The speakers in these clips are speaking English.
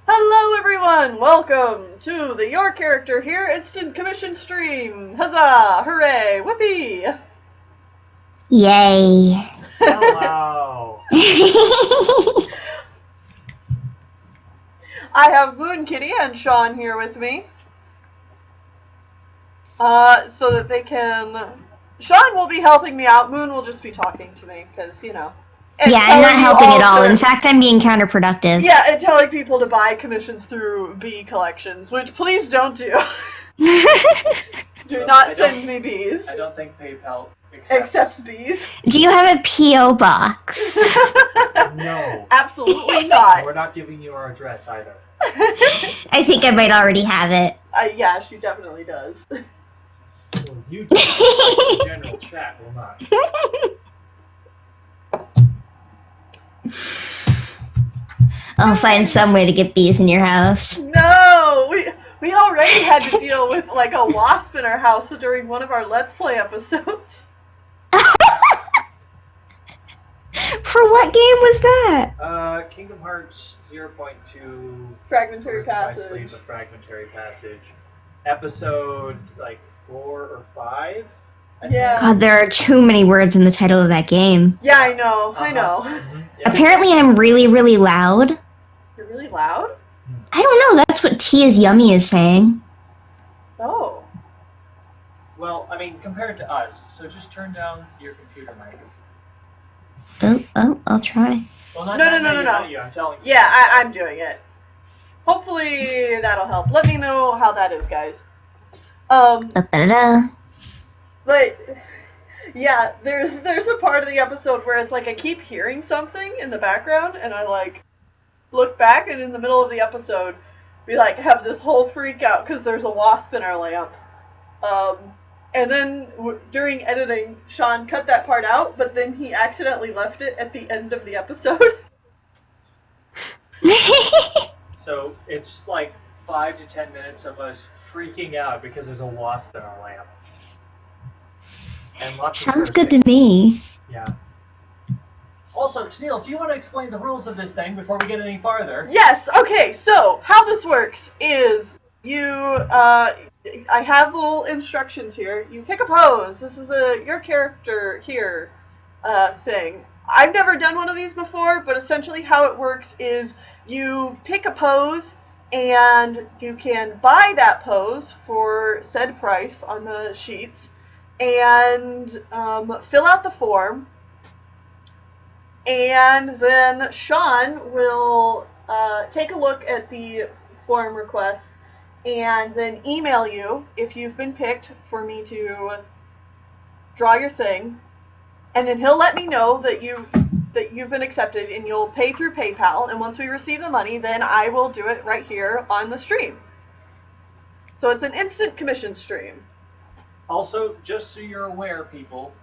Hello everyone! Welcome to the Your Character Here Instant Commission Stream! Huzzah! Hooray! Whoopee! Yay. Hello! I have Moon Kitty and Sean here with me. So that they can... Sean will be helping me out, Moon will just be talking to me, because, you know... Yeah, I'm not helping at all. In fact, I'm being counterproductive. Yeah, and telling people to buy commissions through bee collections, which please don't do. Do not send me bees. I don't think PayPal accepts bees. Do you have a P.O. box? No. Absolutely not. We're not giving you our address either. I think I might already have it. Yeah, she definitely does. Well, you do. The general chat will not. I'll find some way to get bees in your house. No! We already had to deal with, like, a wasp in our house during one of our Let's Play episodes. For what game was that? Kingdom Hearts 0.2... Fragmentary Passage. The Fragmentary Passage. Episode, 4 or 5? Yeah. God, there are too many words in the title of that game. Yeah, I know. I know. Mm-hmm. Yep. Apparently I'm really, really loud. You're really loud? I don't know, that's what T is Yummy is saying. Oh. Well, I mean, compared to us, so just turn down your computer mic. Oh, I'll try. Well, No. not you, I'm telling you. Yeah, I'm doing it. Hopefully that'll help. Let me know how that is, guys. Da-da-da. But yeah, there's a part of the episode where it's like I keep hearing something in the background, and I look back, and in the middle of the episode, we have this whole freak out because there's a wasp in our lamp. And then during editing, Sean cut that part out, but then he accidentally left it at the end of the episode. So it's 5 to 10 minutes of us freaking out because there's a wasp in our lamp. And lots Sounds of good to me. Yeah. Also, Tennille, do you want to explain the rules of this thing before we get any farther? Yes, okay, so how this works is I have little instructions here. You pick a pose. This is your character here thing. I've never done one of these before, but essentially how it works is you pick a pose and you can buy that pose for said price on the sheets and fill out the form. And then Sean will take a look at the form requests and then email you if you've been picked for me to draw your thing. And then he'll let me know that you've been accepted, and you'll pay through PayPal. And once we receive the money, then I will do it right here on the stream. So it's an instant commission stream. Also, just so you're aware, people,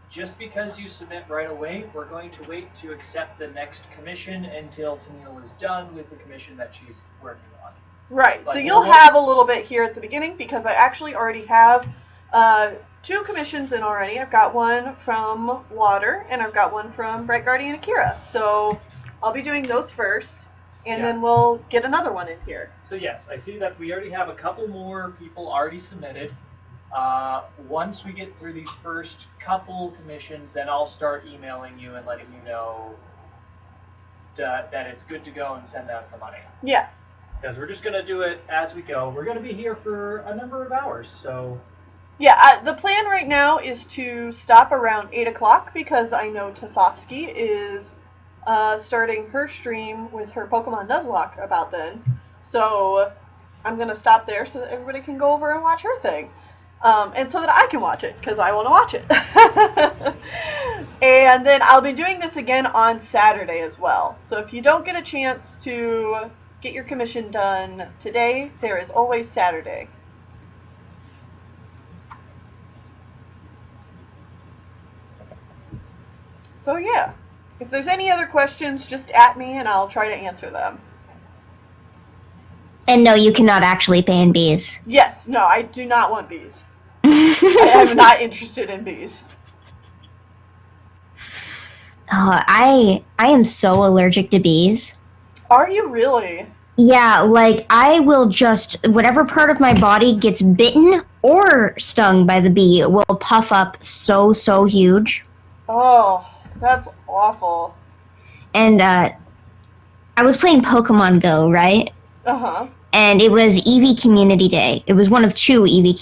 just because you submit right away, we're going to wait to accept the next commission until Tennille is done with the commission that she's working on. Right, so you'll have a little bit here at the beginning because I actually already have 2 commissions in already. I've got one from Water and I've got one from Bright Guardian Akira. So I'll be doing those first and then we'll get another one in here. So yes, I see that we already have a couple more people already submitted. Once we get through these first couple commissions, then I'll start emailing you and letting you know that it's good to go and send out the money. Yeah. Because we're just going to do it as we go. We're going to be here for a number of hours, so... Yeah, the plan right now is to stop around 8 o'clock because I know Tasovsky is starting her stream with her Pokemon Nuzlocke about then. So I'm going to stop there so that everybody can go over and watch her thing. And so that I can watch it, because I want to watch it. And then I'll be doing this again on Saturday as well. So if you don't get a chance to get your commission done today, there is always Saturday. So yeah, if there's any other questions, just at me and I'll try to answer them. And no, you cannot actually ban bees. Yes, no, I do not want bees. I am not interested in bees. Oh, I am so allergic to bees. Are you really? Yeah, like I will just whatever part of my body gets bitten or stung by the bee will puff up so huge. Oh, that's awful. And I was playing Pokemon Go, right? Uh-huh. And it was Eevee Community Day. It was one of two Eevee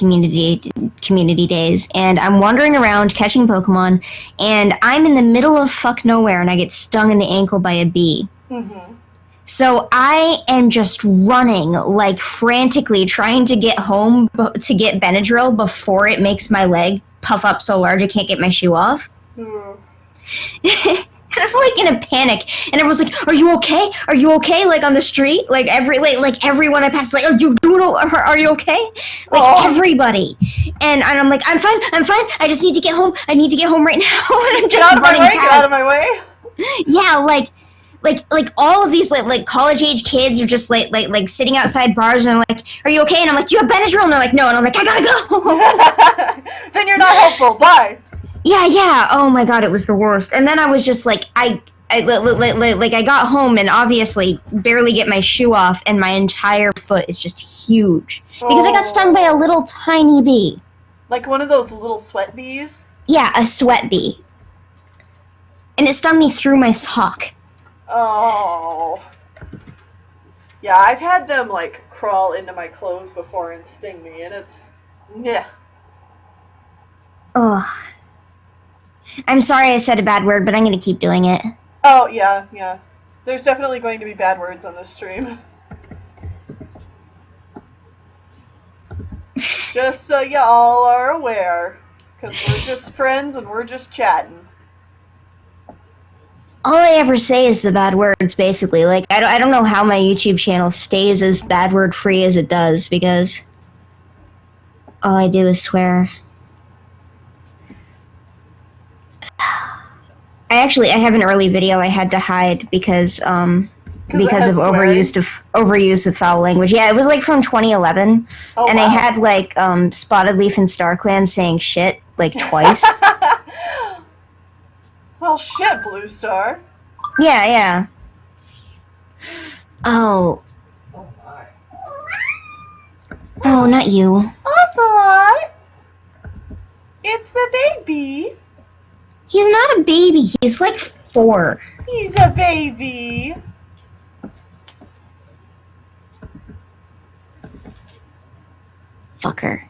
Community Days, and I'm wandering around catching Pokemon, and I'm in the middle of fuck nowhere, and I get stung in the ankle by a bee. Mm-hmm. So I am just running, like frantically, trying to get home to get Benadryl before it makes my leg puff up so large I can't get my shoe off. Mm. Kind of like in a panic, and everyone's like, "Are you okay? Are you okay?" Like on the street, like everyone I pass, like, "Are you doing? Are you okay?" Like everybody, and I'm like, "I'm fine. I just need to get home. I need to get home right now." And I'm Get just out of my running way! past. Get out of my way! Yeah, like all of these like college age kids are just like sitting outside bars and they're like, "Are you okay?" And I'm like, "Do you have Benadryl?" And they're like, "No." And I'm like, "I gotta go." Then you're not helpful. Bye. Yeah. Oh my god, it was the worst. And then I was just like, I got home and obviously barely get my shoe off, and my entire foot is just huge because I got stung by a little tiny bee. Like one of those little sweat bees? Yeah, a sweat bee. And it stung me through my sock. Oh. Yeah, I've had them like crawl into my clothes before and sting me, and it's yeah. Ugh. I'm sorry I said a bad word, but I'm gonna keep doing it. Oh yeah. There's definitely going to be bad words on this stream. Just so y'all are aware, because we're just friends and we're just chatting. All I ever say is the bad words, basically. Like, I don't know how my YouTube channel stays as bad word free as it does, because all I do is swear. I have an early video I had to hide because of overuse of foul language. Yeah, it was like from 2011, and I had like Spotted Leaf and StarClan saying shit like twice. Well, shit, Blue Star. Yeah. Oh. Oh my. Oh, not you. Ocelot! It's the baby. He's not a baby. He's like 4. He's a baby. Fucker.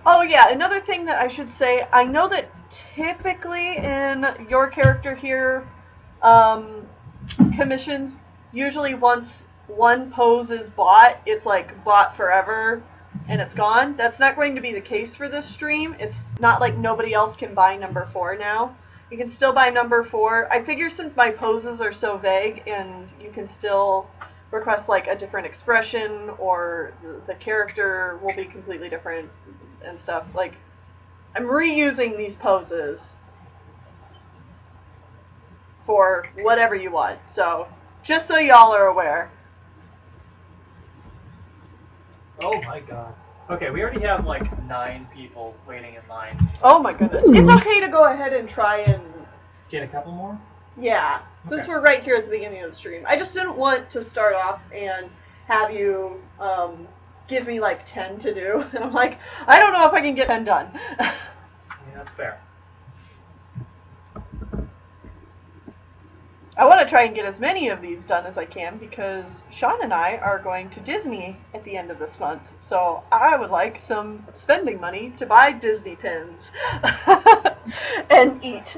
Oh yeah, another thing that I should say, I know that typically in your character here, commissions, usually once one pose is bought, it's like bought forever and it's gone. That's not going to be the case for this stream. It's not like nobody else can buy number 4 now. You can still buy number 4. I figure since my poses are so vague and you can still request like a different expression or the character will be completely different and stuff. Like, I'm reusing these poses for whatever you want. So, just so y'all are aware. Oh my god. Okay, we already have like 9 people waiting in line. Oh my goodness. It's okay to go ahead and try and Get a couple more? yeah, since Okay. we're right here at the beginning of the stream. I just didn't want to start off and have you give me like 10 to do. And I'm like, I don't know if I can get 10 done. Yeah, that's fair. I want to try and get as many of these done as I can because Sean and I are going to Disney at the end of this month. So I would like some spending money to buy Disney pins and eat.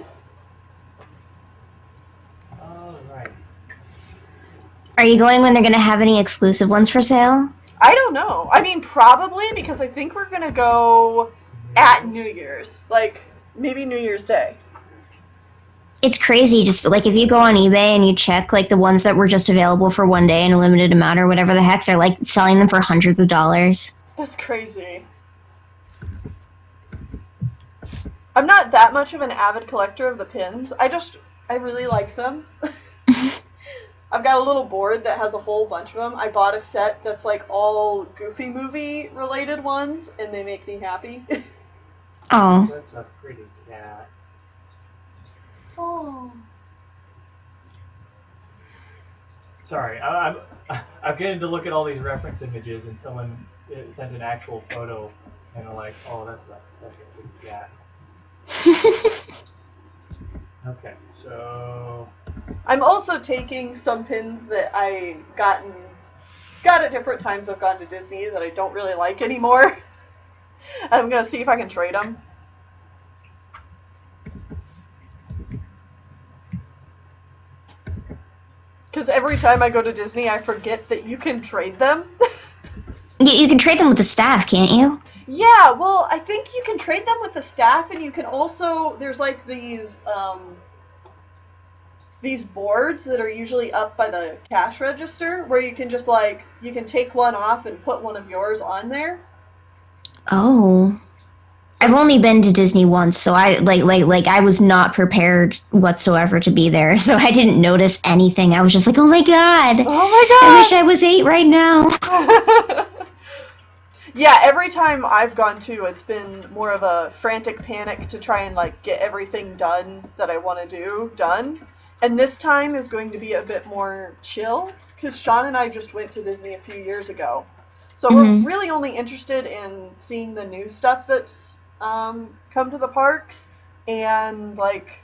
Alright. Are you going when they're going to have any exclusive ones for sale? I don't know. I mean, probably because I think we're going to go at New Year's. Like, maybe New Year's Day. It's crazy, just like if you go on eBay and you check like the ones that were just available for one day in a limited amount or whatever the heck, they're like selling them for hundreds of dollars. That's crazy. I'm not that much of an avid collector of the pins. I really like them. I've got a little board that has a whole bunch of them. I bought a set that's like all Goofy movie related ones, and they make me happy. Oh. That's a pretty cat. Oh. Sorry, I'm getting to look at all these reference images, and someone sent an actual photo, and I'm like, oh, that's a big cat. Okay, so I'm also taking some pins that I got at different times I've gone to Disney that I don't really like anymore. I'm gonna see if I can trade them. Because every time I go to Disney, I forget that you can trade them. You can trade them with the staff, can't you? Yeah, well, I think you can trade them with the staff, and you can also, there's like these boards that are usually up by the cash register where you can just like, you can take one off and put one of yours on there. Oh. I've only been to Disney once, so I I was not prepared whatsoever to be there, so I didn't notice anything. I was just like, "Oh my god! Oh my god! I wish I was 8 right now." Yeah, every time I've gone to, it's been more of a frantic panic to try and like get everything done that I want to do done. And this time is going to be a bit more chill because Sean and I just went to Disney a few years ago, so we're really only interested in seeing the new stuff that's come to the parks and like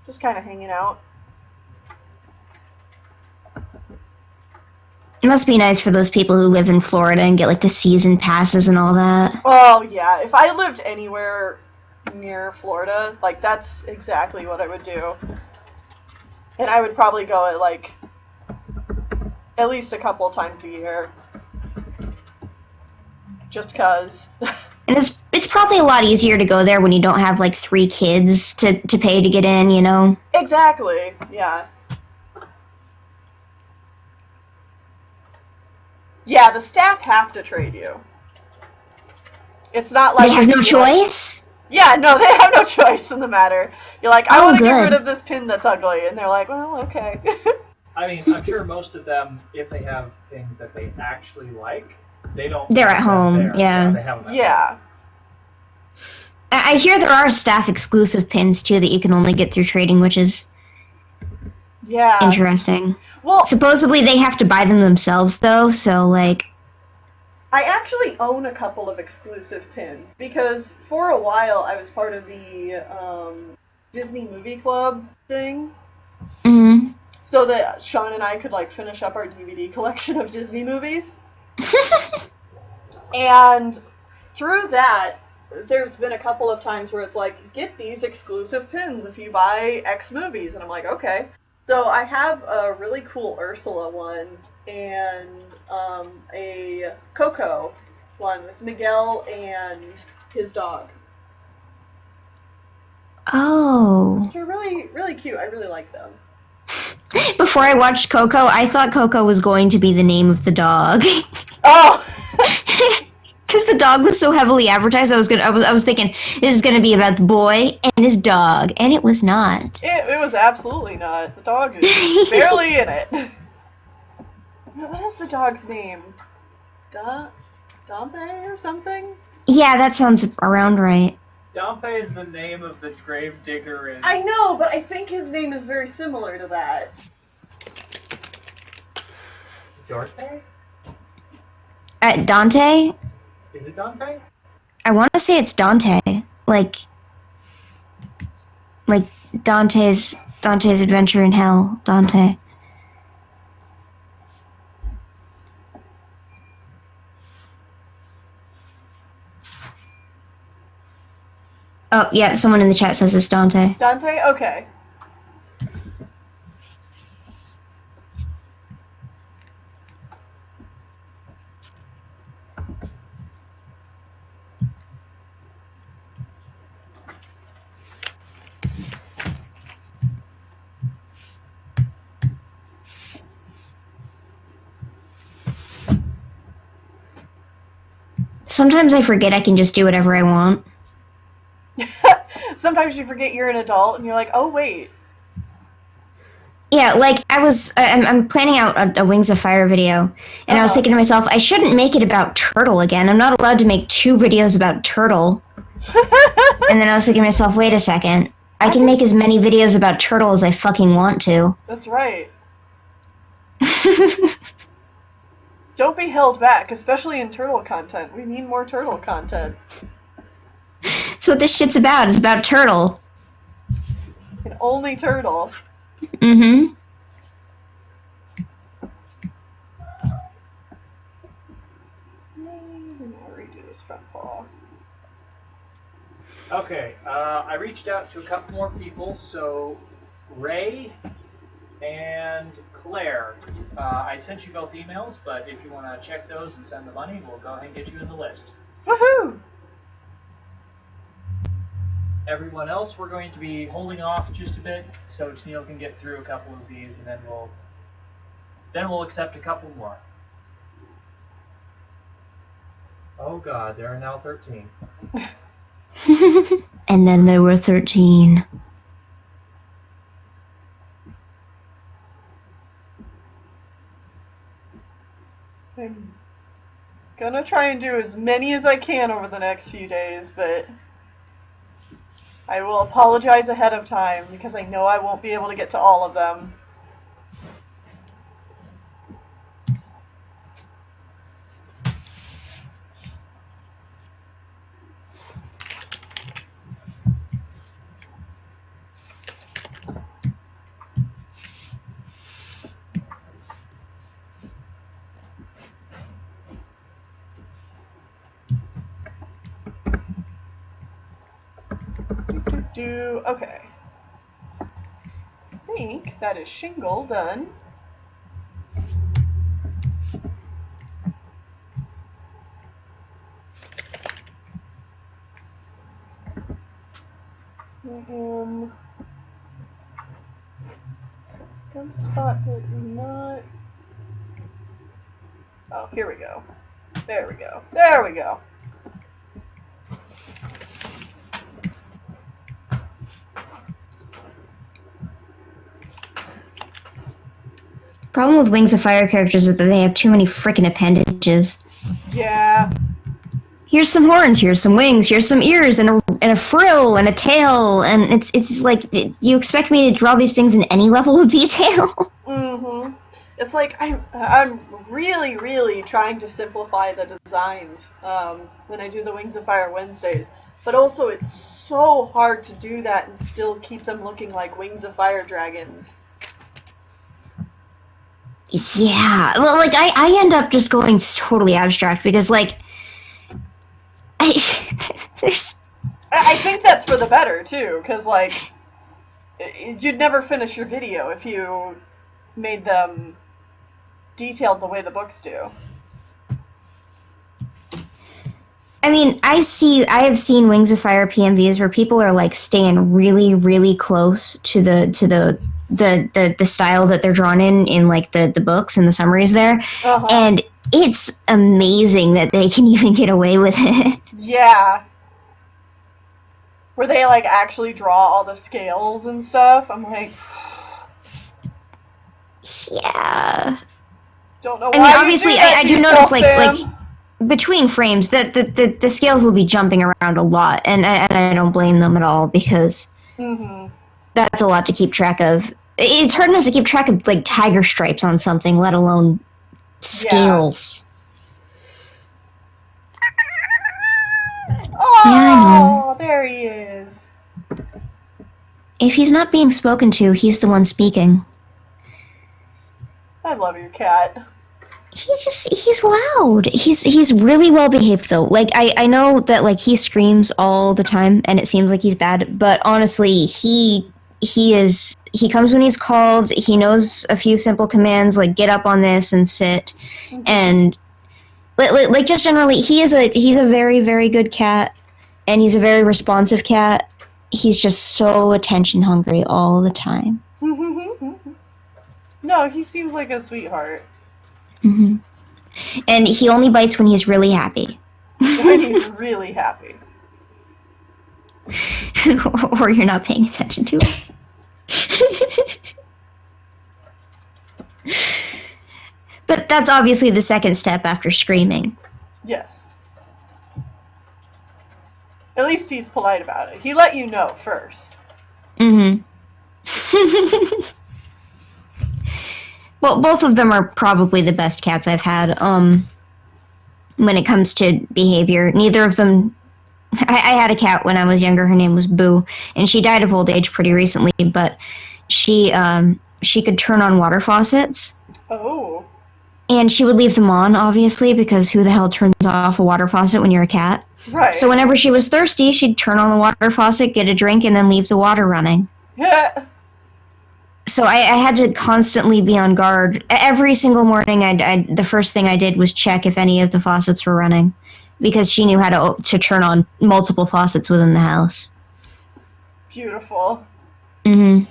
just kind of hanging out. It must be nice for those people who live in Florida and get like the season passes and all that. Oh yeah, if I lived anywhere near Florida, like that's exactly what I would do. And I would probably go at like at least a couple times a year. Just cause. And it's probably a lot easier to go there when you don't have like 3 kids to pay to get in, you know? Exactly, yeah. Yeah, the staff have to trade you. It's not like... They have no choice? Yeah, no, they have no choice in the matter. You're like, I want to get rid of this pin that's ugly. And they're like, well, okay. I mean, I'm sure most of them, if they have things that they actually like, they're at home, yeah. They have them yeah. I hear there are staff exclusive pins too that you can only get through trading, which is interesting. Well, supposedly they have to buy them themselves though, so like I actually own a couple of exclusive pins because for a while I was part of the Disney Movie Club thing. Mm-hmm. So that Sean and I could like finish up our DVD collection of Disney movies. And through that, there's been a couple of times where it's like, get these exclusive pins if you buy X movies. And I'm like, okay. So I have a really cool Ursula one and a Coco one with Miguel and his dog. Oh. They're really, really cute. I really like them. Before I watched Coco, I thought Coco was going to be the name of the dog. Oh! Because the dog was so heavily advertised, I was thinking this is gonna be about the boy and his dog, and it was not. It was absolutely not. The dog is barely in it. What is the dog's name? Dompe or something? Yeah, that sounds around right. Dompe is the name of the grave digger in... I know, but I think his name is very similar to that. Dorte? Dante? Is it Dante? I want to say it's Dante. Like Dante's Adventure in Hell. Dante. Oh, yeah, someone in the chat says it's Dante. Dante? Okay. Sometimes I forget I can just do whatever I want. Sometimes you forget you're an adult and you're like, oh wait. Yeah, like I'm planning out a Wings of Fire video, and I was thinking to myself, I shouldn't make it about Turtle again. I'm not allowed to make 2 videos about Turtle. And then I was thinking to myself, wait a second. I can make as many videos about Turtle as I fucking want to. That's right. Don't be held back, especially in turtle content. We need more turtle content. That's what this shit's about. It's about turtle. And only turtle. Mm-hmm. I'll redo this front paw. Okay, I reached out to a couple more people, so Ray and Claire, I sent you both emails, but if you want to check those and send the money, we'll go ahead and get you in the list. Woohoo! Everyone else, we're going to be holding off just a bit, so Tennille can get through a couple of these, and then we'll accept a couple more. Oh God, there are now 13. And then there were 13. I'm gonna try and do as many as I can over the next few days, but I will apologize ahead of time because I know I won't be able to get to all of them. Okay. I think that is shingle done. Dump spot that not. Oh, here we go. There we go. There we go. Problem with Wings of Fire characters is that they have too many frickin' appendages. Yeah. Here's some horns, here's some wings, here's some ears, and a frill, and a tail, and it's like, you expect me to draw these things in any level of detail? Mm-hmm. It's like, I'm really, really trying to simplify the designs when I do the Wings of Fire Wednesdays. But also, it's so hard to do that and still keep them looking like Wings of Fire dragons. Yeah, well, like, I end up just going totally abstract, because, like, there's... I think that's for the better, too, because, like, you'd never finish your video if you made them detailed the way the books do. I mean, I have seen Wings of Fire PMVs where people are, like, staying really, really close to the style that they're drawn in like the books and the summaries there. Uh-huh. And it's amazing that they can even get away with it. Yeah. Where they, like, actually draw all the scales and stuff. I'm like... Yeah. Don't know I why mean, obviously, I do notice, like, between frames, that the scales will be jumping around a lot, and I don't blame them at all, because that's a lot to keep track of. It's hard enough to keep track of, like, tiger stripes on something, let alone scales. Yeah. Oh, yeah, I know. There he is. If he's not being spoken to, he's the one speaking. I love your cat. He's loud. He's really well behaved, though. Like, I know that, like, he screams all the time, and it seems like he's bad, but honestly, he comes when he's called. He knows a few simple commands, like get up on this and sit, and like just generally, he's a very, very good cat, and he's a very responsive cat. He's just so attention hungry all the time. No, he seems like a sweetheart. Mm-hmm. And he only bites when he's really happy. When he's really happy. Or you're not paying attention to it. But that's obviously the second step after screaming. Yes. At least he's polite about it. He let you know first. Mm-hmm. Well, both of them are probably the best cats I've had. When it comes to behavior, neither of them. I had a cat when I was younger. Her name was Boo, and she died of old age pretty recently. But she could turn on water faucets. Oh. And she would leave them on, obviously, because who the hell turns off a water faucet when you're a cat? Right. So whenever she was thirsty, she'd turn on the water faucet, get a drink, and then leave the water running. Yeah. So I had to constantly be on guard. Every single morning, the first thing I did was check if any of the faucets were running, because she knew how to turn on multiple faucets within the house. Beautiful. Mm-hmm.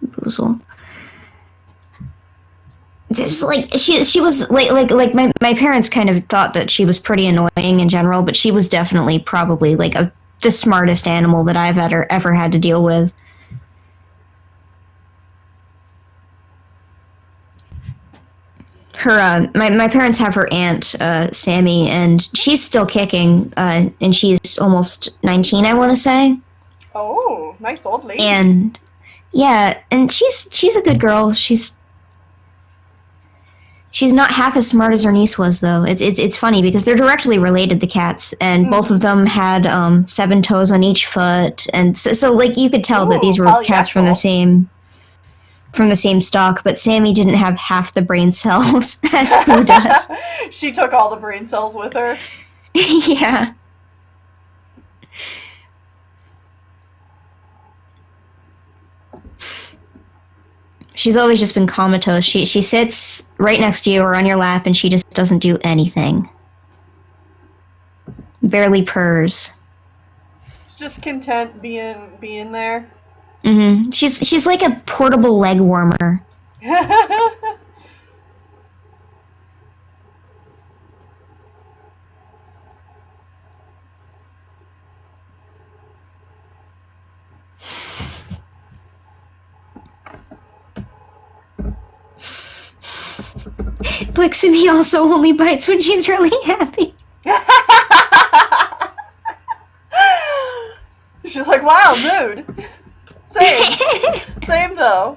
Boozle. There's like she was like my parents kind of thought that she was pretty annoying in general, but she was definitely probably like the smartest animal that I've ever had to deal with. Her my parents have her aunt Sammy, and she's still kicking, and she's almost 19, I want to say. Oh, nice old lady. And yeah, and she's a good girl. She's not half as smart as her niece was, though. It's funny because they're directly related, the cats, and both of them had 7 toes on each foot, and so like you could tell that these were cats from the same stock. But Sammy didn't have half the brain cells as Boo does. She took all the brain cells with her. Yeah. She's always just been comatose. She sits right next to you or on your lap, and she just doesn't do anything. Barely purrs. It's just content being there. Mm-hmm. She's like a portable leg warmer. Blixamy also only bites when she's really happy. She's like, wow, mood. Same though.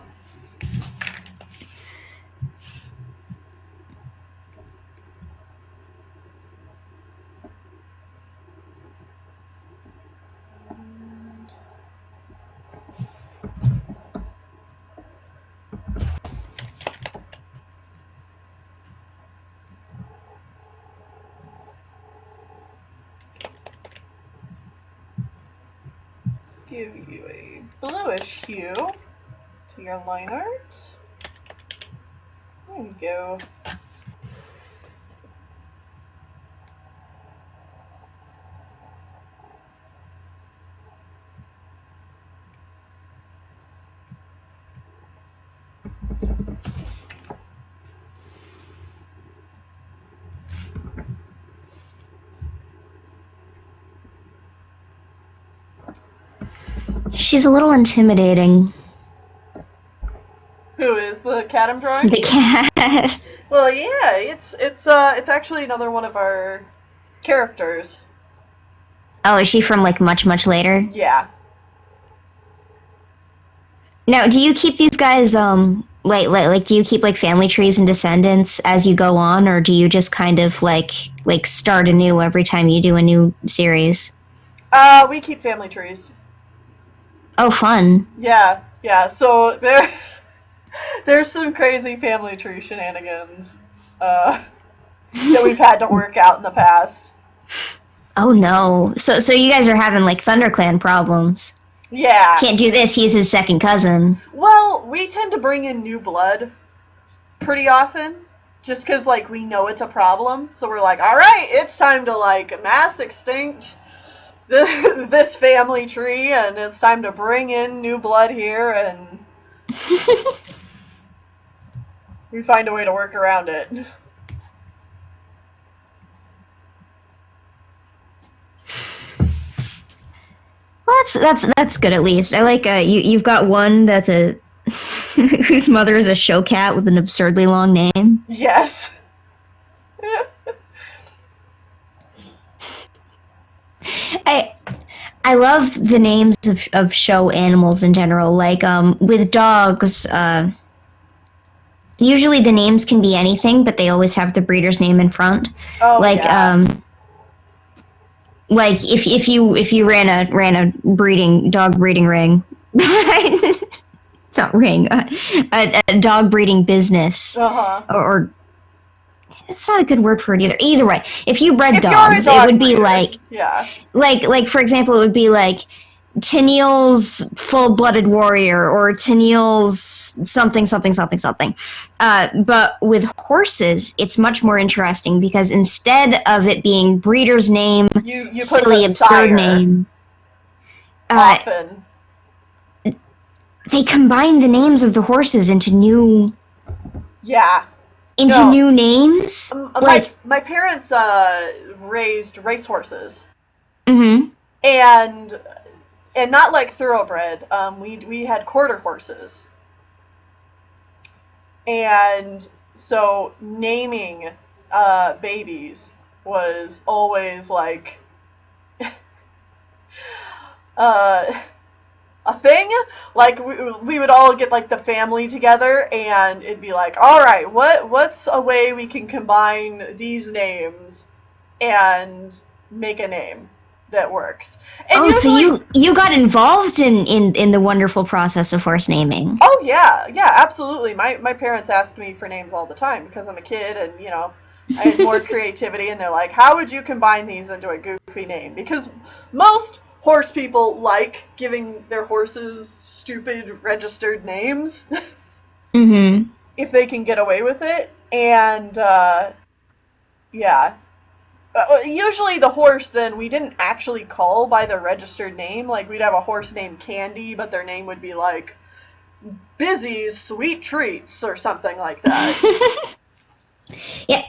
Give you a bluish hue to your line art. There you go. She's a little intimidating. Who is the cat I'm drawing? The cat. Well, yeah, it's actually another one of our characters. Oh, is she from like much later? Yeah. Now, do you keep these guys like do you keep like family trees and descendants as you go on, or do you just kind of like start anew every time you do a new series? We keep family trees. Oh, fun. Yeah. So there's some crazy family tree shenanigans that we've had to work out in the past. Oh no. So you guys are having like ThunderClan problems. Yeah. Can't do this, he's his second cousin. Well, we tend to bring in new blood pretty often, just because, like, we know it's a problem. So we're like, all right, it's time to, like, mass extinct this family tree, and it's time to bring in new blood here, and we find a way to work around it. Well, that's good at least. I like you've got one that's a whose mother is a show cat with an absurdly long name. Yes. I love the names of show animals in general. Like with dogs, usually the names can be anything, but they always have the breeder's name in front. Oh Like yeah. like if you ran a dog breeding ring, not ring, a dog breeding business, Uh-huh. or it's not a good word for it either. Either way, if you bred If you're a dogs, it dog would be breeder, yeah. like for example, it would be like Tennille's full-blooded warrior or Tennille's something something something something. But with horses, it's much more interesting because instead of it being breeder's name, You put silly the absurd sire name, often. they combine the names of the horses into new Yeah. No. names. My parents raised racehorses. Mm-hmm. And not like thoroughbred. We had quarter horses. And so naming babies was always like uh, a thing. Like we would all get like the family together, and it'd be like, all right, what's a way we can combine these names and make a name that works. And usually, so you got involved in the wonderful process of horse naming. Oh yeah, absolutely. My parents ask me for names all the time because I'm a kid, and I had more creativity, and they're like, how would you combine these into a goofy name? Because most horse people like giving their horses stupid registered names. Mm-hmm. If they can get away with it. And yeah. Usually the horse, then, we didn't actually call by the registered name. Like, we'd have a horse named Candy, but their name would be like Busy's Sweet Treats or something like that. Yeah,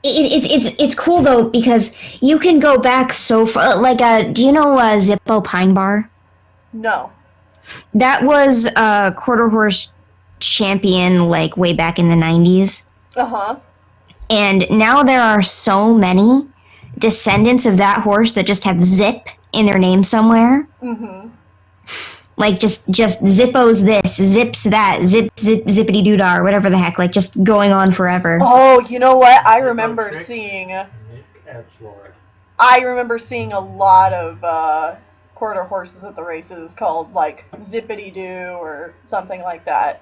it's cool though because you can go back so far. Like, do you know Zippo Pine Bar? No. That was a quarter horse champion, like way back in the 90s. Uh-huh. And now there are so many descendants of that horse that just have Zip in their name somewhere. Mm-hmm. Like just Zippo's this, Zip's that, zippity doodah, or whatever the heck. Like just going on forever. Oh, you know what? I remember seeing a lot of quarter horses at the races called like Zippity Doo or something like that.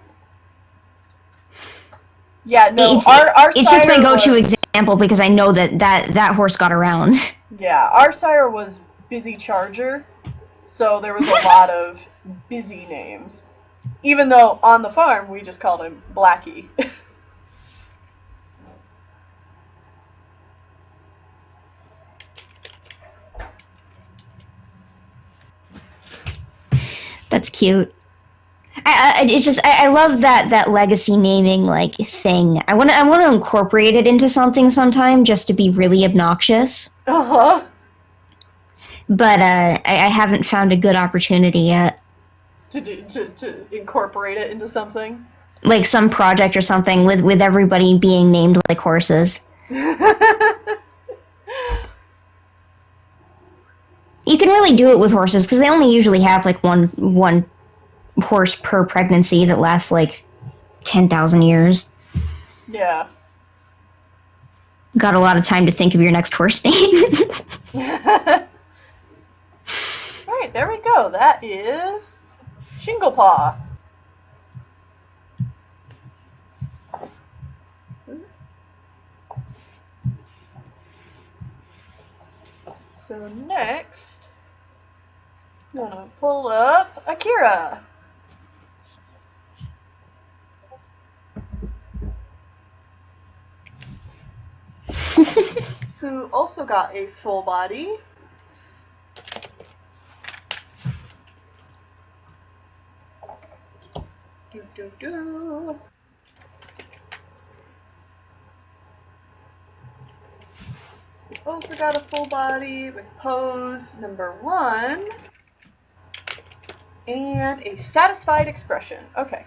Yeah, no, our it's just my go-to example because I know that horse got around. Yeah, our sire was Busy Charger, so there was a lot of busy names. Even though on the farm we just called him Blackie. That's cute. I love that legacy naming like thing. I want to incorporate it into something sometime just to be really obnoxious. Uh-huh. But I haven't found a good opportunity yet. To incorporate it into something? Like some project or something with everybody being named like horses. You can really do it with horses because they only usually have like one horse per pregnancy that lasts like 10,000 years. Yeah. Got a lot of time to think of your next horse name. Alright, there we go. That is Shinglepaw. So next, I'm gonna pull up Akira. Who also got a full body. Do. We also got a full body with pose number 1 and a satisfied expression. Okay.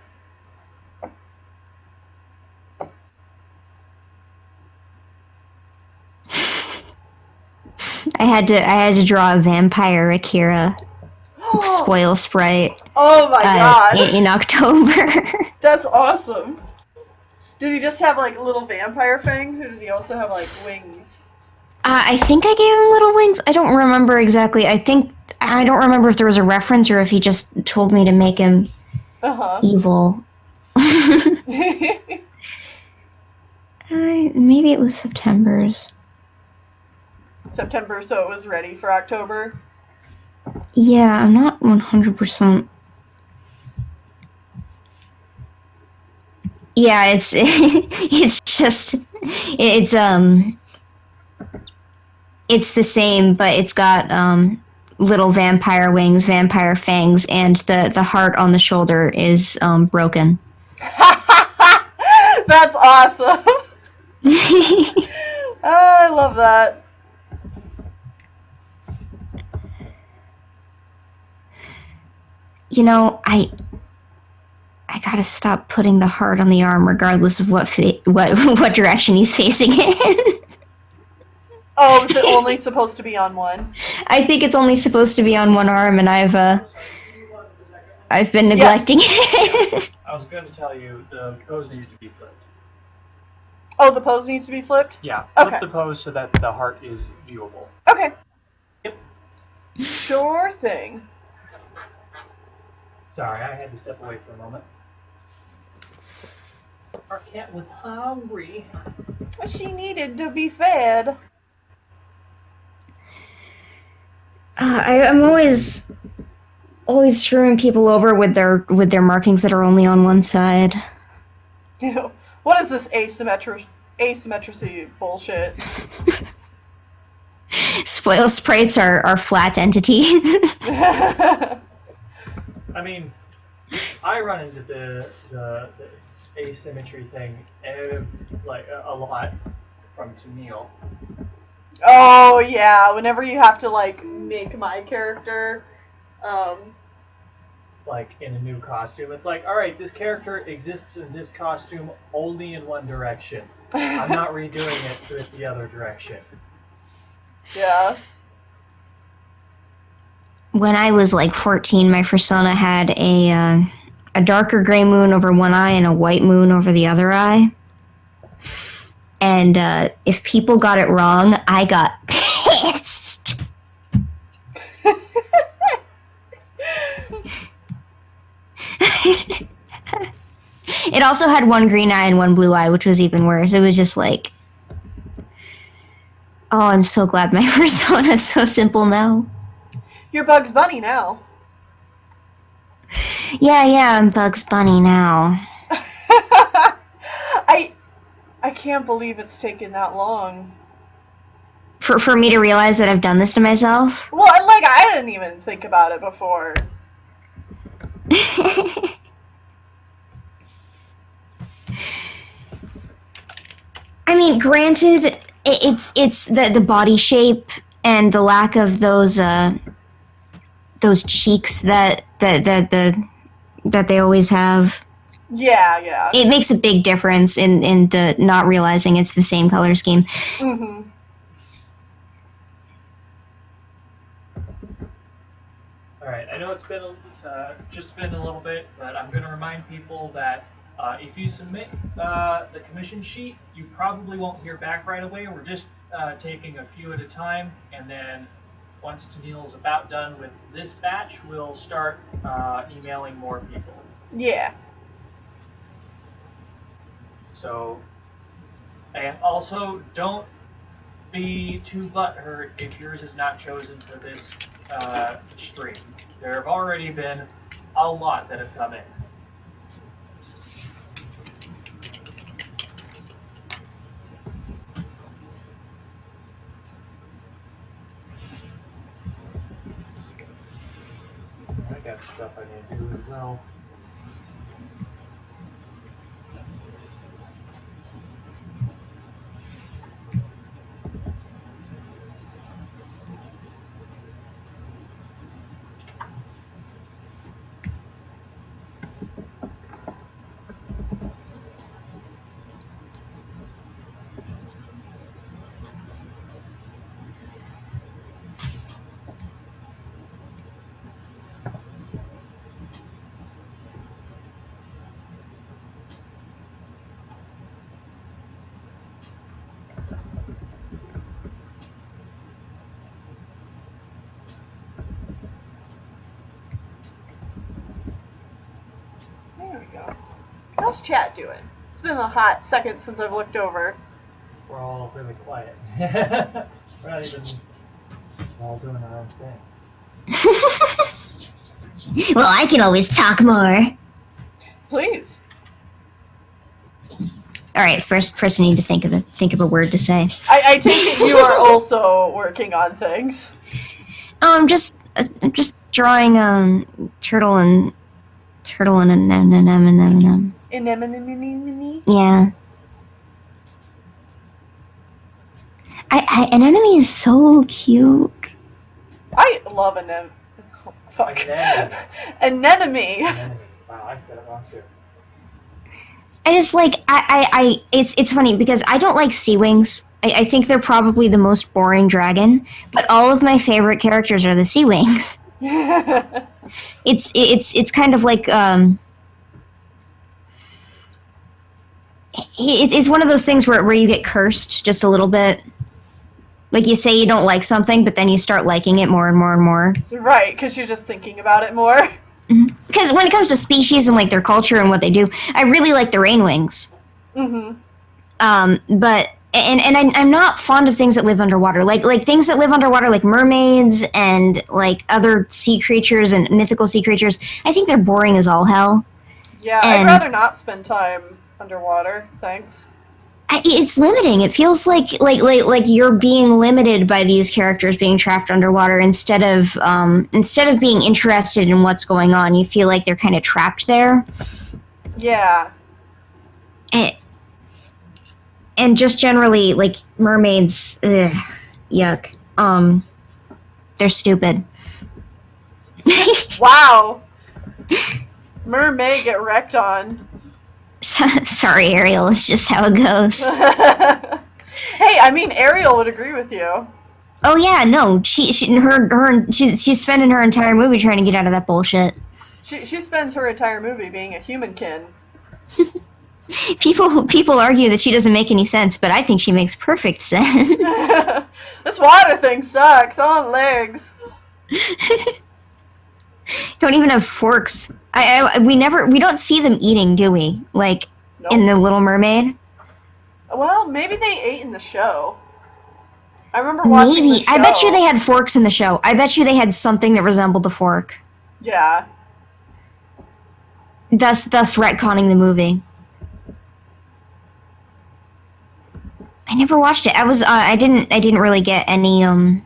I I had to draw a vampire Akira spoil sprite Oh my god. in October. That's awesome. Did he just have like little vampire fangs, or did he also have like wings? I think I gave him little wings. I don't remember exactly. I don't remember if there was a reference or if he just told me to make him evil. Maybe it was September's. September, so it was ready for October? Yeah, I'm not 100%. Yeah, it's it's the same, but it's got little vampire wings, vampire fangs, and the heart on the shoulder is broken. That's awesome. I love that. You know, I gotta stop putting the heart on the arm, regardless of what direction he's facing in. Oh, is it only supposed to be on one? I think it's only supposed to be on one arm, and I've been neglecting it. I was going to tell you the pose needs to be flipped. Oh, the pose needs to be flipped? Yeah, okay. Flip the pose so that the heart is viewable. Okay. Yep. Sure thing. Sorry, I had to step away for a moment. Our cat was hungry. She needed to be fed. I'm always screwing people over with their markings that are only on one side. What is this asymmetry bullshit? Spoil sprites are flat entities. I mean, I run into the asymmetry thing like a lot from Tennille. Oh yeah, whenever you have to like make my character like in a new costume, it's like, all right, this character exists in this costume only in one direction. I'm not redoing it with the other direction. Yeah. When I was like 14, my persona had a darker gray moon over one eye and a white moon over the other eye. And if people got it wrong, I got pissed. It also had one green eye and one blue eye, which was even worse. It was just like, oh, I'm so glad my persona is so simple now. You're Bugs Bunny now. Yeah, I'm Bugs Bunny now. I can't believe it's taken that long. For me to realize that I've done this to myself? Well, like, I didn't even think about it before. I mean, granted, it's the body shape and the lack of those cheeks that they always have. Yeah. It makes a big difference in the not realizing it's the same color scheme. Mm-hmm. Alright, I know it's been just been a little bit, but I'm going to remind people that if you submit the commission sheet, you probably won't hear back right away. We're just taking a few at a time, and then once Tennille's about done with this batch, we'll start emailing more people. Yeah. So, and also don't be too butthurt if yours is not chosen for this stream. There have already been a lot that have come in. I got stuff I need to do as well. go. How's chat doing? It's been a hot second since I've looked over. We're all really quiet. We're not even all doing our own thing. Well, I can always talk more. Please. All right, first I need to think of a word to say. I take it you are also working on things. Oh, I'm just drawing turtle and anemone. Anemone. Yeah. An enemy is so cute. I love anemone. Fuck. Anemone. Wow, I said it wrong too. I just like it's funny because I don't like sea wings. I think they're probably the most boring dragon, but all of my favorite characters are the sea wings. It's kind of like it's one of those things where you get cursed just a little bit. Like you say you don't like something, but then you start liking it more and more and more. Right, because you're just thinking about it more. Because when it comes to species and like their culture and what they do, I really like the rain wings. But I'm not fond of things that live underwater. Like things that live underwater, like mermaids and like other sea creatures and mythical sea creatures. I think they're boring as all hell. Yeah, I'd rather not spend time underwater. Thanks. It's limiting. It feels like you're being limited by these characters being trapped underwater instead of being interested in what's going on. You feel like they're kind of trapped there. Yeah. And just generally, like mermaids, yuck. They're stupid. Wow. Mermaid get wrecked on. Sorry, Ariel. It's just how it goes. Hey, I mean, Ariel would agree with you. Oh yeah, no. She's spending her entire movie trying to get out of that bullshit. She spends her entire movie being a humankin. People argue that she doesn't make any sense, but I think she makes perfect sense. This water thing sucks. On legs. Don't even have forks. We don't see them eating, do we? Like Nope. in The Little Mermaid. Well, maybe they ate in the show. I remember watching the show. I bet you they had forks in the show. I bet you they had something that resembled a fork. Yeah. Thus retconning the movie. I never watched it. I didn't really get any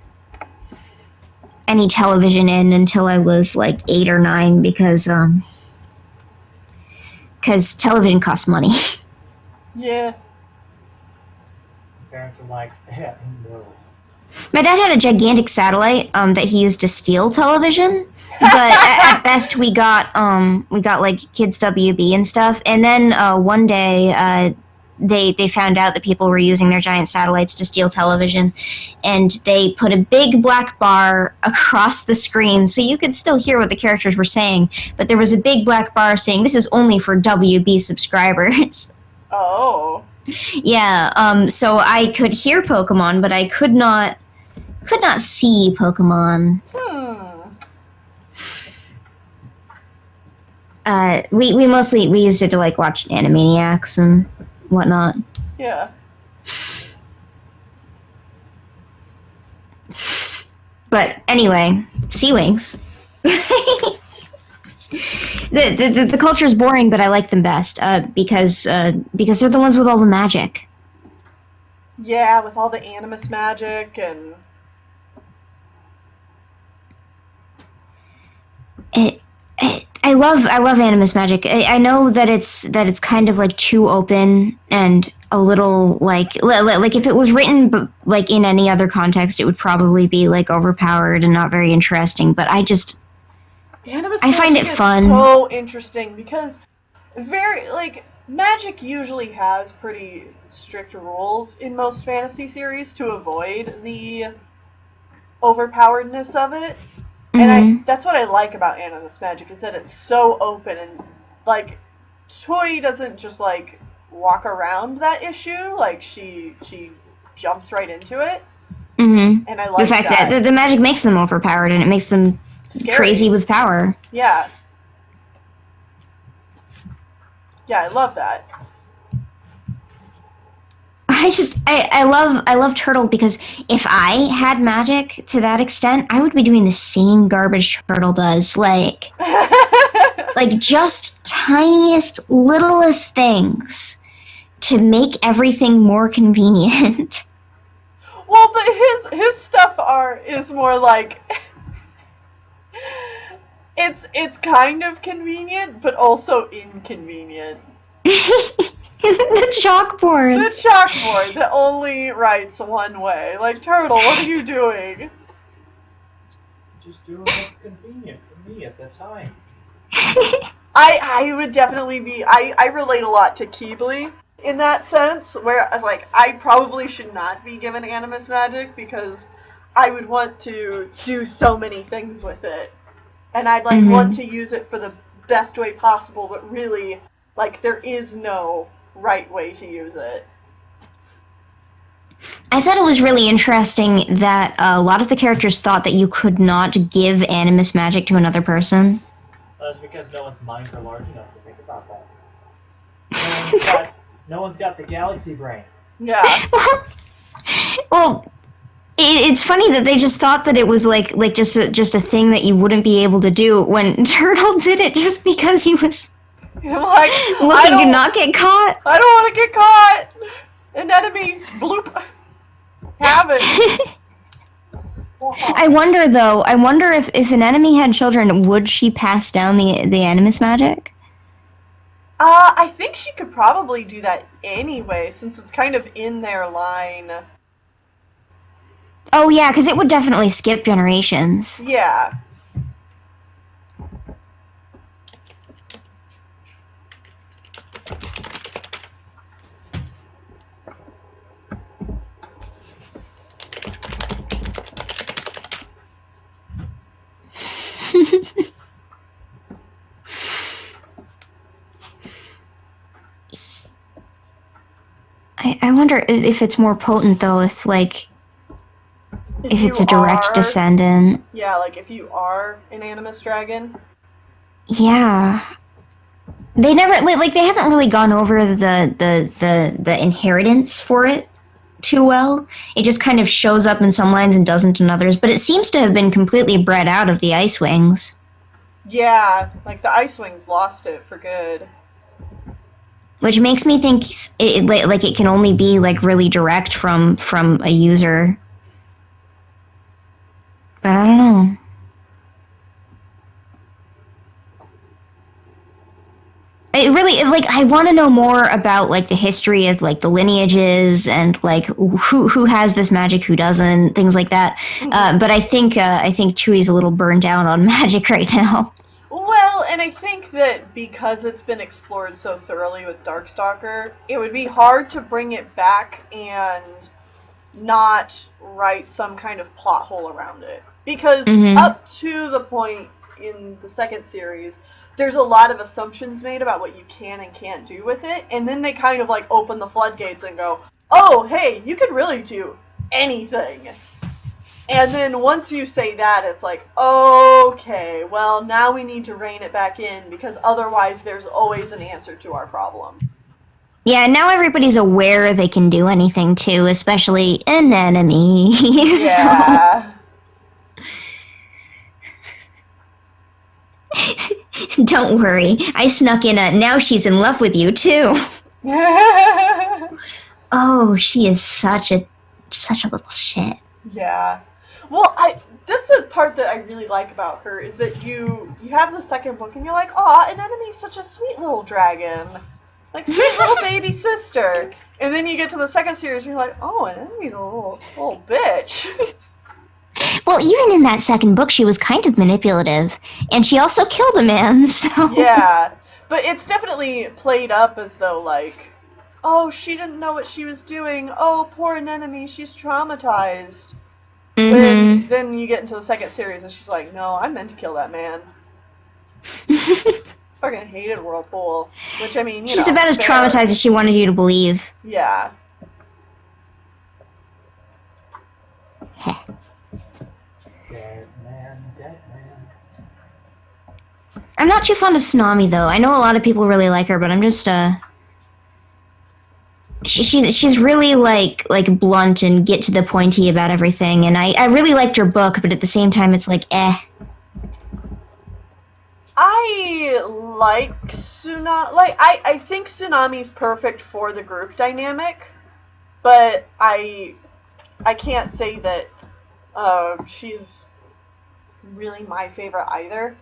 television in until I was like 8 or 9 because television costs money. Yeah. Parents are like, yeah, no. My dad had a gigantic satellite that he used to steal television, but at best we got like kids WB and stuff. And then one day they found out that people were using their giant satellites to steal television, and they put a big black bar across the screen so you could still hear what the characters were saying, but there was a big black bar saying this is only for WB subscribers. Oh. Yeah, so I could hear Pokemon, but I could not see Pokemon. We used it to like watch Animaniacs and whatnot. Yeah. But anyway, sea wings. The culture is boring, but I like them best because they're the ones with all the magic. Yeah, with all the animus magic and. I love animus magic. I know that it's kind of like too open and a little like if it was written but like in any other context, it would probably be like overpowered and not very interesting. But I find it fun. So interesting because magic usually has pretty strict rules in most fantasy series to avoid the overpoweredness of it. And that's what I like about Animus Magic, is that it's so open and, like, Toy doesn't just, like, walk around that issue. Like, she jumps right into it. Mm-hmm. And I like the fact that the magic makes them overpowered and it makes them scary. Crazy with power. Yeah. Yeah, I love that. I love Turtle because if I had magic to that extent, I would be doing the same garbage Turtle does. Like just tiniest, littlest things to make everything more convenient. Well, but his stuff is more like it's kind of convenient, but also inconvenient. The chalkboards. The chalkboard that only writes one way. Like, Turtle, what are you doing? Just doing what's convenient for me at the time. I would definitely be. I relate a lot to Keebly in that sense, where I was like, I probably should not be given animus magic because I would want to do so many things with it. And I'd like want to use it for the best way possible, but really, like, there is no right way to use it. I thought it was really interesting that a lot of the characters thought that you could not give animus magic to another person. That's because no one's minds are large enough to think about that. No one's got the galaxy brain. Yeah. Well, it's funny that they just thought that it was like just a thing that you wouldn't be able to do when Turtle did it just because he was like, looking to not get caught. I don't want to get caught. An enemy, bloop. Have it. I wonder though. I wonder if an enemy had children, would she pass down the animus magic? I think she could probably do that anyway, since it's kind of in their line. Oh yeah, because it would definitely skip generations. Yeah. I wonder if it's more potent though, if it's a direct descendant. Yeah, like if you are an animus dragon. Yeah. They never they haven't really gone over the inheritance for it too well. It just kind of shows up in some lines and doesn't in others, but it seems to have been completely bred out of the Ice Wings. Yeah, like the Ice Wings lost it for good. Which makes me think it can only be really direct from a user. But I don't know. It really I want to know more about the history of the lineages and who has this magic, who doesn't, things like that. But I think Chewie's a little burned out on magic right now. Well, and I think that because it's been explored so thoroughly with Darkstalker, it would be hard to bring it back and not write some kind of plot hole around it. Because up to the point in the second series, there's a lot of assumptions made about what you can and can't do with it, and then they kind of open the floodgates and go, oh, hey, you can really do anything. And then once you say that, it's like, okay, well, now we need to rein it back in, because otherwise there's always an answer to our problem. Yeah, now everybody's aware they can do anything too, especially an enemy. Yeah. Don't worry, I snuck in now she's in love with you too. Oh, she is such a little shit. Yeah. Well, that's the part that I really like about her, is that you have the second book and you're like, aw, an enemy's such a sweet little dragon. Like, sweet little baby sister. And then you get to the second series and you're like, oh, an enemy's a little bitch. Well, even in that second book, she was kind of manipulative. And she also killed a man, so... Yeah. But it's definitely played up as though, oh, she didn't know what she was doing. Oh, poor anemone, she's traumatized. But then you get into the second series and she's like, no, I meant to kill that man. Fucking hated Whirlpool. Which, I mean, she's about as traumatized as she wanted you to believe. Yeah. Dead man, dead man. I'm not too fond of Tsunami though. I know a lot of people really like her, but I'm just she's really like blunt and get to the pointy about everything, and I really liked her book, but at the same time it's like I like Tsunami. Like, I think Tsunami's perfect for the group dynamic, but I can't say that she's really my favorite either.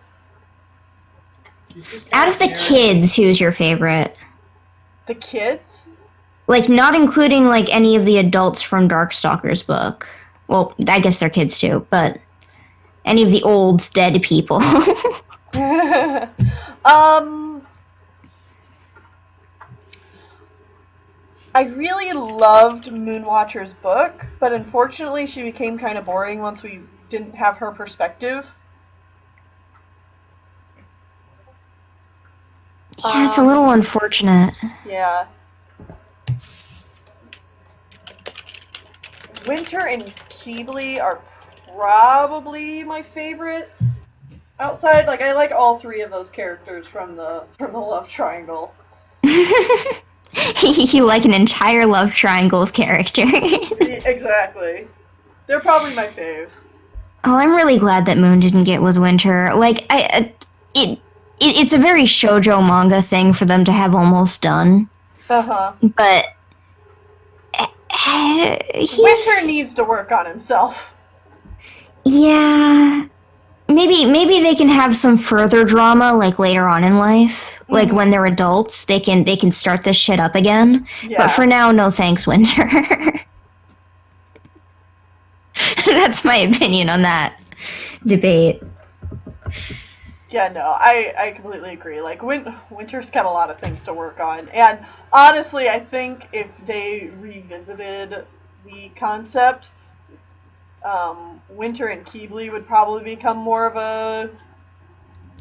Out of the kids, who's your favorite? The kids? Like, not including like any of the adults from Darkstalker's book. Well, I guess they're kids too, but any of the old dead people. I really loved Moonwatcher's book, but unfortunately she became kind of boring once we didn't have her perspective. Yeah, it's a little unfortunate. Yeah. Winter and Keebly are probably my favorites. Outside, like, I like all three of those characters from the love triangle. You like an entire love triangle of characters. Exactly. They're probably my faves. Oh, I'm really glad that Moon didn't get with Winter. Like, it's a very shoujo manga thing for them to have almost done. Uh-huh. But Winter needs to work on himself. Yeah. Maybe they can have some further drama, like later on in life. Mm-hmm. Like when they're adults, they can start this shit up again. Yeah. But for now, no thanks, Winter. That's my opinion on that debate. Yeah, no, I completely agree. Like, Winter's got a lot of things to work on. And honestly, I think if they revisited the concept, Winter and Keebly would probably become more of a...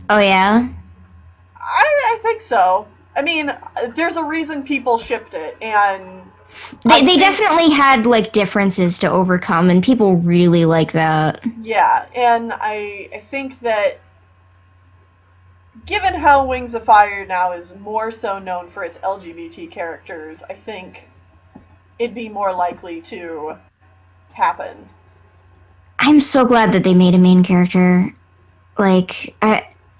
Oh, yeah? I think so. I mean, there's a reason people shipped it, and... They definitely had, like, differences to overcome, and people really like that. Yeah, and I think that given how Wings of Fire now is more so known for its LGBT characters, I think it'd be more likely to happen. I'm so glad that they made a main character. Like,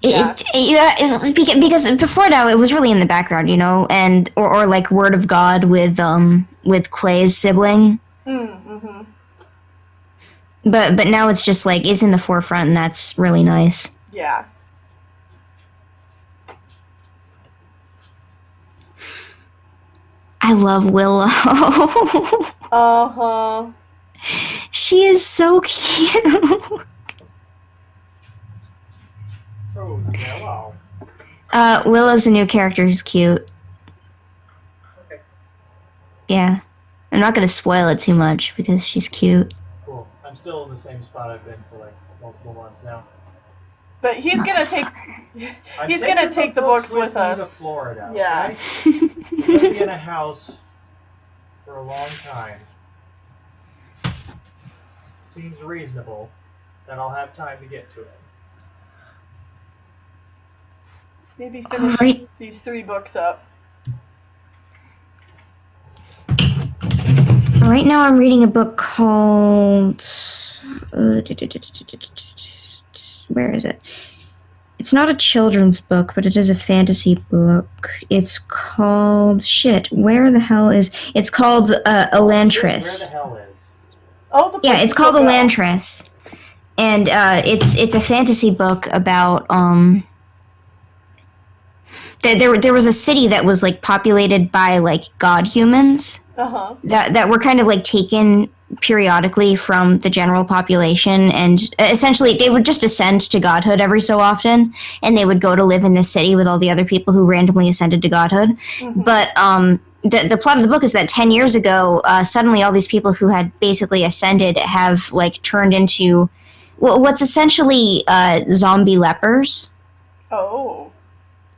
because before now it was really in the background, you know, and or like Word of God with Clay's sibling. Mm-hmm. But now it's just like it's in the forefront, and that's really nice. Yeah. I love Willow. Uh-huh. She is so cute. Oh, Willow. Willow's a new character who's cute. Okay. Yeah. I'm not gonna spoil it too much because she's cute. Cool. I'm still in the same spot I've been for like multiple months now. But he's gonna take the books with us to Florida. Yeah. Okay? We'll be in a house for a long time. Seems reasonable that I'll have time to get to it. Maybe finish these 3 books up. Right now I'm reading a book called... where is it? It's not a children's book, but it is a fantasy book. It's called... where the hell is... It's called Elantris. Where the hell is? Oh, yeah, it's called Elantris. And it's a fantasy book about... There was a city that was like populated by like god humans that were kind of like taken periodically from the general population, and essentially they would just ascend to godhood every so often, and they would go to live in this city with all the other people who randomly ascended to godhood. Mm-hmm. But the plot of the book is that 10 years ago, suddenly all these people who had basically ascended have like turned into what's essentially zombie lepers. Oh.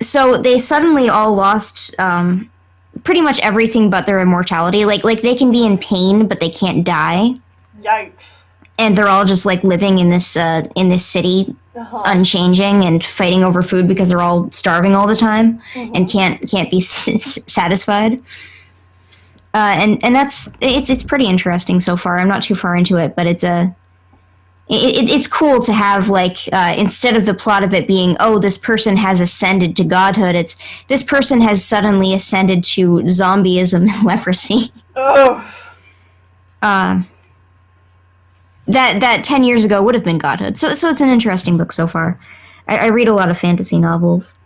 So they suddenly all lost pretty much everything but their immortality. Like they can be in pain, but they can't die. Yikes. and they're all just like living in this city, unchanging and fighting over food because they're all starving all the time and can't be satisfied. And that's it's pretty interesting so far. I'm not too far into it, but it's cool to have like instead of the plot of it being, oh, this person has ascended to godhood, it's this person has suddenly ascended to zombieism and leprosy. Oh. That 10 years ago would have been godhood. So it's an interesting book so far. I read a lot of fantasy novels.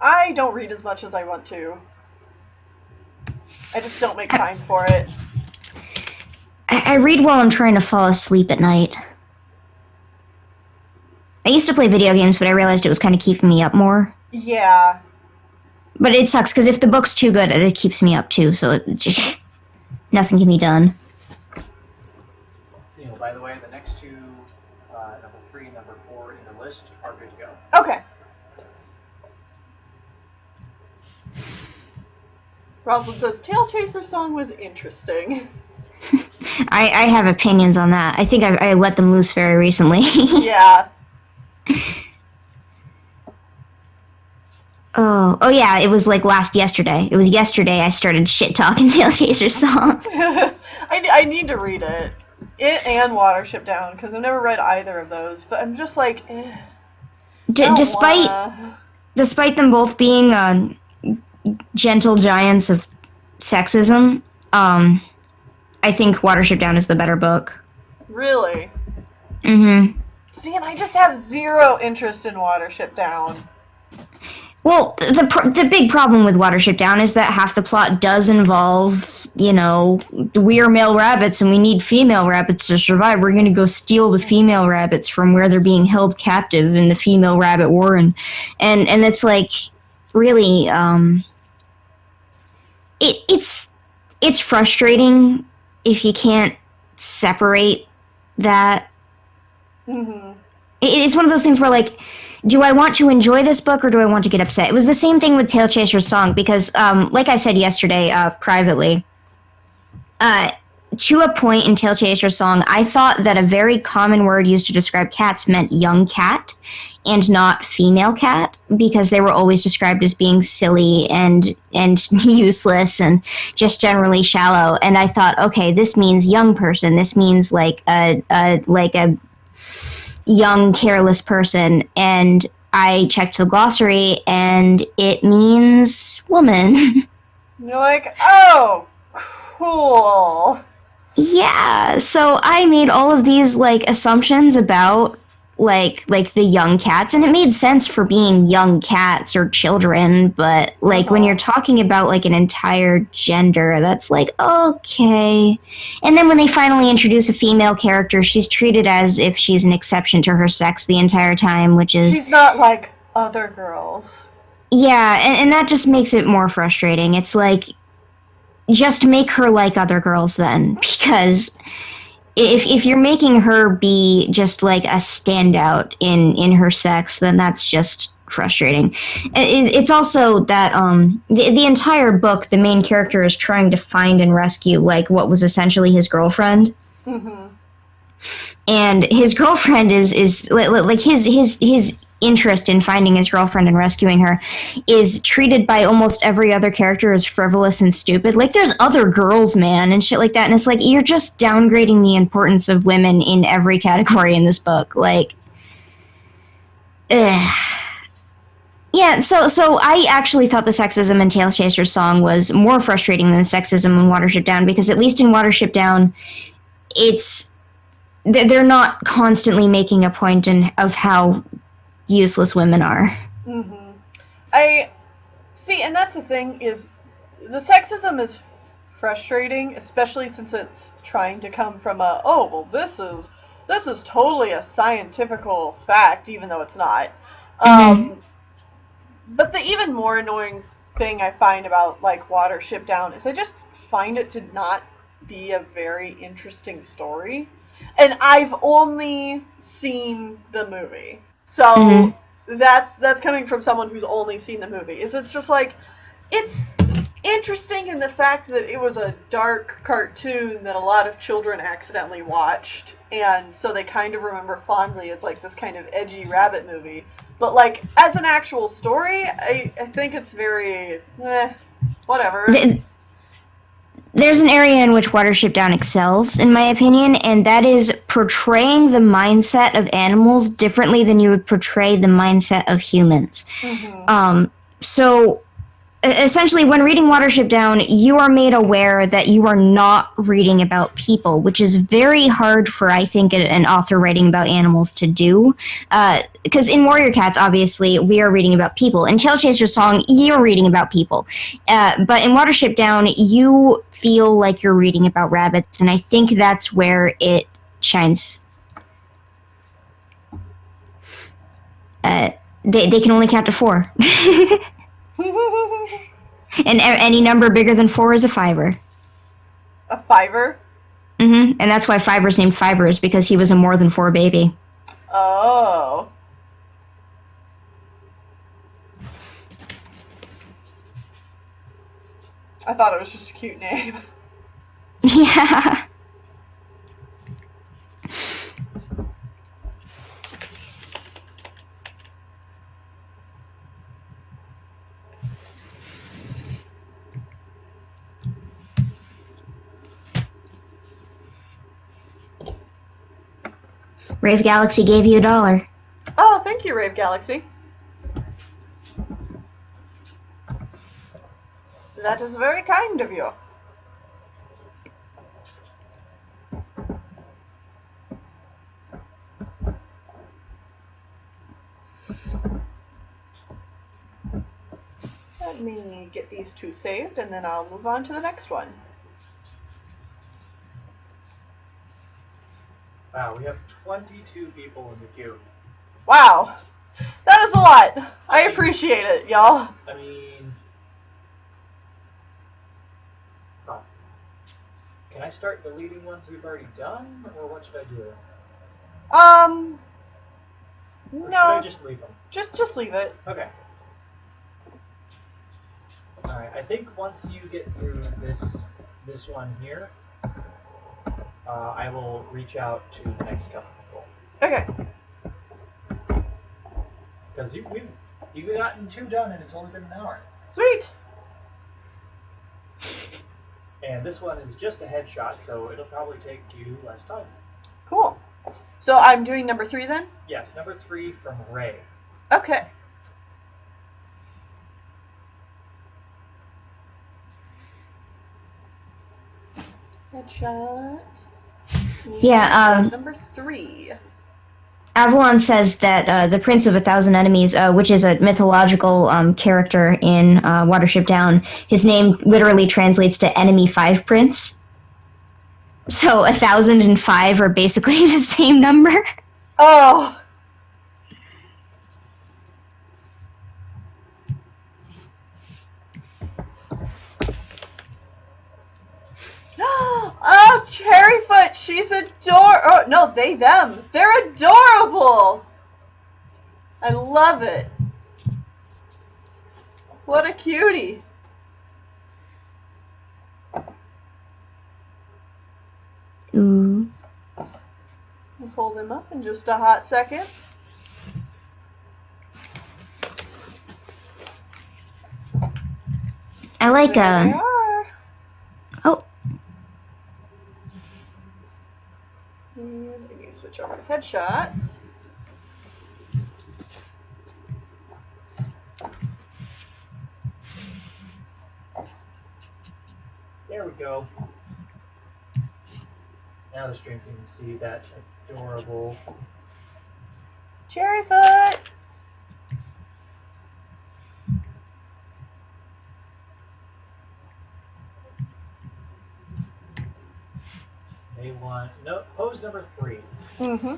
I don't read as much as I want to. I just don't make time for it. I read while I'm trying to fall asleep at night. I used to play video games, but I realized it was kind of keeping me up more. Yeah. But it sucks, because if the book's too good, it keeps me up too, so nothing can be done. So, by the way, the next two, number 3 and number 4 in the list, are good to go. Okay. Rosalind says, Tail Chaser song was interesting. I have opinions on that. I think I let them loose very recently. Yeah. Oh yeah, it was like yesterday. It was yesterday I started shit-talking Tail Chaser's song. I need to read it. It and Watership Down, because I've never read either of those, but I'm just like, Despite them both being gentle giants of sexism, I think Watership Down is the better book. Really? Mm-hmm. See, and I just have zero interest in Watership Down. Well, the big problem with Watership Down is that half the plot does involve, we're male rabbits and we need female rabbits to survive. We're going to go steal the female rabbits from where they're being held captive in the female rabbit warren. And it's like, really, it's frustrating if you can't separate that. Mm-hmm. It's one of those things where, like, do I want to enjoy this book or do I want to get upset? It was the same thing with Tail Chaser's song because, like I said yesterday privately, to a point in Tail Chaser's song, I thought that a very common word used to describe cats meant young cat and not female cat because they were always described as being silly and useless and just generally shallow. And I thought, okay, this means young person. This means like a young, careless person, and I checked the glossary, and it means woman. You're like, oh, cool. Yeah, so I made all of these, like, assumptions about, like the young cats, and it made sense for being young cats or children, but, like, when you're talking about, like, an entire gender, that's like, okay. And then when they finally introduce a female character, she's treated as if she's an exception to her sex the entire time, which is... She's not like other girls. Yeah, and that just makes it more frustrating. It's like, just make her like other girls then, because... If you're making her be just like a standout in her sex, then that's just frustrating. It's also that the entire book, the main character is trying to find and rescue like what was essentially his girlfriend, and his girlfriend is like his interest in finding his girlfriend and rescuing her is treated by almost every other character as frivolous and stupid. Like, there's other girls, man, and shit like that, and it's like, you're just downgrading the importance of women in every category in this book. Like, yeah, so I actually thought the sexism in Tail Chaser's song was more frustrating than the sexism in Watership Down, because at least in Watership Down, they're not constantly making a point of how useless women are. I see, and that's the thing, is the sexism is frustrating, especially since it's trying to come from this is totally a scientifical fact, even though it's not. But the even more annoying thing I find about like Watership Down is I just find it to not be a very interesting story, and I've only seen the movie. So that's coming from someone who's only seen the movie. It's just like it's interesting in the fact that it was a dark cartoon that a lot of children accidentally watched, and so they kind of remember fondly as like this kind of edgy rabbit movie. But like as an actual story, I think it's very whatever. There's an area in which Watership Down excels, in my opinion, and that is portraying the mindset of animals differently than you would portray the mindset of humans. So essentially, when reading Watership Down, you are made aware that you are not reading about people, which is very hard for, I think, an author writing about animals to do. Because in Warrior Cats, obviously, we are reading about people. In Tail Chaser's Song, you're reading about people. But in Watership Down, you feel like you're reading about rabbits, and I think that's where it shines. They can only count to 4. And any number bigger than 4 is a fiver. A fiver? And that's why Fiver's named Fivers, because he was a more than 4 baby. Oh. I thought it was just a cute name. Yeah. Rave Galaxy gave you $1. Oh, thank you, Rave Galaxy. That is very kind of you. Let me get these 2 saved, and then I'll move on to the next one. Wow, we have 22 people in the queue. Wow. That is a lot. I appreciate it, y'all. I mean... Oh. Can I start deleting ones we've already done, or what should I do? Or No. should I just leave them? Just leave it. Okay. Alright, I think once you get through this one here, I will reach out to the next couple people. Okay. Because you've gotten 2 done and it's only been an hour. Sweet. And this one is just a headshot, so it'll probably take you less time. Cool. So I'm doing number 3 then? Yes, number 3 from Ray. Okay. Headshot. Yeah, number 3. Avalon says that the Prince of 1,000 Enemies, which is a mythological character in Watership Down, his name literally translates to Enemy 5 Prince. So 1,000 and 5 are basically the same number. Oh. Oh, Cherryfoot, she's oh, no, they, them. They're adorable. I love it. What a cutie. Ooh. We'll pull them up in just a hot second. I like There they are. Oh. And I need to switch over to headshots. There we go. Now the stream can see that adorable. Cherryfoot. They want no pose number 3. Mm-hmm.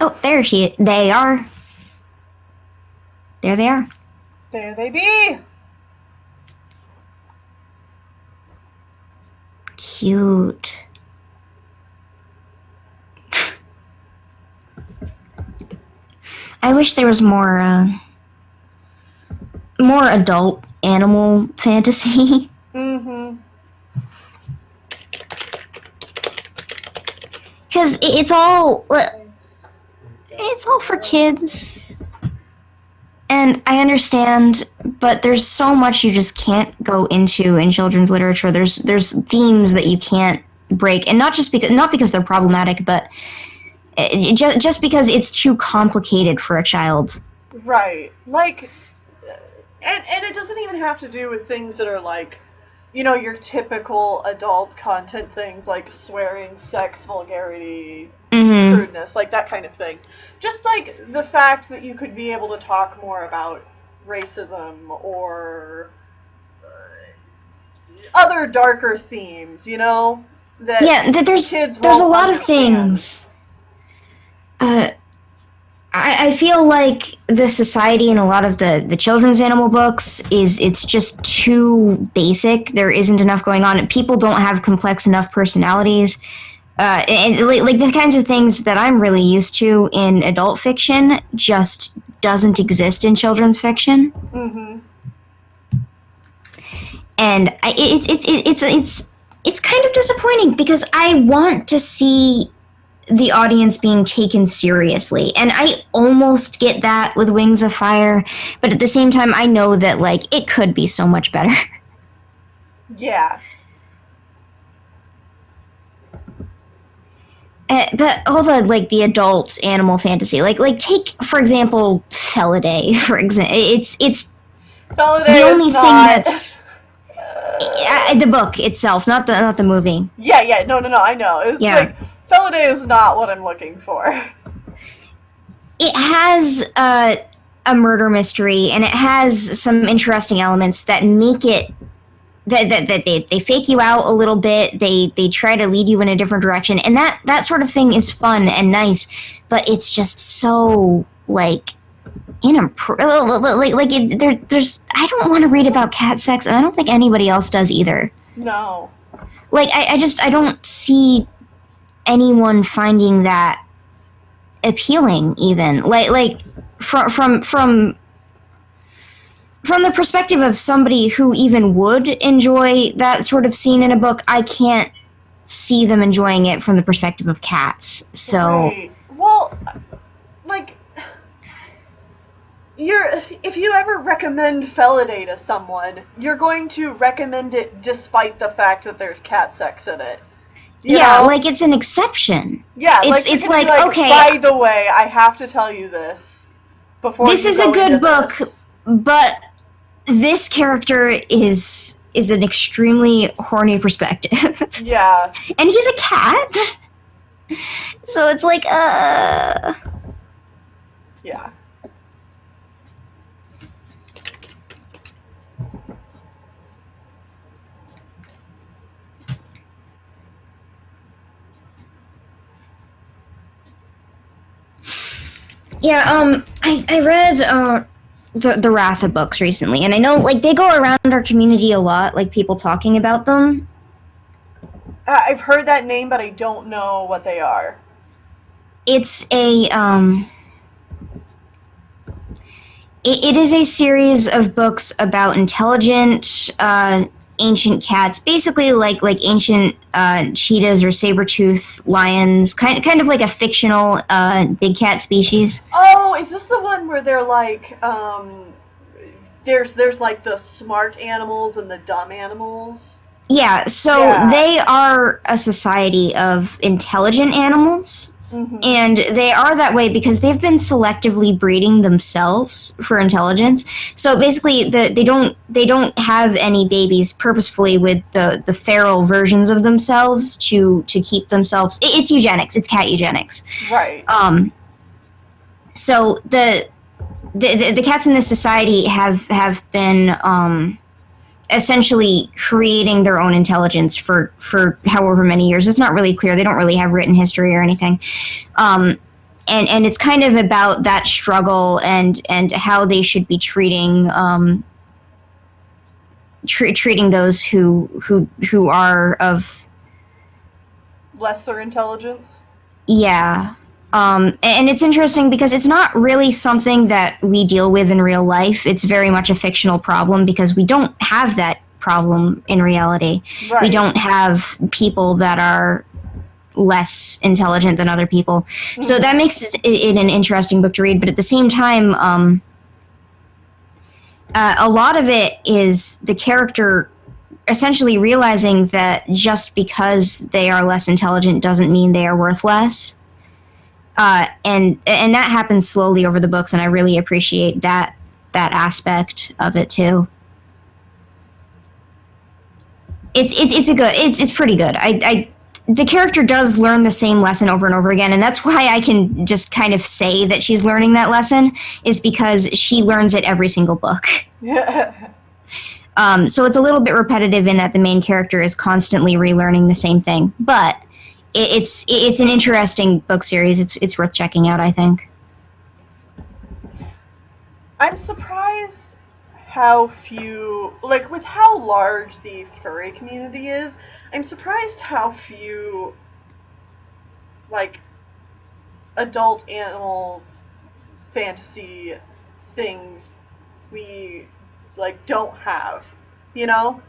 Oh, there they are. There they are. There they be. cute. I wish there was more adult animal fantasy. Mm-hmm. Because it's all for kids. And I understand, but there's so much you just can't go into in children's literature. There's themes that you can't break, and not because they're problematic, but just because it's too complicated for a child. Right. Like, and it doesn't even have to do with things that are like, you know, your typical adult content things like swearing, sex, vulgarity, crudeness, like that kind of thing. Just like the fact that you could be able to talk more about racism or other darker themes, you know? That there's kids a lot understand. of things. I feel like the society in a lot of the children's animal books it's just too basic. There isn't enough going on. People don't have complex enough personalities. And like the kinds of things that I'm really used to in adult fiction just doesn't exist in children's fiction. Mm-hmm. And it's kind of disappointing because I want to see the audience being taken seriously, and I almost get that with Wings of Fire, but at the same time I know that like it could be so much better. Yeah. But all the adult animal fantasy, like take for example Felidae, for example. It's Felidae the only is thing not... that's the book itself, not the movie. Yeah, no, I know. It's like Felidae is not what I'm looking for. It has a murder mystery, and it has some interesting elements that make it that they fake you out a little bit. They try to lead you in a different direction, and that sort of thing is fun and nice. But it's just so like there's I don't want to read about cat sex, and I don't think anybody else does either. No. Like I don't see anyone finding that appealing, even like from the perspective of somebody who even would enjoy that sort of scene in a book. I can't see them enjoying it from the perspective of cats. So right. Well, like if you ever recommend Felidae to someone, you're going to recommend it despite the fact that there's cat sex in it. You know? like it's an exception. Yeah, it's like okay. By the way, I have to tell you this before. This is a good book, but this character is an extremely horny perspective. Yeah, and he's a cat, so it's like yeah. Yeah, I read the Ratha books recently, and I know like they go around our community a lot, like people talking about them. I've heard that name, but I don't know what they are. It's a it is a series of books about intelligent ancient cats, basically like ancient cheetahs or saber-tooth lions, kind of like a fictional big cat species. Oh, is this the one where they're like there's like the smart animals and the dumb animals? Yeah, so they are a society of intelligent animals. Mm-hmm. And they are that way because they've been selectively breeding themselves for intelligence. So basically, they don't have any babies purposefully with the feral versions of themselves to keep themselves. It's eugenics. It's cat eugenics. Right. So the cats in this society have been essentially creating their own intelligence for however many years. It's not really clear. They don't really have written history or anything. And it's kind of about that struggle and how they should be treating treating those who are of lesser intelligence. Yeah. And it's interesting because it's not really something that we deal with in real life. It's very much a fictional problem because we don't have that problem in reality. Right. We don't have people that are less intelligent than other people. Mm-hmm. So that makes it an interesting book to read, but at the same time, a lot of it is the character essentially realizing that just because they are less intelligent doesn't mean they are worth less. And that happens slowly over the books, and I really appreciate that aspect of it too. It's pretty good. The character does learn the same lesson over and over again, and that's why I can just kind of say that she's learning that lesson, is because she learns it every single book. So it's a little bit repetitive in that the main character is constantly relearning the same thing, but it's an interesting book series. It's worth checking out, I think. I'm surprised how few, like, with how large the furry community is, I'm surprised how few, like, adult animal fantasy things we, like, don't have, you know?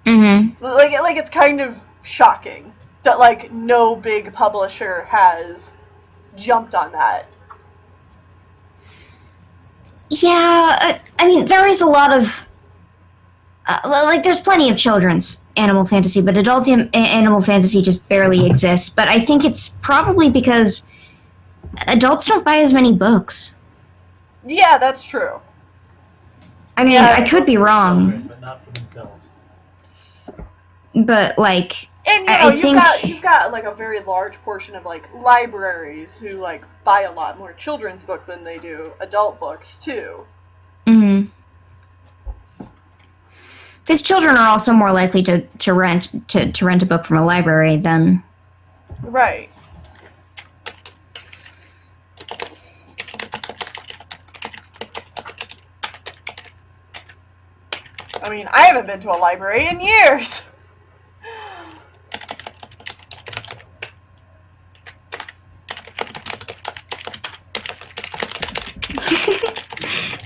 Mm-hmm. Like it's kind of shocking that, like, no big publisher has jumped on that. Yeah, I mean, there is a lot of, like, there's plenty of children's animal fantasy, but adult animal fantasy just barely exists. But I think it's probably because adults don't buy as many books. Yeah, that's true. I mean, I could be wrong. Children, but not for themselves. But, like, and, you know, you've got, like, a very large portion of, like, libraries who, like, buy a lot more children's book than they do adult books, too. Mm-hmm. Because children are also more likely to rent a book from a library than... Right. I mean, I haven't been to a library in years!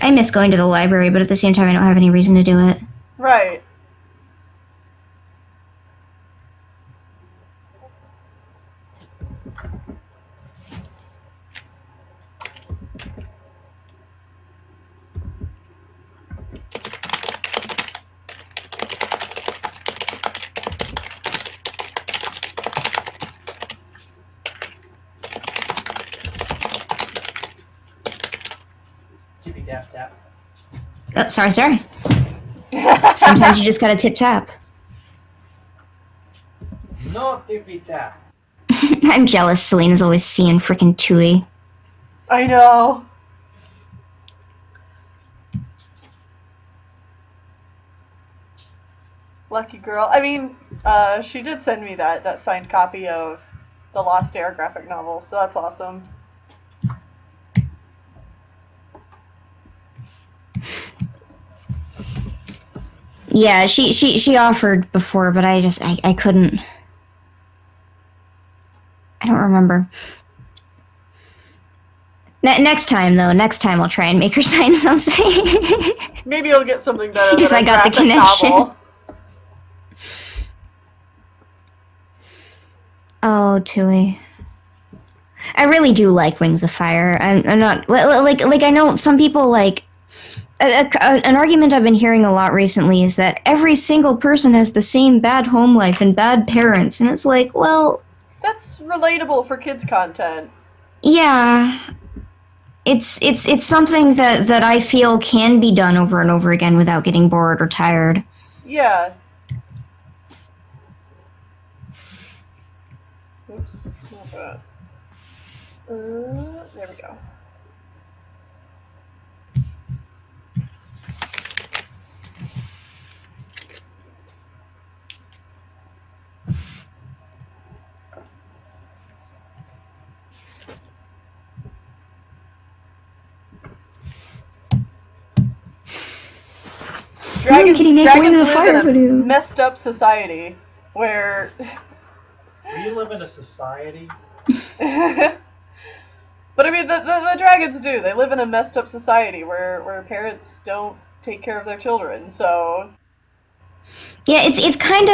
I miss going to the library, but at the same time I don't have any reason to do it. Right. Tippy tap tap. Oh, sorry. Sometimes you just gotta tip-tap. No tippy tap. I'm jealous Selena's always seeing frickin' Tui. I know. Lucky girl. I mean, she did send me that signed copy of the Lost Air graphic novel, so that's awesome. Yeah, she offered before, but I couldn't. I don't remember. Next time I'll try and make her sign something. Maybe you'll get something better if than I got the connection. Novel. Oh, Tui. I really do like Wings of Fire. I'm not like I know some people like. An argument I've been hearing a lot recently is that every single person has the same bad home life and bad parents, and it's like, well... That's relatable for kids' content. Yeah. It's something that I feel can be done over and over again without getting bored or tired. Yeah. Oops, not that. There we go. Dragons live in a messed up society where We live in a society. But I mean, the dragons do. They live in a messed up society where parents don't take care of their children. So Yeah, it's kind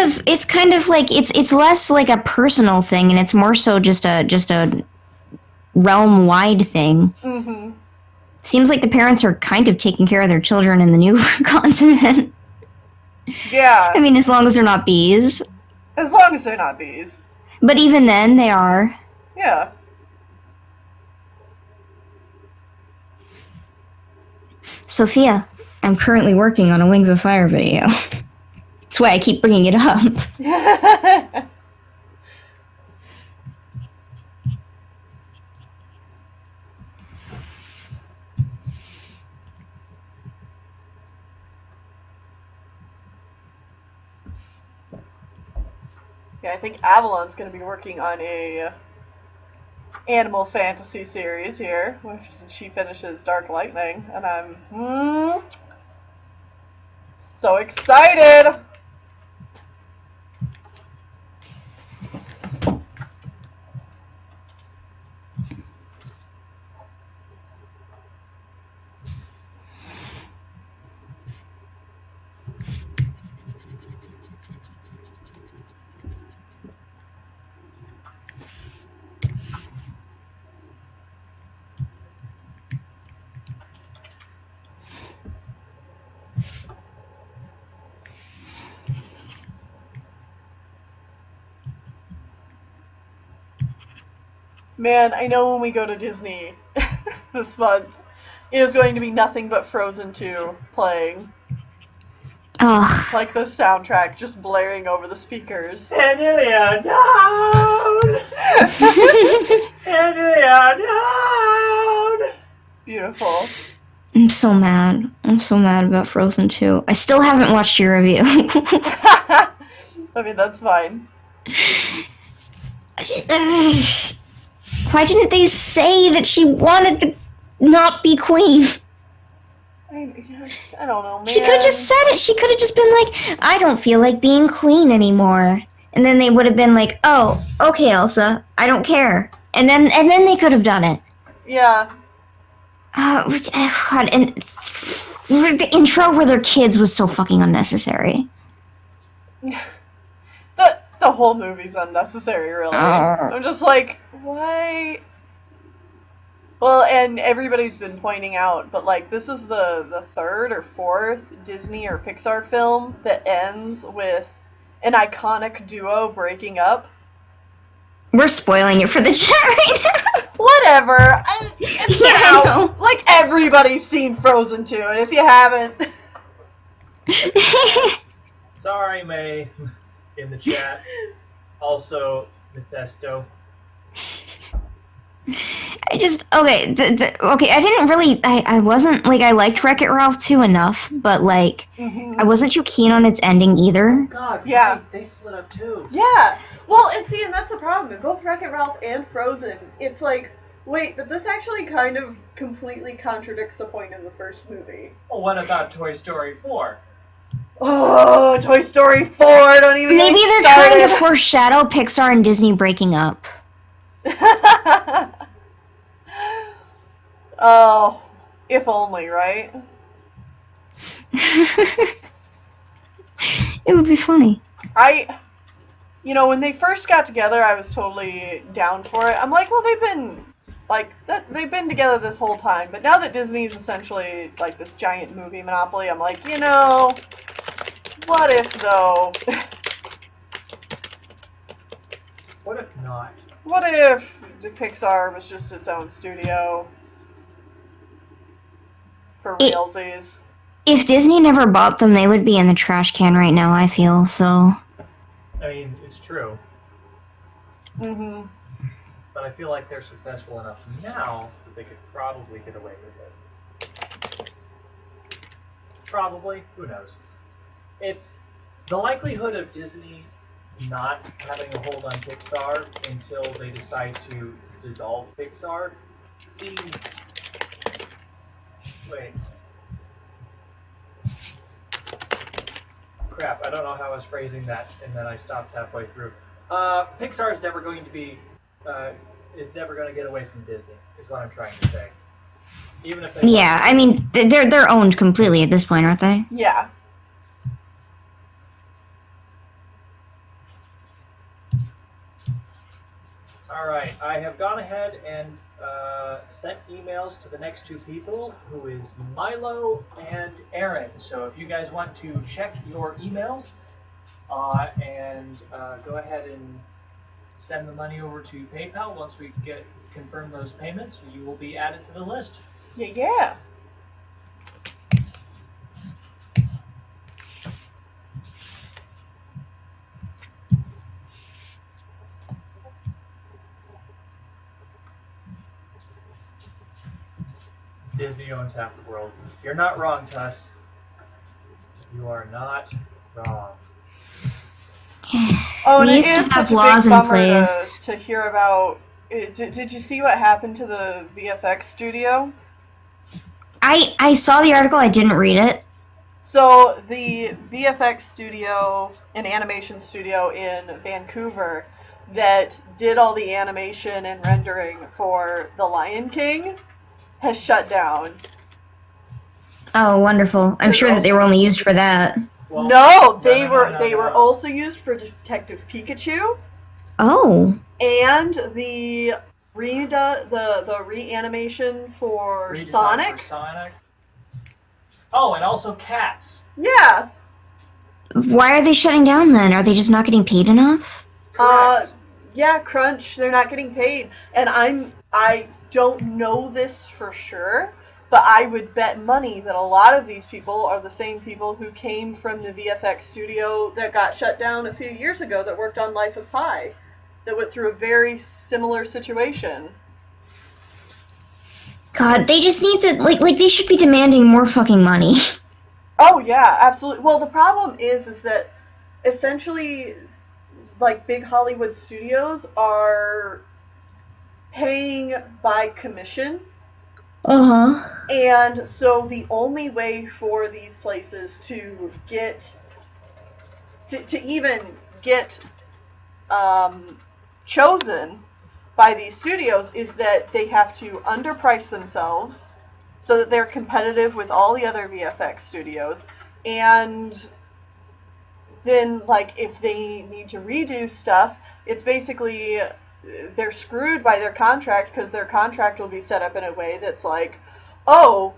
of like it's less like a personal thing, and it's more so just a realm wide thing. mhm. Seems like the parents are kind of taking care of their children in the new continent. Yeah. I mean, as long as they're not bees. As long as they're not bees. But even then, they are. Yeah. Sophia, I'm currently working on a Wings of Fire video. That's why I keep bringing it up. Yeah, I think Avalon's going to be working on a animal fantasy series here, when she finishes Dark Lightning, and I'm so excited! Man, I know when we go to Disney this month, it is going to be nothing but Frozen 2 playing. Ugh. Like the soundtrack just blaring over the speakers. Angelia, down! Angelia, down! Beautiful. I'm so mad. I'm so mad about Frozen 2. I still haven't watched your review. I mean, that's fine. Why didn't they say that she wanted to not be queen? I don't know, man. She could have just said it. She could have just been like, I don't feel like being queen anymore. And then they would have been like, oh, okay, Elsa, I don't care. And then they could have done it. Yeah. God, and the intro where they're kids was so fucking unnecessary. The whole movie's unnecessary, really. I'm just like, why? Well, and everybody's been pointing out, but like, this is the third or fourth Disney or Pixar film that ends with an iconic duo breaking up. We're spoiling it for the chat right now. Whatever. It's Yeah, I out. know. Like, everybody's seen Frozen 2, and if you haven't... Sorry, May, in the chat. Also, Mephisto. I just okay. Okay, I didn't really. I wasn't like I liked Wreck-It Ralph 2 enough, but like I wasn't too keen on its ending either. God, Yeah. they split up too. Yeah. Well, and see, and that's the problem. In both Wreck-It Ralph and Frozen, it's like, wait, but this actually kind of completely contradicts the point of the first movie. Well, what about Toy Story 4? Oh, Toy Story 4, don't even Maybe get they're started. trying to foreshadow Pixar and Disney breaking up. Oh, if only, right? It would be funny. When they first got together, I was totally down for it. I'm like, well, they've been together this whole time. But now that Disney's essentially like this giant movie monopoly, I'm like, what if though? What if not? What if Pixar was just its own studio? For realsies. If Disney never bought them, they would be in the trash can right now, I feel, so... I mean, it's true. Mm-hmm. But I feel like they're successful enough now that they could probably get away with it. Probably. Who knows? It's the likelihood of Disney not having a hold on Pixar until they decide to dissolve Pixar seems... Wait. Crap, I don't know how I was phrasing that, and then I stopped halfway through. Pixar is never going to be, is never going to get away from Disney. Is what I'm trying to say. Even if they Yeah, I mean, they're owned completely at this point, aren't they? Yeah. All right, I have gone ahead and sent emails to the next two people, who is Milo and Aaron. So if you guys want to check your emails and go ahead and send the money over to PayPal, once we confirm those payments, you will be added to the list. Yeah. Disney owns half the world. You're not wrong, Tuss. You are not wrong. Oh, and We it used to is have such a laws big in bummer place. to hear about. Did you see what happened to the VFX studio? I saw the article, I didn't read it. So the VFX studio, an animation studio in Vancouver, that did all the animation and rendering for The Lion King, has shut down. Oh, wonderful. I'm sure that they were only used for that. Well, No, they no. were also used for Detective Pikachu Oh. and the reanimation for Redesign Sonic. for Sonic. Oh, and also Cats. Yeah. Why are they shutting down then? Are they just not getting paid enough? Correct. Yeah, crunch. They're not getting paid, and I don't know this for sure, but I would bet money that a lot of these people are the same people who came from the VFX studio that got shut down a few years ago that worked on Life of Pi, that went through a very similar situation. God, they just need to like they should be demanding more fucking money. Oh yeah, absolutely. Well, the problem is that essentially, like, big Hollywood studios are paying by commission. Uh-huh. And so the only way for these places to get to even get chosen by these studios is that they have to underprice themselves so that they're competitive with all the other VFX studios, and then, like, if they need to redo stuff, it's basically they're screwed by their contract, because their contract will be set up in a way that's like, oh,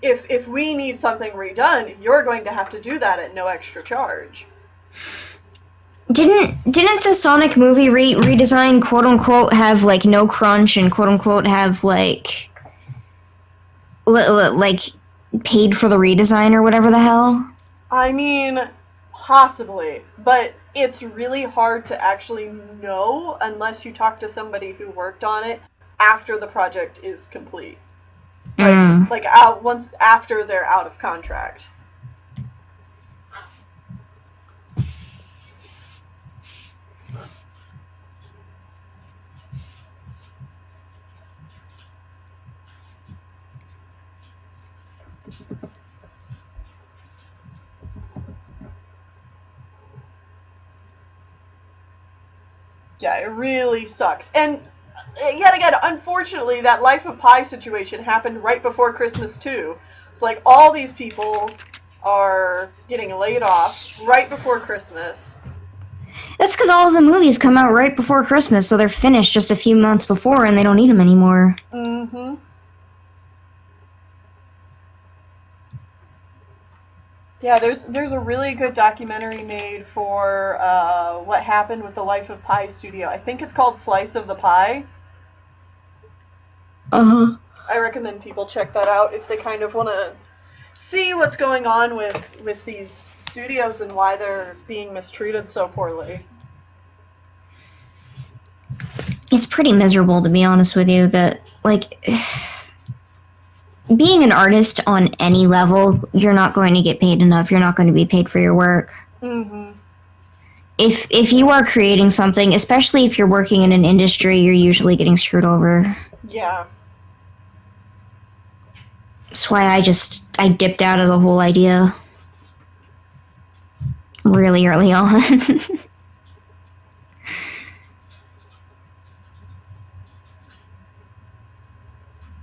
if we need something redone, you're going to have to do that at no extra charge. Didn't the Sonic movie redesign quote unquote have like no crunch and quote unquote have like like paid for the redesign or whatever the hell? I mean, possibly, but it's really hard to actually know unless you talk to somebody who worked on it after the project is complete. Like out once after they're out of contract. Yeah, it really sucks. And yet again, unfortunately, that Life of Pi situation happened right before Christmas too. It's like all these people are getting laid off right before Christmas. That's because all of the movies come out right before Christmas, so they're finished just a few months before, and they don't need them anymore. Mm-hmm. Yeah, there's a really good documentary made for what happened with the Life of Pi studio. I think it's called Slice of the Pie. Uh-huh. I recommend people check that out if they kind of want to see what's going on with these studios and why they're being mistreated so poorly. It's pretty miserable, to be honest with you, that, like, being an artist on any level, you're not going to get paid enough. You're not going to be paid for your work. Mm-hmm. If you are creating something, especially if you're working in an industry, you're usually getting screwed over. Yeah. That's why I dipped out of the whole idea really early on.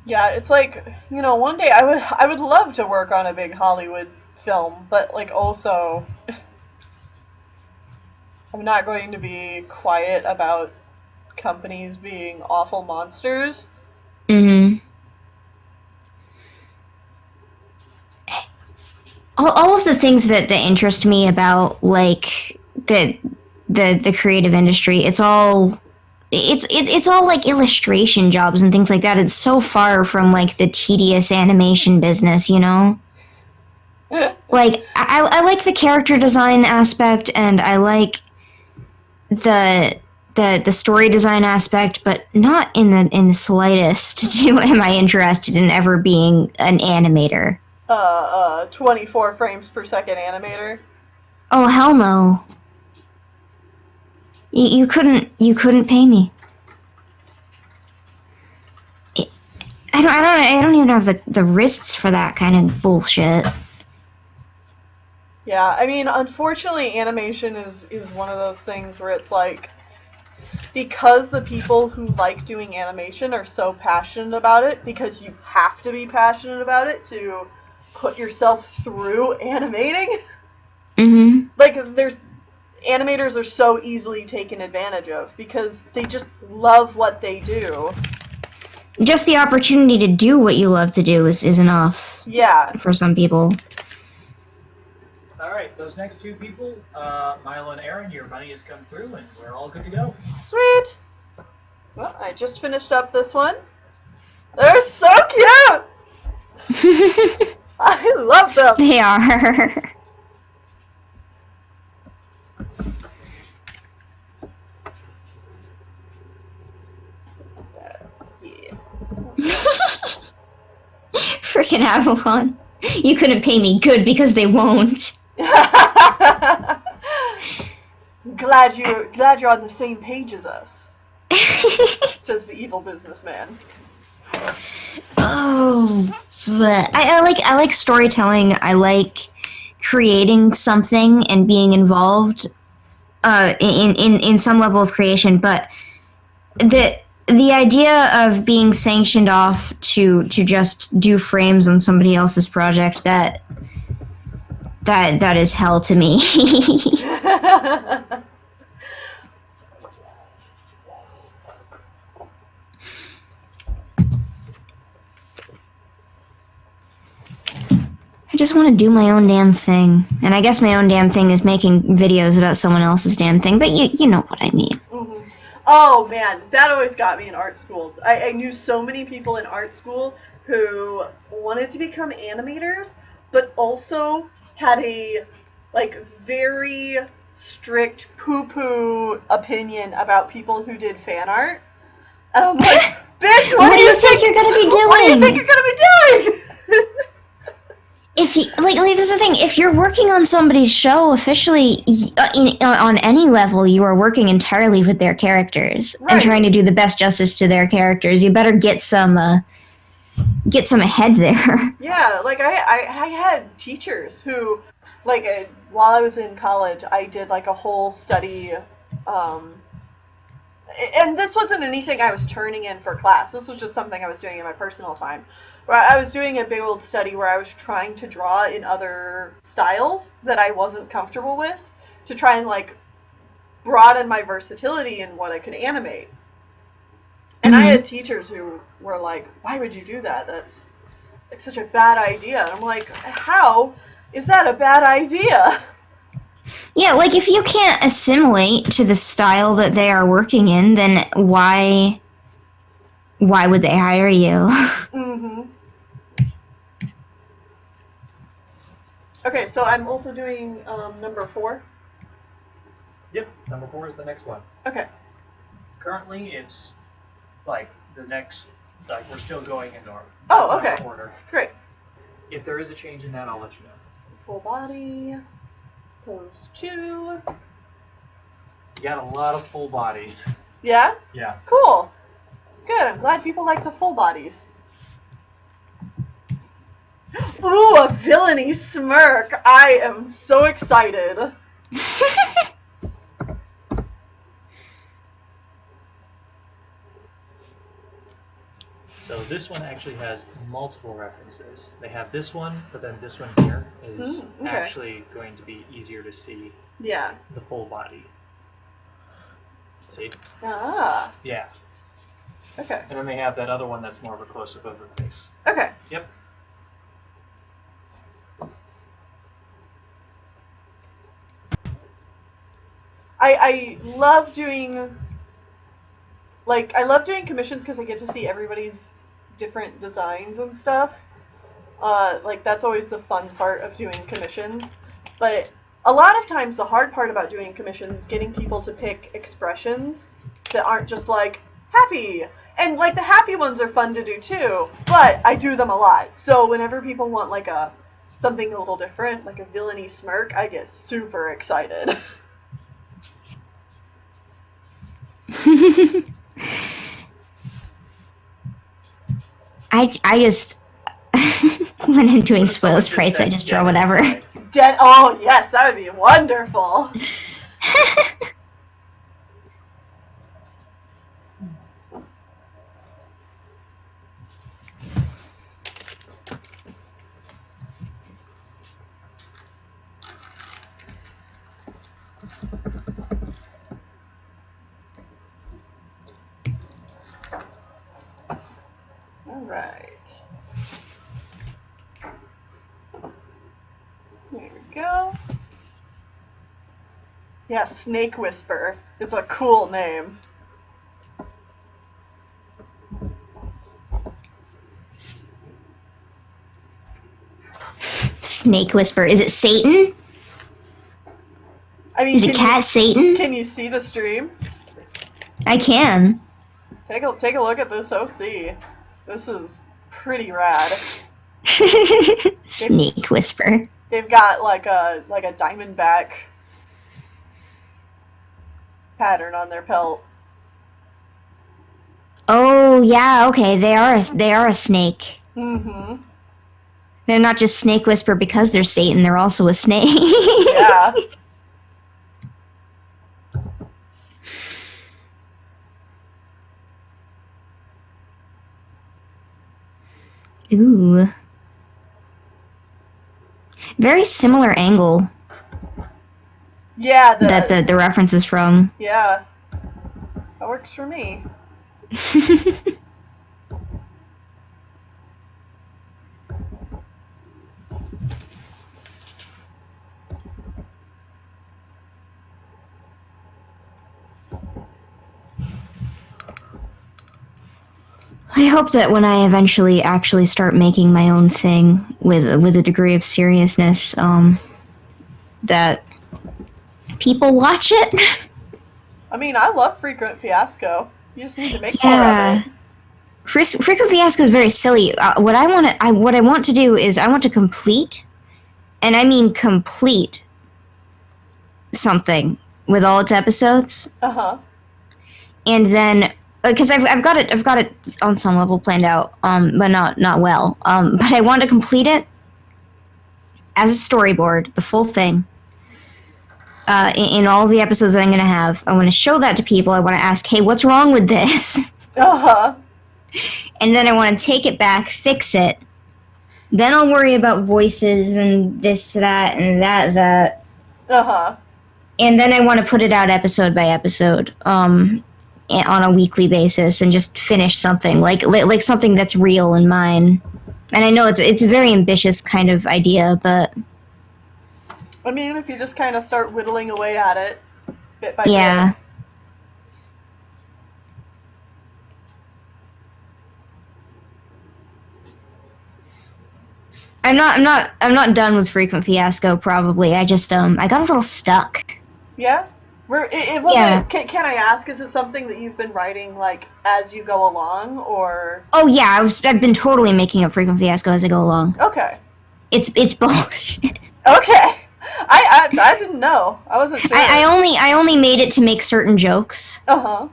Yeah, it's like, one day I would love to work on a big Hollywood film, but like also I'm not going to be quiet about companies being awful monsters. Mm-hmm. All of the things that interest me about like the creative industry, it's all like illustration jobs and things like that. It's so far from like the tedious animation business, you know? Like I like the character design aspect, and I like the the story design aspect, but not in the slightest am I interested in ever being an animator. 24 frames per second animator. Oh hell no. You couldn't pay me. I don't even have the wrists for that kind of bullshit. Yeah, I mean, unfortunately, animation is one of those things where it's like, because the people who like doing animation are so passionate about it, because you have to be passionate about it to put yourself through animating. Mm-hmm. Like, animators are so easily taken advantage of because they just love what they do. Just the opportunity to do what you love to do is enough. Yeah. For some people. All right, those next two people, Milo and Aaron, your money has come through, and we're all good to go. Sweet. Well, I just finished up this one. They're so cute. I love them. They are. Freaking Avalon. You couldn't pay me good because they won't. Glad you're on the same page as us. Says the evil businessman. Oh, but I like storytelling. I like creating something and being involved in some level of creation, but the idea of being sanctioned off to just do frames on somebody else's project, that is hell to me. I just want to do my own damn thing. And I guess my own damn thing is making videos about someone else's damn thing, but you know what I mean. Mm-hmm. Oh man, that always got me in art school. I knew so many people in art school who wanted to become animators, but also had a very strict poo-poo opinion about people who did fan art. And I'm like, bitch, what do you think you're gonna be doing? What do you think you're gonna be doing? If you like, this is the thing. If you're working on somebody's show officially, on any level, you are working entirely with their characters and trying to do the best justice to their characters. You better get some ahead there. Yeah, like I had teachers who, while I was in college, I did like a whole study, and this wasn't anything I was turning in for class. This was just something I was doing in my personal time. Where I was doing a big old study where I was trying to draw in other styles that I wasn't comfortable with to try and broaden my versatility in what I could animate. And I had teachers who were like, why would you do that? That's such a bad idea. And I'm like, how is that a bad idea? Yeah, if you can't assimilate to the style that they are working in, then why would they hire you? Mm-hmm. Okay, so I'm also doing number 4. Yep, number 4 is the next one. Okay. Currently, it's the next, we're still going in order. Oh, okay. Order. Great. If there is a change in that, I'll let you know. Full body, pose 2. You got a lot of full bodies. Yeah? Yeah. Cool. Good, I'm glad people like the full bodies. Ooh, a villainy smirk. I am so excited. So this one actually has multiple references. They have this one, but then this one here is okay. actually going to be easier to see Yeah. the full body. See? Ah. Yeah. Okay. And then they have that other one that's more of a close-up of the face. Okay. Yep. I love doing I love doing commissions because I get to see everybody's different designs and stuff. That's always the fun part of doing commissions. But a lot of times the hard part about doing commissions is getting people to pick expressions that aren't just like happy. And the happy ones are fun to do too, but I do them a lot. So whenever people want something a little different, like a villainy smirk, I get super excited. I just when I'm doing spoil sprites, I just draw whatever. Oh yes, that would be wonderful. All right. There we go. Yeah, Snake Whisper. It's a cool name. Snake Whisper. Is it Satan? I mean, is it Cat Satan? Can you see the stream? I can. Take a look at this OC. This is pretty rad. Snake Whisper. They've got like a diamondback pattern on their pelt. Oh yeah, okay. They are a snake. Mm-hmm. They're not just Snake Whisper because they're Satan. They're also a snake. Yeah. Ooh. Very similar angle. Yeah. That the reference is from. Yeah. That works for me. I hope that when I eventually actually start making my own thing with a degree of seriousness, that people watch it. I mean, I love Frequent Fiasco. You just need to make more of it. Frequent Fiasco is very silly. What I want to do is I want to complete, and I mean complete, something with all its episodes. Uh-huh. And then, because I've got it on some level planned out, but not well. But I want to complete it as a storyboard, the full thing. In all the episodes that I'm going to have, I want to show that to people. I want to ask, hey, what's wrong with this? Uh-huh. And then I want to take it back, fix it. Then I'll worry about voices and this, that, and that. Uh-huh. And then I want to put it out episode by episode, on a weekly basis, and just finish something like something that's real and mine. And I know it's a very ambitious kind of idea, but I mean, if you just kind of start whittling away at it, bit by yeah. bit. I'm not done with Frequent Fiasco. Probably, I just I got a little stuck. Yeah. It wasn't. Yeah. Can I ask? Is it something that you've been writing as you go along, or? Oh yeah, I've been totally making up Frequent Fiasco as I go along. Okay. It's bullshit. Okay. I didn't know. I wasn't sure. I only made it to make certain jokes. Uh-huh.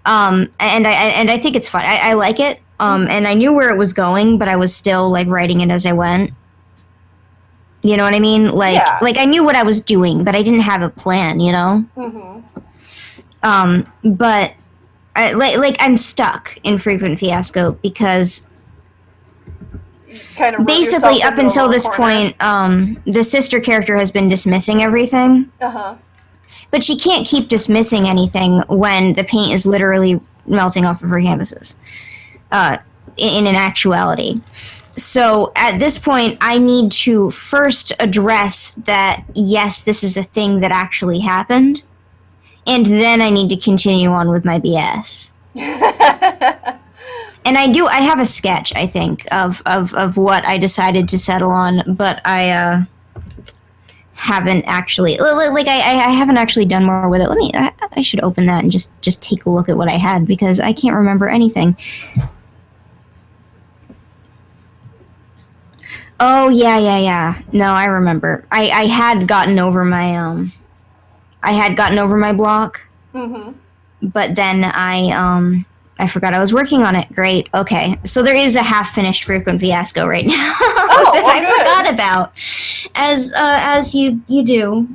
And I think it's fun. I like it. And I knew where it was going, but I was still writing it as I went. You know what I mean? Yeah. I knew what I was doing, but I didn't have a plan, you know? Mm-hmm. But I'm stuck in Frequent Fiasco because Kind of basically up until this point, the sister character has been dismissing everything. Uh-huh. But she can't keep dismissing anything when the paint is literally melting off of her canvases. In an actuality. So at this point, I need to first address that, yes, this is a thing that actually happened. And then I need to continue on with my BS. And I have a sketch, I think, of what I decided to settle on, but I haven't actually, I haven't actually done more with it. I should open that and just take a look at what I had, because I can't remember anything. Oh, yeah. No, I remember. I had gotten over my, block. Mm-hmm. But then I forgot I was working on it. Great. Okay. So there is a half-finished Frequent Fiasco right now that I forgot about. As you do.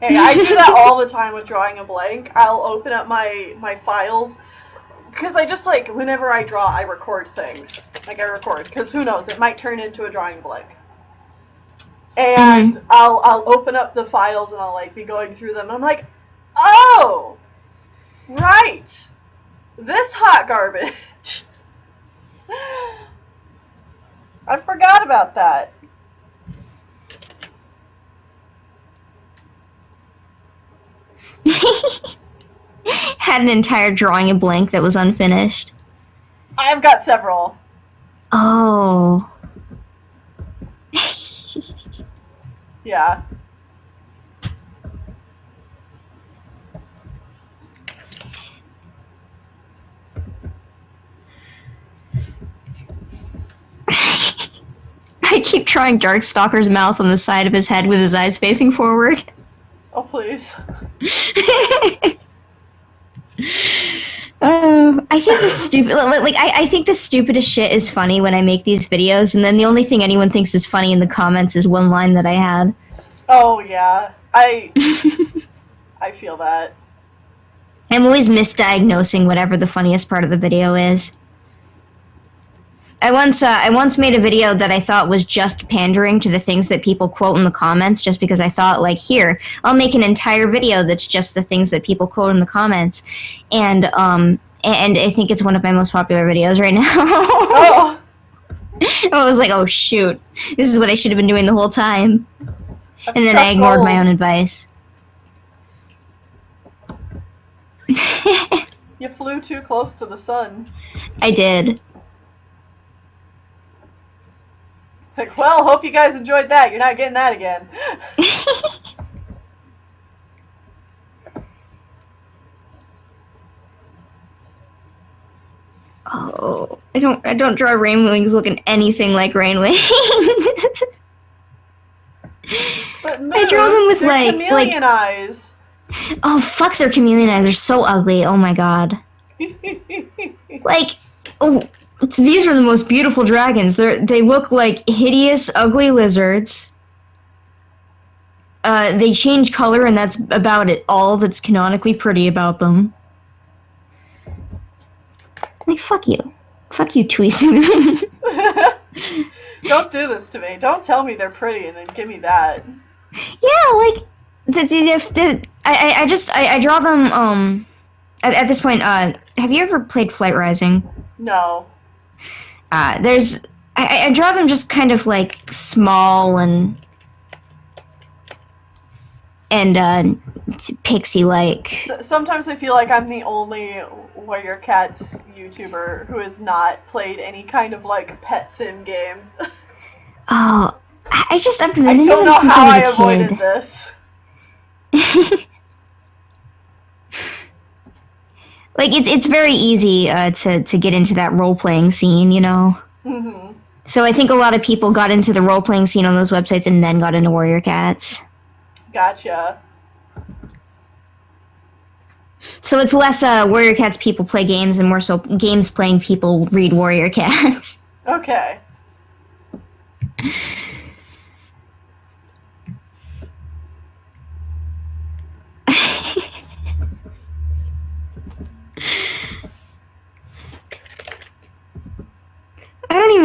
Hey, I do that all the time with drawing a blank. I'll open up my files, because I just, like, whenever I draw, I record things. Like, I record, because who knows, it might turn into a drawing blank. And I'll open up the files and I'll, like, be going through them, and I'm like, oh! Right! This hot garbage! I forgot about that. Had an entire drawing a blank that was unfinished. I've got several. Oh. Yeah. I keep drawing Darkstalker's mouth on the side of his head with his eyes facing forward. Oh, please. I think the stupid, I think the stupidest shit is funny when I make these videos, and then the only thing anyone thinks is funny in the comments is one line that I had. Oh, yeah. I feel that. I'm always misdiagnosing whatever the funniest part of the video is. I once made a video that I thought was just pandering to the things that people quote in the comments, just because I thought, like, here, I'll make an entire video that's just the things that people quote in the comments, and I think it's one of my most popular videos right now. Oh! I was like, oh shoot, this is what I should have been doing the whole time. I've And then I ignored my own advice. You flew too close to the sun. I did. Like, well, hope you guys enjoyed that. You're not getting that again. Oh, I don't draw rain wings looking anything like rain wings. But I draw them with chameleon eyes. Oh fuck, their chameleon eyes are so ugly. Oh my god. Like, oh, these are the most beautiful dragons. They look like hideous, ugly lizards. They change color, and that's about it. All that's canonically pretty about them. Like, fuck you. Fuck you, Tweezy. Don't do this to me. Don't tell me they're pretty and then give me that. Yeah, like, I draw them, at this point, have you ever played Flight Rising? No. I draw them just kind of, like, small and pixie-like. Sometimes I feel like I'm the only Warrior Cats YouTuber who has not played any kind of, like, pet sim game. Oh, I've been I into don't them know since how I I was a avoided kid. this. Like, it's very easy to get into that role-playing scene, you know? Mm-hmm. So I think a lot of people got into the role-playing scene on those websites and then got into Warrior Cats. Gotcha. So it's less Warrior Cats people play games and more so games playing people read Warrior Cats. Okay.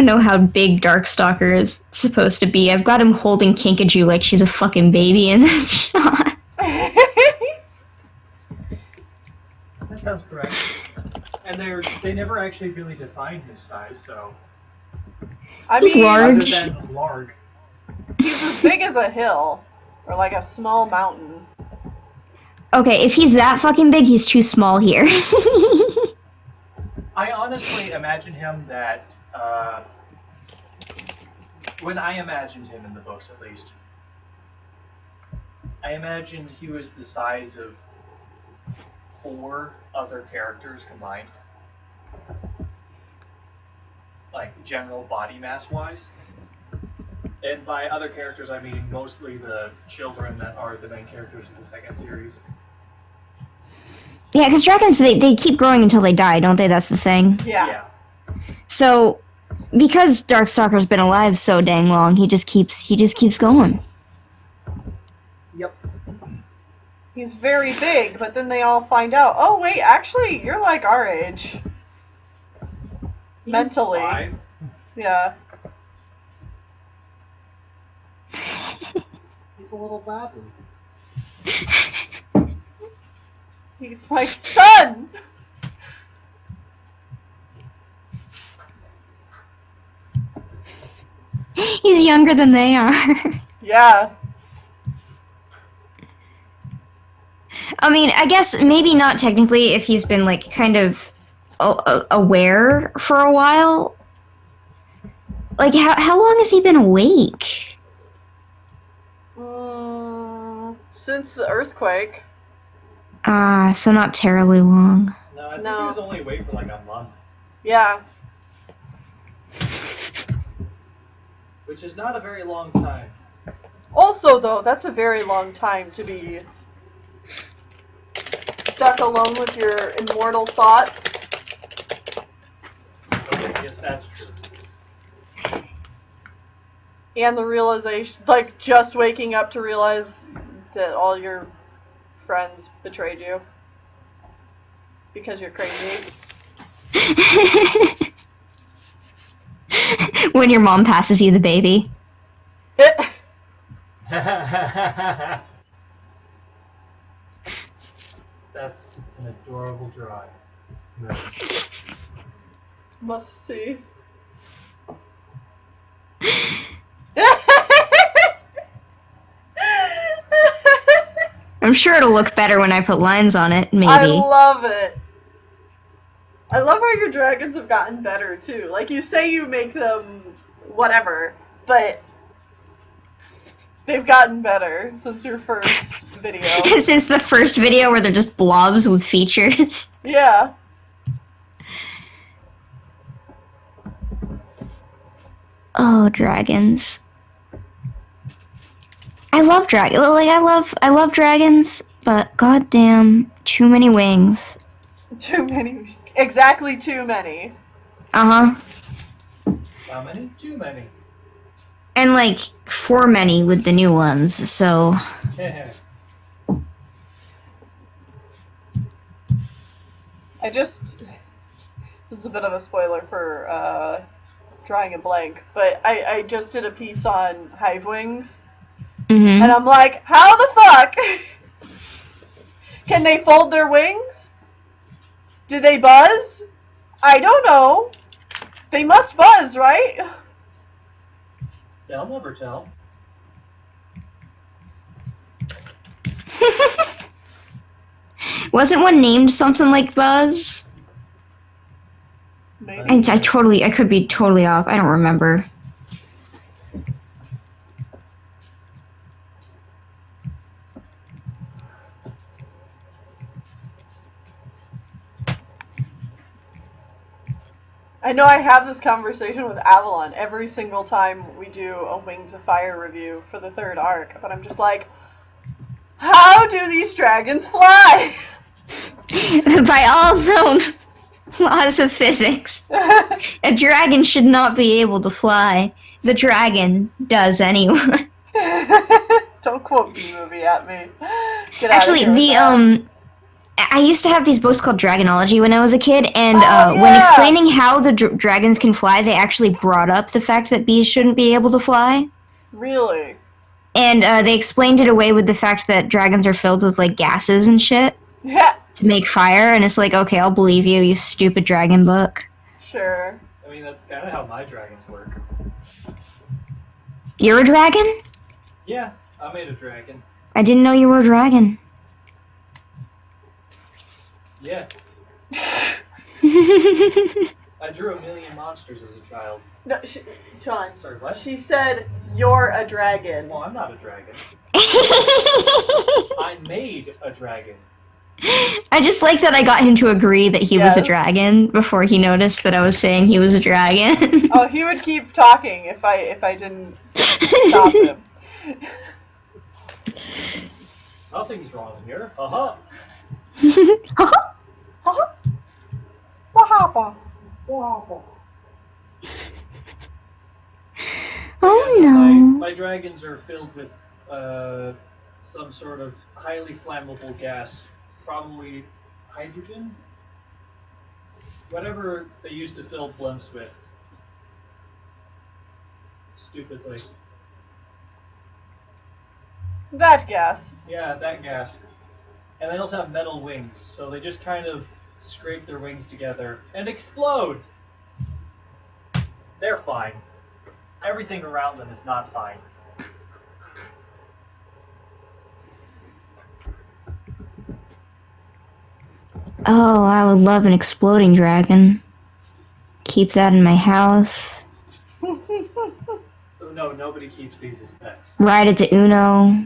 even know how big Darkstalker is supposed to be. I've got him holding Kinkajou like she's a fucking baby in this shot. That sounds correct. And they never actually really define his size, so. I He's mean, large. Other than large. he's as big as a hill, or like a small mountain. Okay, if he's that fucking big, he's too small here. I honestly imagine him that, when I imagined him in the books at least, I imagined he was the size of 4 other characters combined. Like, general body mass wise. And by other characters, I mean mostly the children that are the main characters of the second series. Yeah, because dragons, they keep growing until they die, don't they? That's the thing. Yeah. So, because Darkstalker's been alive so dang long, he just keeps going. Yep. He's very big, but then they all find out, oh wait, actually, you're like our age. Mentally. 5. Yeah. He's a little baby. He's my son! He's younger than they are. Yeah. I mean, I guess maybe not technically if he's been, like, kind of aware for a while. Like, how long has he been awake? Since the earthquake. So not terribly long. No, I think No. he was only awake for like a month. Yeah. Which is not a very long time. Also, though, that's a very long time to be stuck alone with your immortal thoughts. Okay, yes, that's true. And the realization, like, just waking up to realize that all your friends betrayed you. Because you're crazy. When your mom passes you the baby. That's an adorable drawing. Must see. I'm sure it'll look better when I put lines on it, maybe. I love it. I love how your dragons have gotten better, too. Like, you say you make them whatever, but they've gotten better since your first video. Since the first video where they're just blobs with features. Yeah. Oh, dragons. I love dragons. Like, I love dragons, but goddamn, too many wings. Too many. Exactly too many. Uh-huh. How many? Too many. And, like, for many with the new ones, so... I just... This is a bit of a spoiler for Drawing a Blank, but I just did a piece on hive wings, Mm-hmm. and I'm like, how the fuck can they fold their wings? Do they buzz? I don't know. They must buzz, right? They'll never tell. Wasn't one named something like Buzz? Maybe. I could be totally off. I don't remember. I know I have this conversation with Avalon every single time we do a Wings of Fire review for the 3rd arc, but I'm just like, how do these dragons fly? By all known laws of physics, a dragon should not be able to fly. The dragon does anyway. Don't quote B-movie at me. Get out of Actually, here with that. I used to have these books called Dragonology when I was a kid, and Oh, when yeah. explaining how the dragons can fly, they actually brought up the fact that bees shouldn't be able to fly. Really? And they explained it away with the fact that dragons are filled with, like, gases and shit Yeah. to make fire, and it's like, okay, I'll believe you, you stupid dragon book. Sure. I mean, that's kind of how my dragons work. You're a dragon? Yeah, I made a dragon. I didn't know you were a dragon. Yeah, I drew 1,000,000 monsters as a child. No, Sean. Sorry, what? She said you're a dragon. Well, I'm not a dragon. I made a dragon. I just like that I got him to agree that he was a Yes. dragon before he noticed that I was saying he was a dragon. Oh, he would keep talking if I didn't stop him. Nothing's wrong here. Uh-huh. Wahapa. Wahapa. Oh Yeah, no. my dragons are filled with some sort of highly flammable gas, probably hydrogen? Whatever they used to fill blimps with. Stupidly. That gas. Yeah, that gas. And they also have metal wings, so they just kind of scrape their wings together and explode! They're fine. Everything around them is not fine. Oh, I would love an exploding dragon. Keep that in my house. No, nobody keeps these as pets. Ride it to Uno.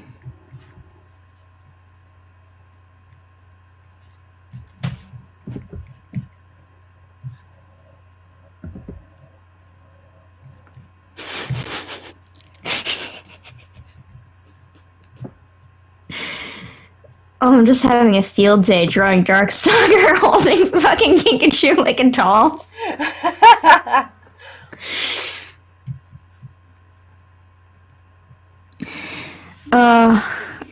Oh, I'm just having a field day drawing Darkstalker holding fucking Pikachu like a doll.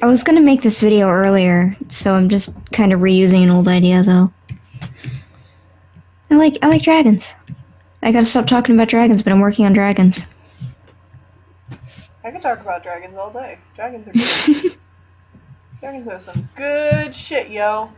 I was gonna make this video earlier, so I'm just kind of reusing an old idea, though. I like dragons. I gotta stop talking about dragons, but I'm working on dragons. I could talk about dragons all day. Dragons are good. Dragons are some good shit, yo.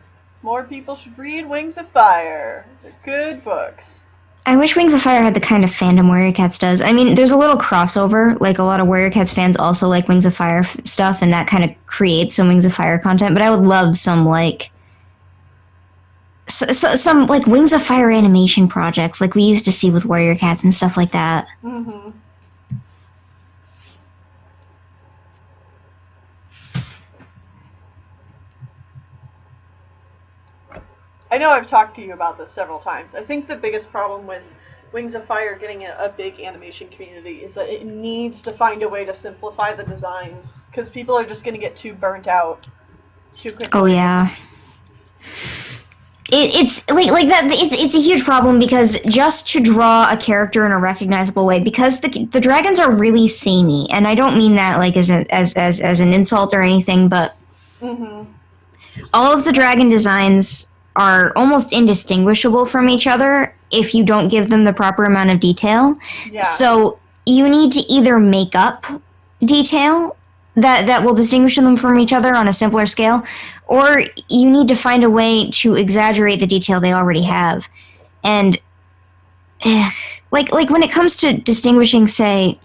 More people should read Wings of Fire. They're good books. I wish Wings of Fire had the kind of fandom Warrior Cats does. I mean, there's a little crossover. Like, a lot of Warrior Cats fans also like Wings of Fire stuff, and that kind of creates some Wings of Fire content. But I would love some, like... some, like, Wings of Fire animation projects, like we used to see with Warrior Cats and stuff like that. Mm-hmm. I know I've talked to you about this several times. I think the biggest problem with Wings of Fire getting a big animation community is that it needs to find a way to simplify the designs, because people are just going to get too burnt out too quickly. Oh, yeah. It's like that. It's a huge problem because just to draw a character in a recognizable way, because the dragons are really samey, and I don't mean that like as an insult or anything, but Mm-hmm. all of the dragon designs are almost indistinguishable from each other if you don't give them the proper amount of detail. Yeah. So you need to either make up detail that will distinguish them from each other on a simpler scale, or you need to find a way to exaggerate the detail they already have. And like when it comes to distinguishing, say,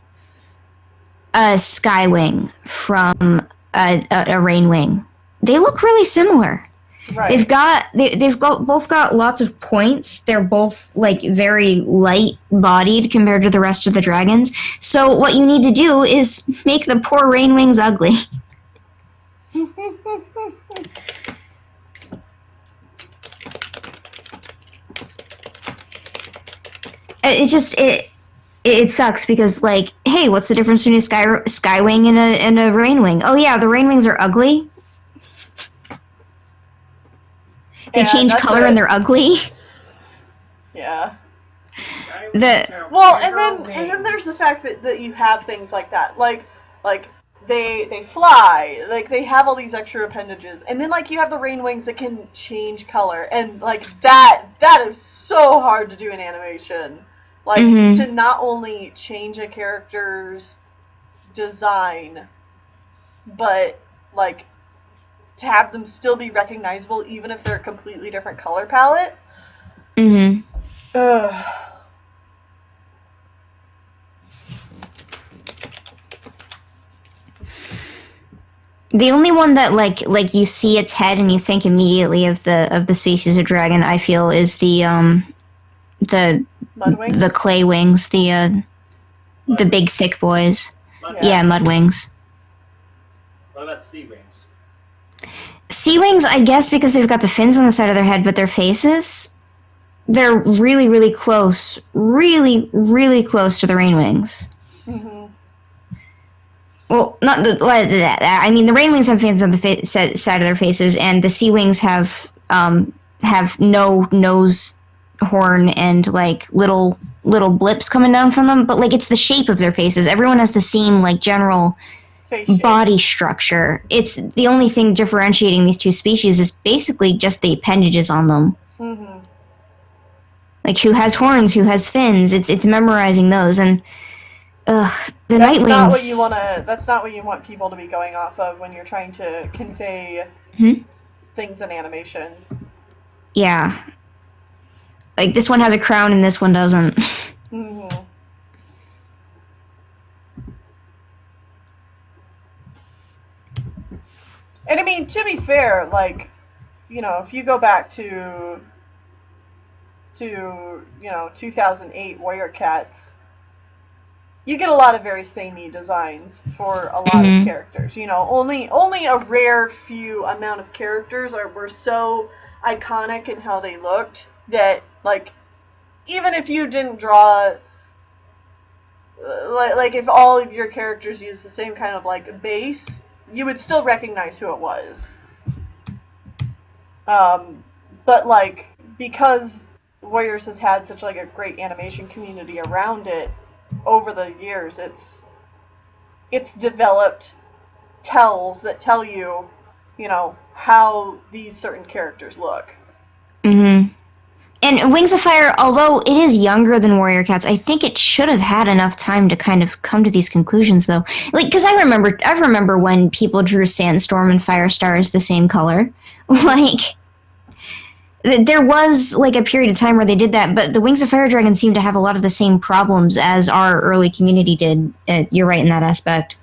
a Skywing from a Rainwing, they look really similar. Right. They've both got lots of points. They're both like very light bodied compared to the rest of the dragons. So what you need to do is make the poor Rainwings ugly. It sucks because, like, hey, what's the difference between a Skywing and a Rainwing? Oh yeah, the Rainwings are ugly. They Yeah, change that's color it. and they're ugly. Yeah. The- Well, and then there's the fact that you have things like that, like they fly, like they have all these extra appendages, and then like you have the rain wings that can change color, and like that is so hard to do in animation, like to not only change a character's design, but like to have them still be recognizable even if they're a completely different color palette. Ugh. The only one that like you see its head and you think immediately of the species of dragon, I feel, is the Mudwings? the clay wings, the big thick boys. Yeah, mudwings. What about sea wings? Sea wings, I guess, because they've got the fins on the side of their head, but their faces, they're really, really close, really, really close to the rain wings. Well, not the, I mean, the rain wings have fins on the side of their faces, and the sea wings have no nose, horn, and like little blips coming down from them. But like it's the shape of their faces. Everyone has the same like general body structure. It's the only thing differentiating these two species is basically just the appendages on them. Like who has horns, who has fins. It's memorizing those and. The Nightwings. That's not what you want people to be going off of when you're trying to convey things in animation. Yeah. Like this one has a crown and this one doesn't. And I mean, to be fair, like, you know, if you go back to 2008 Warrior Cats, you get a lot of very samey designs for a lot of characters. You know, only a rare few amount of characters were so iconic in how they looked that, like, even if you didn't draw, like if all of your characters used the same kind of like base, you would still recognize who it was. But like because Warriors has had such like a great animation community around it. Over the years, it's developed tells that tell you, you know, how these certain characters look. And Wings of Fire, although it is younger than Warrior Cats, I think it should have had enough time to kind of come to these conclusions, though. Like, because I remember when people drew Sandstorm and Firestar as the same color. Like, there was, like, a period of time where they did that, but the Wings of Fire Dragon seemed to have a lot of the same problems as our early community did. You're right in that aspect.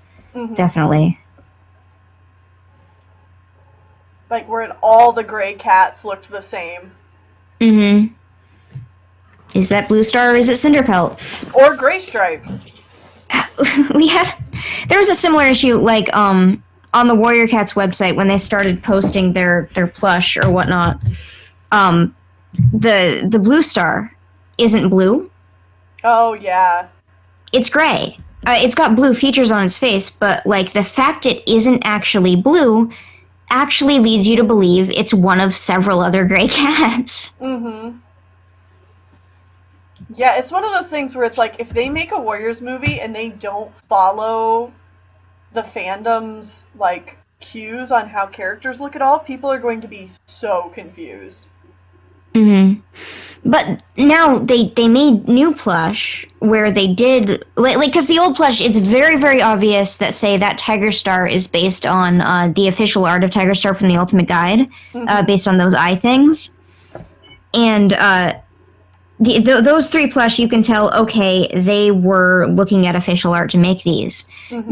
Definitely. Like, where all the gray cats looked the same. Is that Blue Star or is it Cinderpelt? Or Gray Stripe. There was a similar issue, like, on the Warrior Cats website when they started posting their plush or whatnot. The Blue Star isn't blue. Oh, yeah. It's gray. It's got blue features on its face, but, like, the fact it isn't actually blue actually leads you to believe it's one of several other gray cats. Yeah, it's one of those things where it's like, if they make a Warriors movie and they don't follow the fandom's, like, cues on how characters look at all, people are going to be so confused. But now they made new plush where they did like because the old plush, it's very, very obvious that say that Tiger Star is based on the official art of Tiger Star from the Ultimate Guide, based on those eye things, and those three plush you can tell okay they were looking at official art to make these,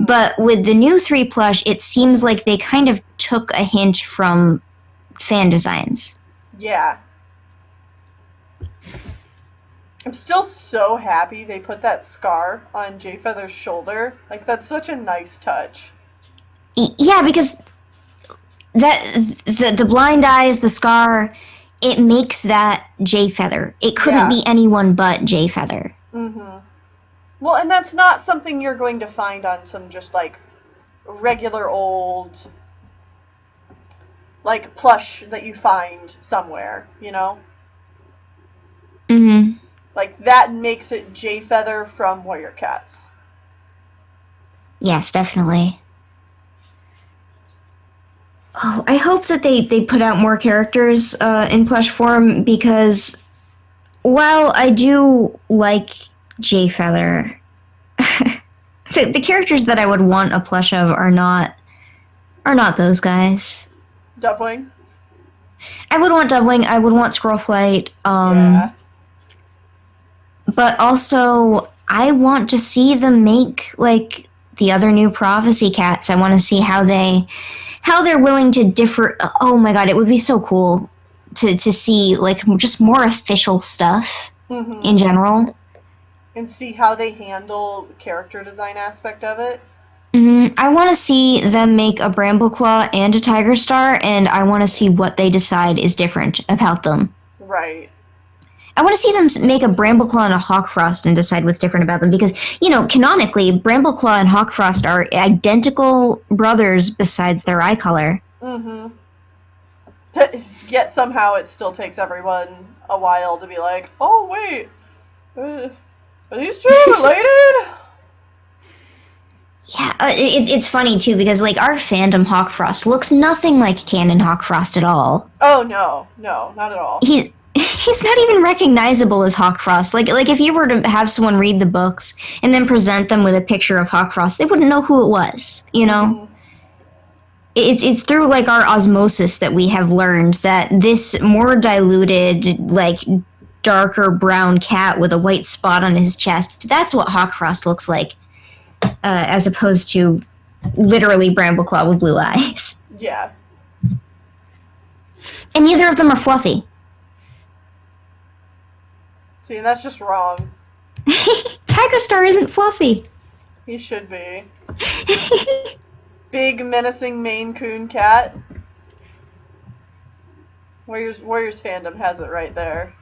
but with the new three plush it seems like they kind of took a hint from fan designs. Yeah. I'm still so happy they put that scar on Jay Feather's shoulder. Like, that's such a nice touch. Yeah, because the blind eyes, the scar, it makes that Jay Feather. It couldn't be anyone but Jay Feather. Well, and that's not something you're going to find on some just, like, regular old, like, plush that you find somewhere, you know? Like, that makes it Jay Feather from Warrior Cats. Yes, definitely. Oh, I hope that they put out more characters in plush form because while I do like Jay Feather, the characters that I would want a plush of are not those guys. Dubwing? I would want Dovewing, I would want Squirrelflight, Yeah. but also I want to see them make like the other new Prophecy cats. I want to see how they're willing to differ. Oh my god, it would be so cool to see like just more official stuff in general. And see how they handle the character design aspect of it. I want to see them make a Brambleclaw and a Tiger Star, and I want to see what they decide is different about them. Right. I want to see them make a Brambleclaw and a Hawkfrost and decide what's different about them, because, you know, canonically, Brambleclaw and Hawkfrost are identical brothers besides their eye color. Yet somehow it still takes everyone a while to be like, oh wait, are these two related? Yeah, it's funny too because like our fandom Hawkfrost looks nothing like canon Hawkfrost at all. Oh no, not at all. He's not even recognizable as Hawkfrost. Like if you were to have someone read the books and then present them with a picture of Hawkfrost, they wouldn't know who it was. You know, it's through like our osmosis that we have learned that this more diluted, like darker brown cat with a white spot on his chest, that's what Hawkfrost looks like. As opposed to literally Brambleclaw with blue eyes. Yeah. And neither of them are fluffy. See, that's just wrong. Tiger Star isn't fluffy. He should be. Big, menacing Maine Coon cat. Warriors fandom has it right there.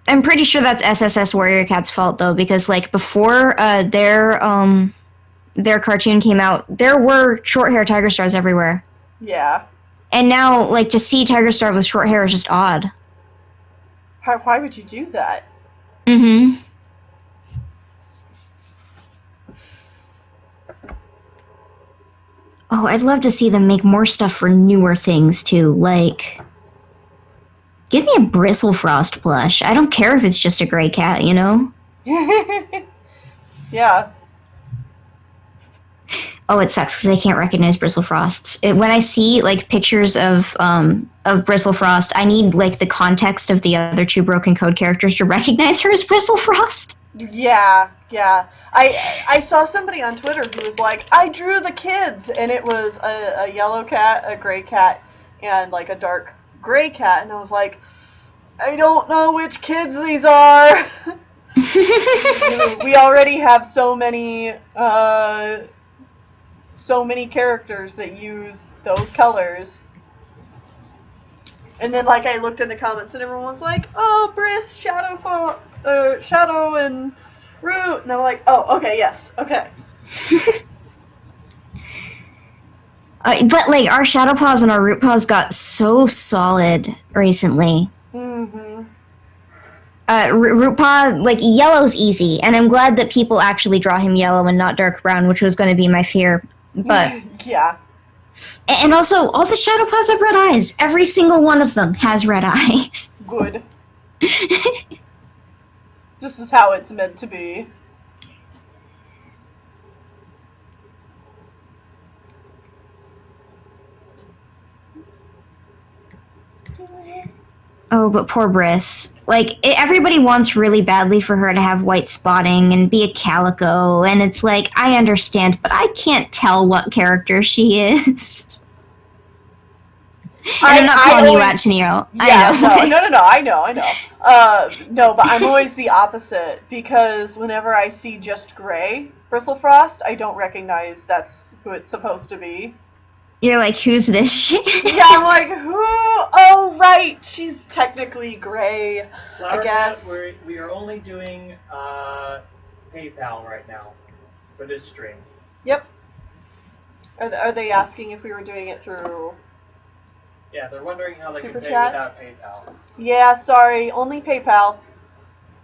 I'm pretty sure that's SSS Warrior Cat's fault, though, because, like, before their cartoon came out, there were short hair Tiger Stars everywhere. Yeah. And now, like, to see Tiger Star with short hair is just odd. Why would you do that? Mm-hmm. Oh, I'd love to see them make more stuff for newer things, too. Like, give me a Bristlefrost plush. I don't care if it's just a gray cat, you know? Yeah. Oh, it sucks because I can't recognize Bristlefrosts. When I see like pictures of Bristlefrost, I need like the context of the other two Broken Code characters to recognize her as Bristlefrost. Yeah. I saw somebody on Twitter who was like, I drew the kids, and it was a yellow cat, a gray cat, and like a dark gray cat, and I was like, I don't know which kids these are. We already have so many characters that use those colors. And then, like, I looked in the comments and everyone was like, oh, Briss, Shadow and Root. And I'm like, oh, okay, yes, okay. But, like, our Shadow Paws and our Root Paws got so solid recently. Mm-hmm. Root Paw, like, yellow's easy, and I'm glad that people actually draw him yellow and not dark brown, which was going to be my fear. But yeah. And also, all the Shadow Paws have red eyes. Every single one of them has red eyes. Good. This is how it's meant to be. Oh, but poor Briss. Like, everybody wants really badly for her to have white spotting and be a calico, and it's like, I understand, but I can't tell what character she is. And I'm not calling you out, Taniro. Yeah, no, I know. No, but I'm always the opposite, because whenever I see just gray Bristlefrost, I don't recognize that's who it's supposed to be. You're like, who's this shit? Yeah, I'm like, who? Oh, right, she's technically gray, Flower I guess. Cat, we are only doing PayPal right now for this stream. Yep. Are they asking if we were doing it through... Yeah, they're wondering how they Super can pay chat? without PayPal. Yeah, sorry, only PayPal.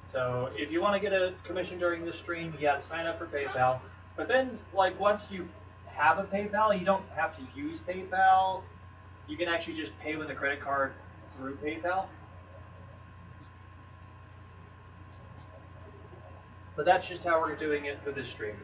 So if you want to get a commission during the stream, you have to sign up for PayPal. But then, like, once you have a PayPal, you don't have to use PayPal You can actually just pay with a credit card through PayPal. But that's just how we're doing it for this stream.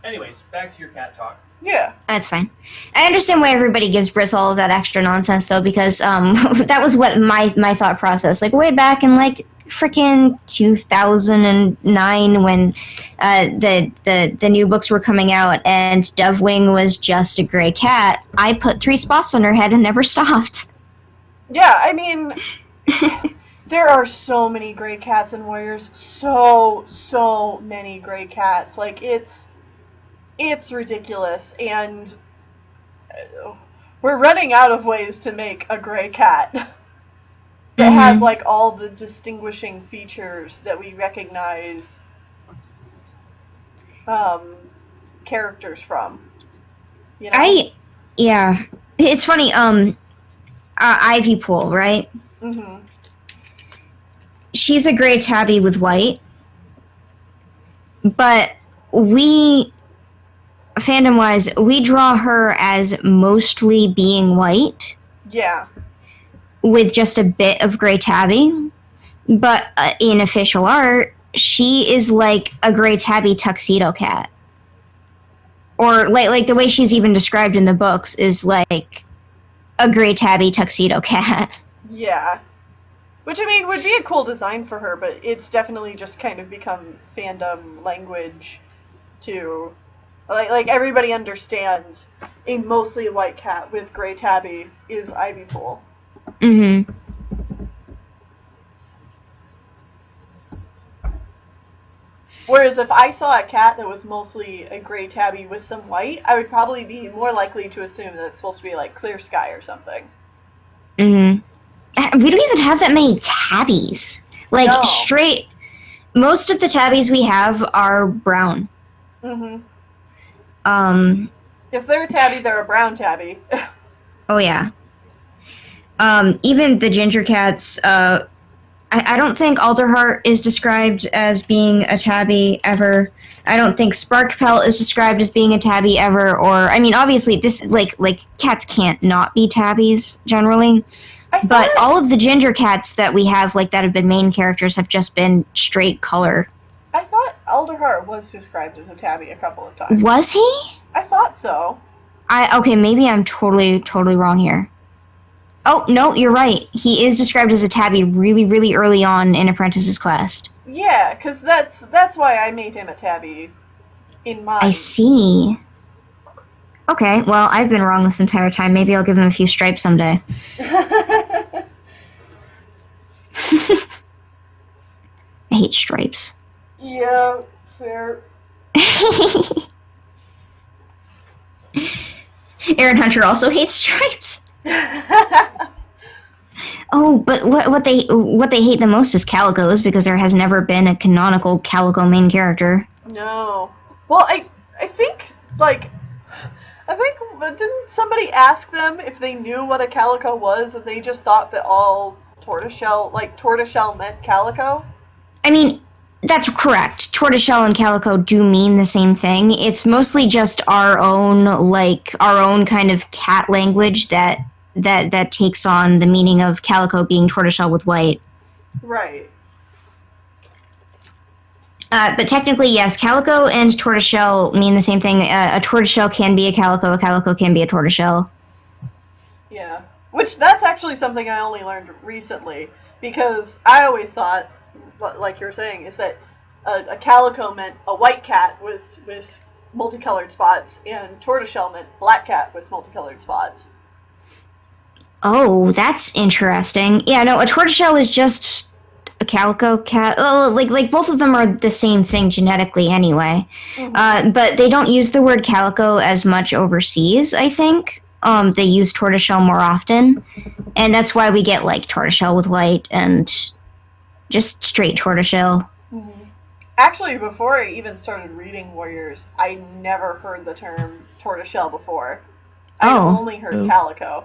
Anyways, back to your cat talk. Yeah. That's fine. I understand why everybody gives Briss all of that extra nonsense, though, because that was what my thought process, like, way back in, like, freaking 2009 when the new books were coming out and Dovewing was just a gray cat. I put 3 spots on her head and never stopped. Yeah, I mean, there are so many gray cats in Warriors. So many gray cats. Like, it's ridiculous, and we're running out of ways to make a gray cat that has, like, all the distinguishing features that we recognize characters from. You know? Yeah. It's funny, Ivy Pool, right? Mm-hmm. She's a gray tabby with white, but fandom-wise, we draw her as mostly being white. Yeah. With just a bit of gray tabby. But in official art, she is like a gray tabby tuxedo cat. Or like the way she's even described in the books is like a gray tabby tuxedo cat. Yeah. Which, I mean, would be a cool design for her, but it's definitely just kind of become fandom language to... Like everybody understands a mostly white cat with gray tabby is Ivy Pool. Mm-hmm. Whereas if I saw a cat that was mostly a gray tabby with some white, I would probably be more likely to assume that it's supposed to be like Clear Sky or something. Mm-hmm. We don't even have that many tabbies. Like, No. straight... Most of the tabbies we have are brown. Mm-hmm. If they're a tabby, they're a brown tabby. Oh, yeah. Even the ginger cats, I don't think Alderheart is described as being a tabby ever. I don't think Sparkpelt is described as being a tabby ever, or, I mean, obviously, this, like cats can't not be tabbies, generally. But all of the ginger cats that we have, like, that have been main characters have just been straight color. I thought Alderheart was described as a tabby a couple of times. Was he? I thought so. Okay, maybe I'm totally wrong here. Oh, no, you're right. He is described as a tabby really early on in Apprentice's Quest. Yeah, because that's why I made him a tabby in mind. I see. Okay, well, I've been wrong this entire time. Maybe I'll give him a few stripes someday. I hate stripes. Yeah, fair. Aaron Hunter also hates stripes. Oh, but what they hate the most is calicos, because there has never been a canonical calico main character. No. Well, I think, didn't somebody ask them if they knew what a calico was, and they just thought that all tortoiseshell meant calico? I mean, that's correct. Tortoiseshell and calico do mean the same thing. It's mostly just our own kind of cat language that takes on the meaning of calico being tortoiseshell with white. Right. But technically, yes, calico and tortoiseshell mean the same thing. A tortoiseshell can be a calico can be a tortoiseshell. Yeah. Which, that's actually something I only learned recently, because I always thought, like you're saying, is that a calico meant a white cat with multicolored spots, and tortoiseshell meant black cat with multicolored spots. Oh, that's interesting. Yeah, no, a tortoiseshell is just a calico cat. Oh, like both of them are the same thing genetically anyway. Mm-hmm. But they don't use the word calico as much overseas, I think. They use tortoiseshell more often. And that's why we get, like, tortoiseshell with white and just straight tortoiseshell. Mm-hmm. Actually, before I even started reading Warriors, I never heard the term tortoiseshell before. I only heard calico.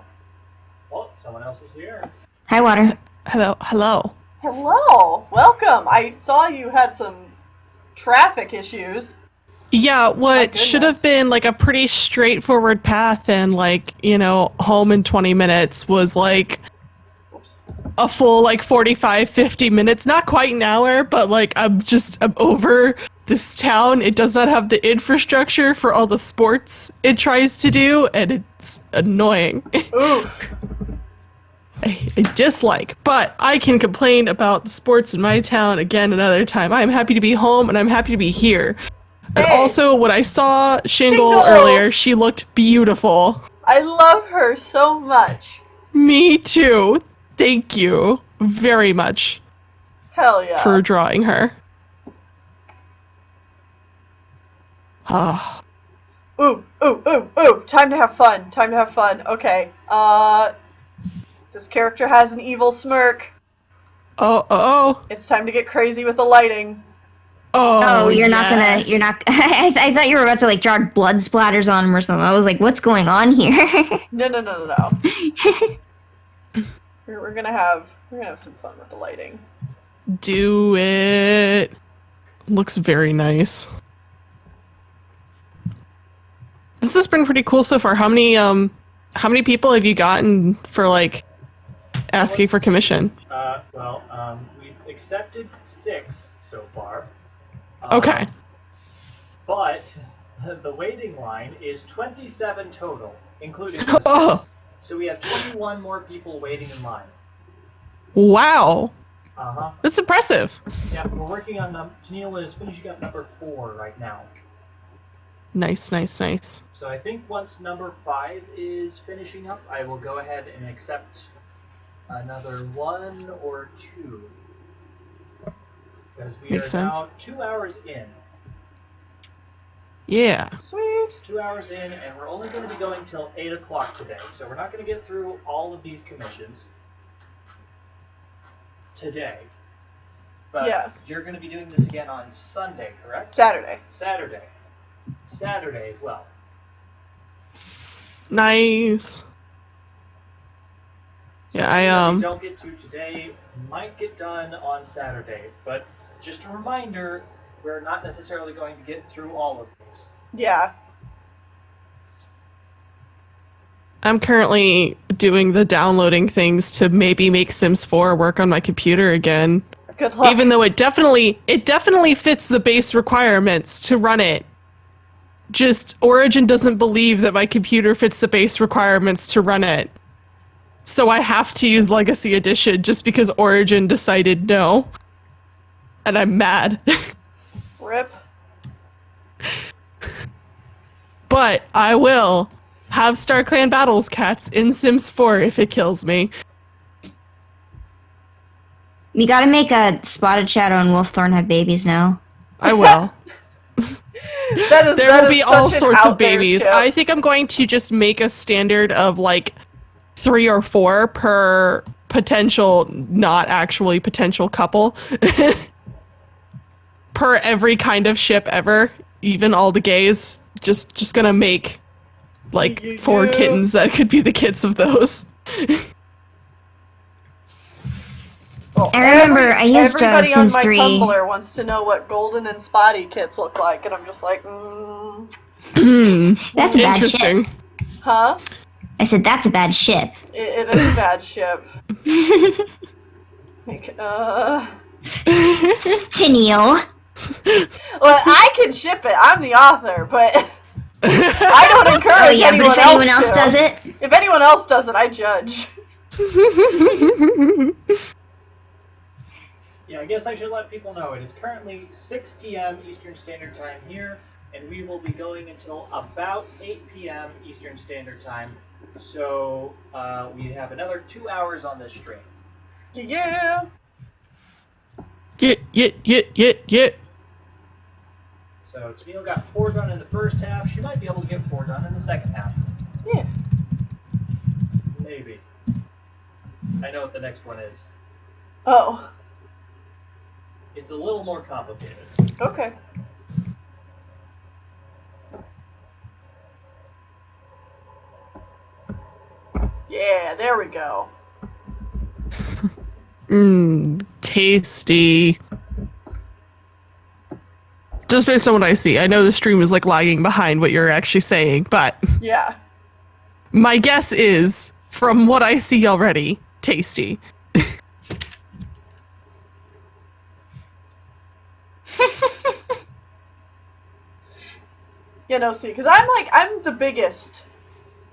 Well, someone else is here. Hi, Water. Hello. Hello! Welcome! I saw you had some traffic issues. Yeah, what My should have goodness. been like a pretty straightforward path and like, home in 20 minutes was like Oops. a full like 45, 50 minutes. Not quite an hour, but like I'm over this town. It does not have the infrastructure for all the sports it tries to do, and it's annoying. Oof. I dislike, but I can complain about the sports in my town again another time. I'm happy to be home and I'm happy to be here. And Hey. also, when I saw Shingle Shingle! earlier, she looked beautiful. I love her so much. Me too. Thank you very much Hell yeah. for drawing her. Ah. Ooh, ooh, ooh, ooh. Time to have fun. Time to have fun. Okay. This character has an evil smirk. Oh. It's time to get crazy with the lighting. Oh, you're not yes. I thought you were about to like draw blood splatters on him or something. I was like, what's going on here? No. We're gonna have some fun with the lighting. Do it. Looks very nice. This has been pretty cool so far. How many people have you gotten for like asking for commission? We've accepted 6 so far. Okay. But the waiting line is 27 total, including the 6. Oh. So we have 21 more people waiting in line. Wow. Uh-huh. That's impressive. Yeah, we're working on Tennille is finishing up number 4 right now. Nice. So I think once number 5 is finishing up, I will go ahead and accept another 1 or 2. Because we Makes are sense. now 2 hours in. Yeah. Sweet. 2 hours in, and we're only going to be going till 8 o'clock today. So we're not going to get through all of these commissions today. But Yeah. you're going to be doing this again on Sunday, correct? Saturday. Saturday as well. Nice. So Yeah, anything we don't get to today might get done on Saturday, but just a reminder, we're not necessarily going to get through all of these. Yeah. I'm currently doing the downloading things to maybe make Sims 4 work on my computer again. Good luck. Even though it definitely fits the base requirements to run it. Just Origin doesn't believe that my computer fits the base requirements to run it. So I have to use Legacy Edition just because Origin decided no. And I'm mad. Rip. But I will have StarClan Battles Cats in Sims 4 if it kills me. You gotta make a Spotted Shadow and Wolfthorn have babies now. I will. There There will be all sorts of babies. I think I'm going to just make a standard of like 3 or 4 per potential, not actually potential couple. Per every kind of ship ever, even all the gays. Just gonna make like 4 kittens that could be the kids of those. Well, I remember I used everybody Sims on my 3. Tumblr wants to know what golden and spotty kits look like, and I'm just like, That's a bad ship. Interesting. huh? I said that's a bad ship. It is a bad ship. Like, Tennille. well, I can ship it. I'm the author, but I don't encourage Oh yeah, but anyone if anyone else to. does it, If anyone else does it, I judge. Yeah, I guess I should let people know it is currently 6 p.m. Eastern Standard Time here, and we will be going until about 8 p.m. Eastern Standard Time. So we have another 2 hours on this stream. Yeah. Yeah. So Tennille got 4 done in the first half. She might be able to get 4 done in the second half. Yeah. Maybe. I know what the next one is. Oh. It's a little more complicated. Okay. Yeah, there we go. Tasty. Just based on what I see. I know the stream is like lagging behind what you're actually saying, but Yeah. my guess is, from what I see already, tasty. You know, see, because I'm the biggest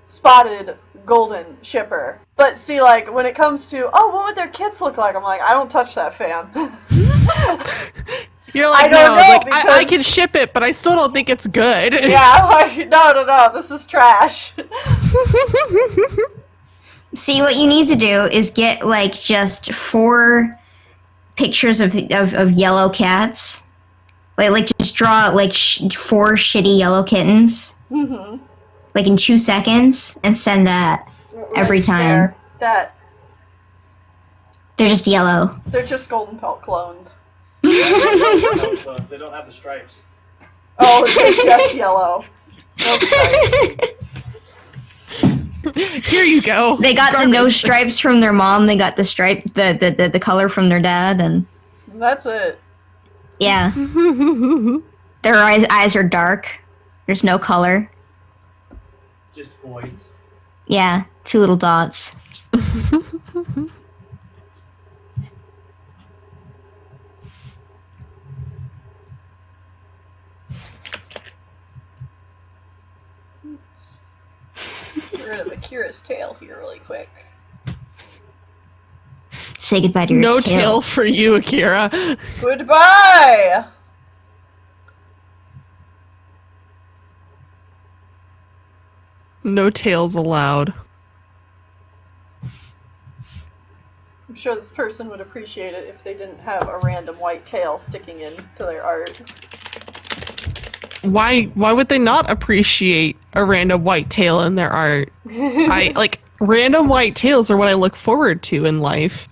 spotted golden shipper. But see, like, when it comes to, oh, what would their kits look like? I'm like, I don't touch that, fam. You're like, I don't no, know, like, because- I can ship it, but I still don't think it's good. Yeah, I'm like, no, this is trash. See, what you need to do is get like just 4 pictures of yellow cats. Like just draw like 4 shitty yellow kittens, Mm-hmm. like in 2 seconds, and send that every time. That They're just yellow. they're just golden pelt clones. They don't have the stripes. Oh, they're just yellow. No stripes. Here you go. They got Garbage. the no stripes from their mom. They got the stripe, the color from their dad, and That's it. yeah, their eyes are dark. There's no color. Just voids. Yeah, 2 little dots. Get rid of Akira's tail here really quick. Say goodbye to your No tail. tail for you, Akira. Goodbye! No tails allowed. I'm sure this person would appreciate it if they didn't have a random white tail sticking into their art. Why would they not appreciate a random white tail in their art? I like random white tails are what I look forward to in life.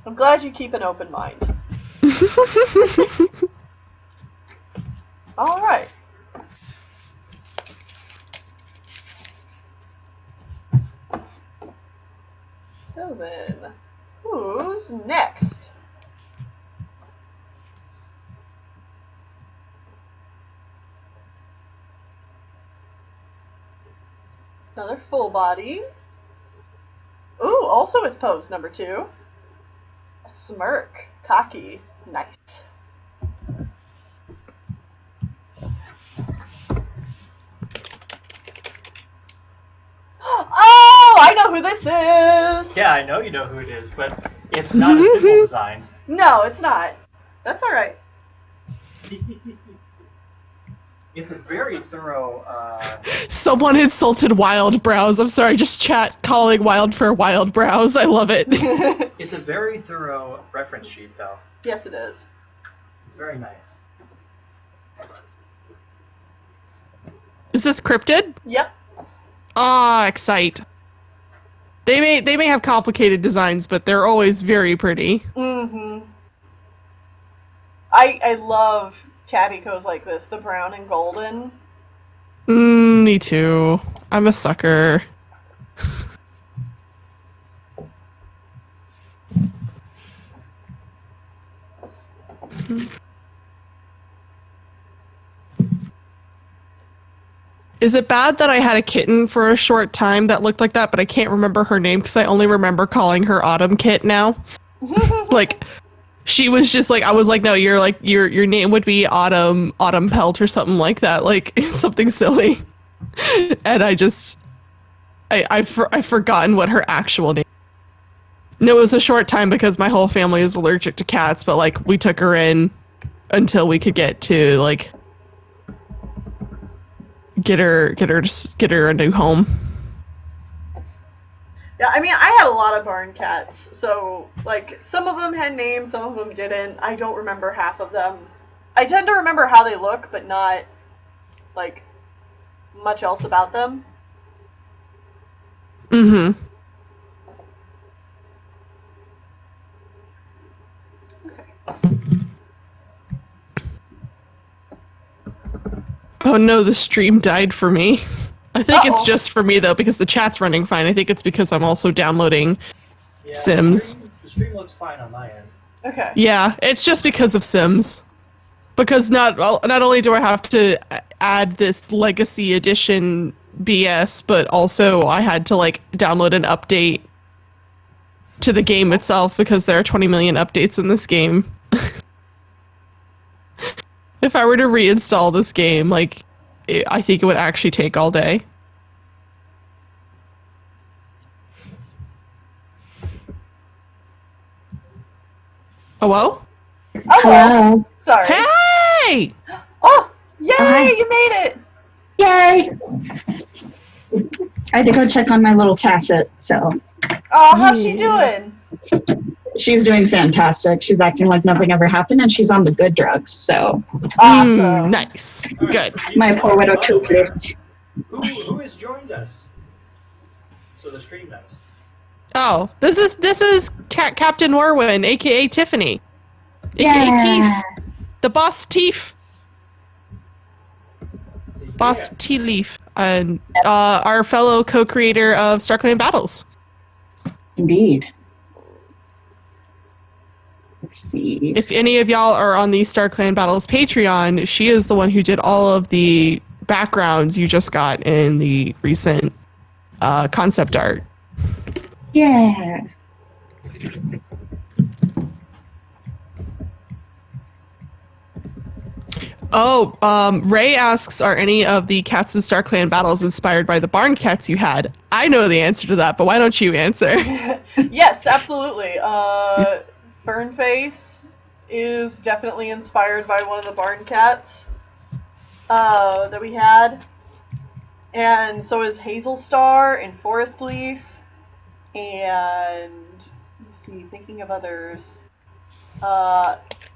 I'm glad you keep an open mind. Alright. So then, who's next? Another full body. Ooh, also with pose number 2. A smirk. Cocky. Nice. Oh, I know who this is! Yeah, I know you know who it is, but it's not a simple design. No, it's not. That's alright. It's a very thorough. Someone insulted Wild Brows. I'm sorry, just chat calling Wild for Wild Brows. I love it. It's a very thorough reference sheet, though. Yes, it is. It's very nice. Is this cryptid? Yep. Ah, excite. They may have complicated designs, but they're always very pretty. Mm-hmm. I love tabicos like this, the brown and golden. Me too. I'm a sucker. Is it bad that I had a kitten for a short time that looked like that, but I can't remember her name because I only remember calling her Autumn Kit now? Like, she was just like, I was like, no, you're like, your name would be Autumn Pelt or something like that, like something silly. And I've forgotten what her actual name. No, it was a short time because my whole family is allergic to cats, but like we took her in until we could get to like get her a new home. Yeah, I mean, I had a lot of barn cats, so, like, some of them had names, some of them didn't. I don't remember half of them. I tend to remember how they look, but not, like, much else about them. Mm-hmm. Okay. Oh no, the stream died for me. I think it's Uh-oh. just for me though, because the chat's running fine. I think it's because I'm also downloading Yeah, Sims. The stream looks fine on my end. Okay. Yeah, it's just because of Sims. Because not only do I have to add this Legacy Edition BS, but also I had to like download an update to the game itself because there are 20 million updates in this game. If I were to reinstall this game, like, I think it would actually take all day. Hello? Oh, Hello. sorry. Hey! Oh, yay! Hi. You made it. Yay! I had to go check on my little Tacit, so Oh, how's she doing? she's doing fantastic. She's acting like nothing ever happened, and she's on the good drugs, so Awesome. Nice. Good. my poor widow toothless. Who has joined us? So the stream knows. Oh, this is Captain Warwin, aka Tiffany, aka Yeah. Teef, the boss Teef, boss Yeah. Tea Leaf, and our fellow co-creator of StarClan Battles. Indeed. Let's see. If any of y'all are on the StarClan Battles Patreon, she is the one who did all of the backgrounds you just got in the recent concept art. Yeah. Oh, Ray asks, are any of the cats in StarClan Battles inspired by the barn cats you had? I know the answer to that, but why don't you answer? Yes, absolutely. Fernface is definitely inspired by one of the barn cats that we had. And so is Hazel Star and Forest Leaf. And let's see, thinking of others.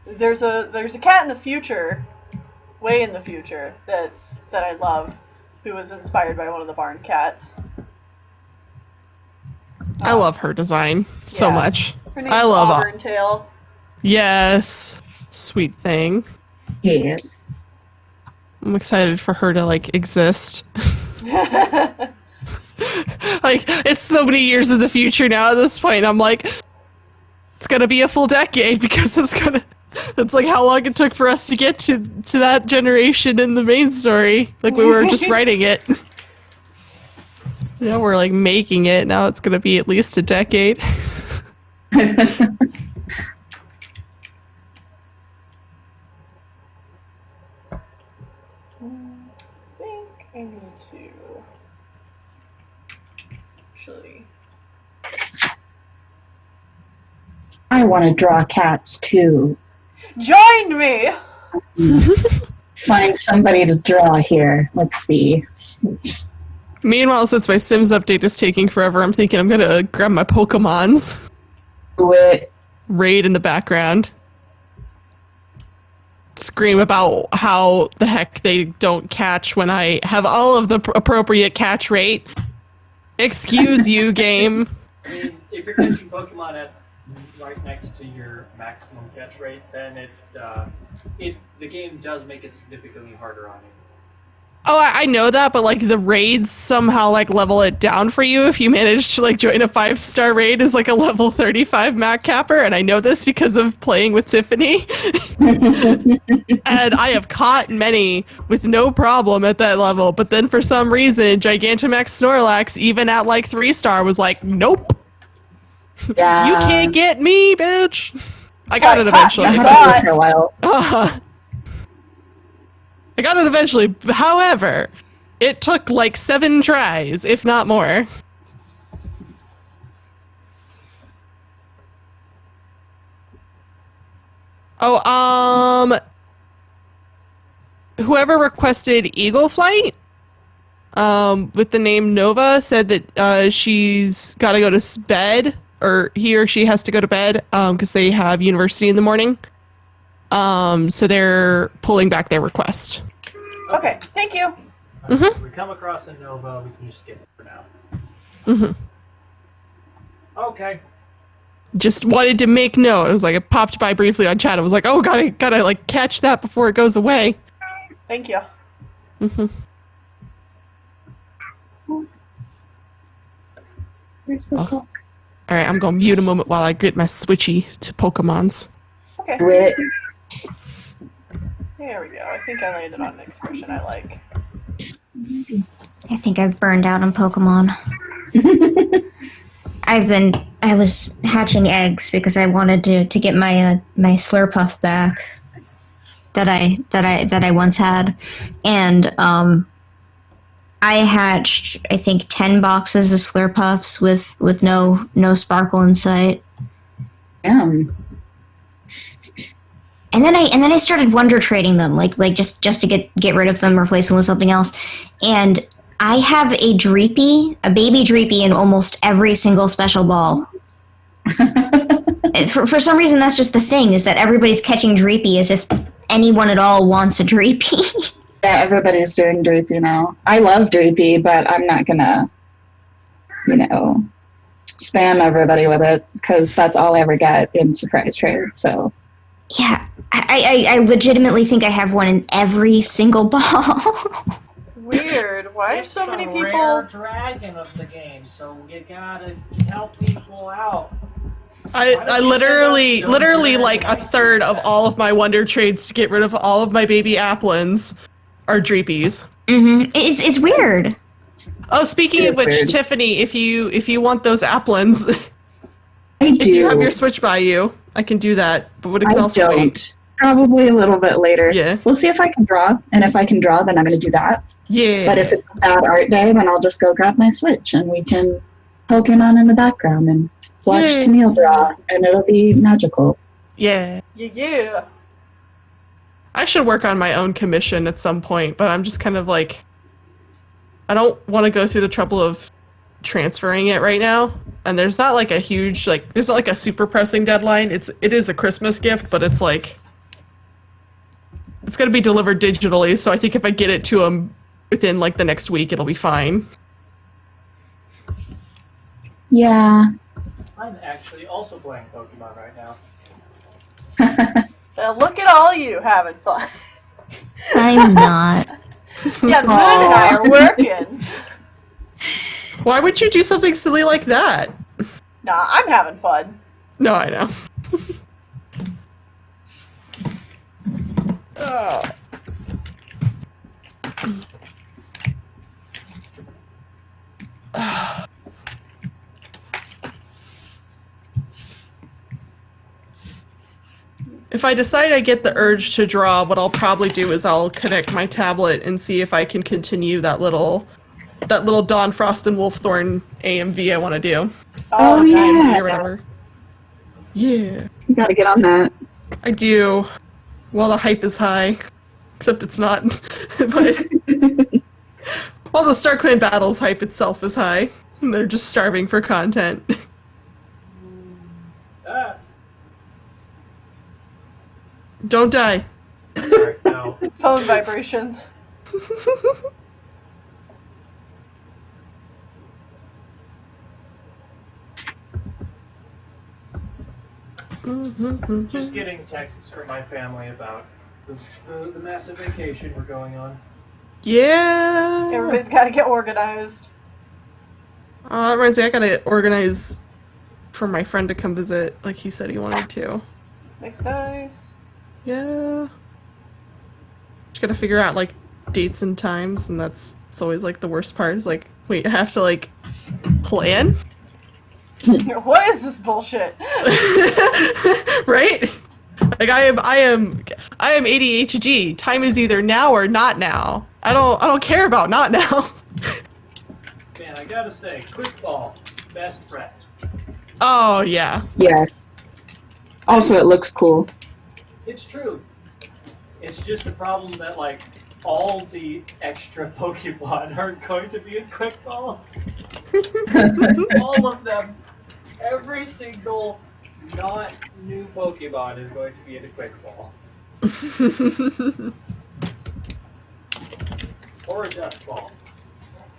There's a cat in the future, way in the future, that I love, who was inspired by one of the barn cats. I love her design so Yeah. much. Her name's I love Auburn Tail. Yes. Sweet thing. Yes. I'm excited for her to like exist. Like, it's so many years in the future now at this point. I'm like, it's gonna be a full decade because that's like how long it took for us to get to that generation in the main story. Like, we were just writing it. Now we're like making it. Now it's gonna be at least a decade. I think I need to actually. I want to draw cats too. Join me! Find somebody to draw here. Let's see. Meanwhile, since my Sims update is taking forever, I'm thinking I'm gonna grab my Pokemons. Do it. Raid in the background. Scream about how the heck they don't catch when I have all of the appropriate catch rate. Excuse you, game. I mean, if you're catching Pokemon at right next to your maximum catch rate, then the game does make it significantly harder on you. Oh, I know that, but like the raids somehow like level it down for you if you manage to like join a 5-star raid as like a level 35 Mac capper, and I know this because of playing with Tiffany. And I have caught many with no problem at that level, but then for some reason Gigantamax Snorlax, even at like 3-star, was like, nope, Yeah. you can't get me, bitch. I got it eventually. I had God. it for a while. I got it eventually. However, it took like 7 tries, if not more. Oh, whoever requested Eagle Flight, with the name Nova, said that she's got to go to bed, or he or she has to go to bed, because they have university in the morning. So they're pulling back their request. Okay, thank you. If we come across a Nova, we can just skip it for now. Mm-hmm. Okay. Just wanted to make note. It was like, it popped by briefly on chat. I was like, oh, gotta like catch that before it goes away. Thank you. Mm-hmm. Where's the book? All right, I'm gonna mute a moment while I get my switchy to Pokemons. Okay. Wait. There we go. I think I landed on an expression I like. I think I've burned out on Pokemon. I was hatching eggs because I wanted to get my my Slurpuff back that I once had, and I hatched I think 10 boxes of Slurpuffs with no sparkle in sight. Damn. And then I started wonder trading them, like just to get rid of them, replace them with something else. And I have a baby Dreepy in almost every single special ball. for some reason, that's just the thing, is that everybody's catching Dreepy as if anyone at all wants a Dreepy. Yeah, everybody's doing Droopy now. I love Droopy, but I'm not gonna, spam everybody with it, because that's all I ever get in surprise trade, so. Yeah, I legitimately think I have one in every single ball. Weird. Why are It's so many the people? rare dragon of the game, so you gotta help people out. I literally like a third of all of my wonder trades to get rid of all of my baby Applins are Dreepies. Mm-hmm. It's weird. Oh, speaking of which, Weird. Tiffany, if you want those Applins, I do. if you have your Switch by you, I can do that. But would it can I also don't. wait? Probably a little bit later. Yeah. We'll see if I can draw, and if I can draw, then I'm going to do that. Yeah. But if it's a bad art day, then I'll just go grab my Switch, and we can Pokemon in the background and watch Yay. Tennille draw, and it'll be magical. Yeah. Yeah. I should work on my own commission at some point, but I'm just kind of like, I don't want to go through the trouble of transferring it right now. And there's not like a huge, there's not like a super pressing deadline. It is a Christmas gift, but it's like, it's going to be delivered digitally. So I think if I get it to them within like the next week, it'll be fine. Yeah. I'm actually also playing Pokemon right now. Well, look at all you having fun. I'm not. Yeah, Moon and I are working. Why would you do something silly like that? Nah, I'm having fun. No, I know. Ugh. If I decide I get the urge to draw, what I'll probably do is I'll connect my tablet and see if I can continue that little Dawn Frost and Wolfthorn AMV I want to do. Oh, nice. yeah. AMV or whatever. Yeah, You gotta get on that. I do. Well, the hype is high. Except it's not. But while the Star Clan Battles hype itself is high. And they're just starving for content. Ah, Don't die. right now. Phone vibrations. Just getting texts from my family about the massive vacation we're going on. Yeah. Everybody's got to get organized. That reminds me, I gotta organize for my friend to come visit, like he said he wanted to. Nice. Yeah. Just gotta figure out, like, dates and times, and it's always, like, the worst part. Is like, wait, I have to, like, plan? What is this bullshit? Right? Like, I am ADHD. Time is either now or not now. I don't care about not now. Man, I gotta say, quick ball, best friend. Oh, yeah. Yes. Also, it looks cool. It's true. It's just a problem that, like, all the extra Pokemon aren't going to be in quick balls. All of them. Every single not new Pokemon is going to be in a quick ball. Or a dust ball.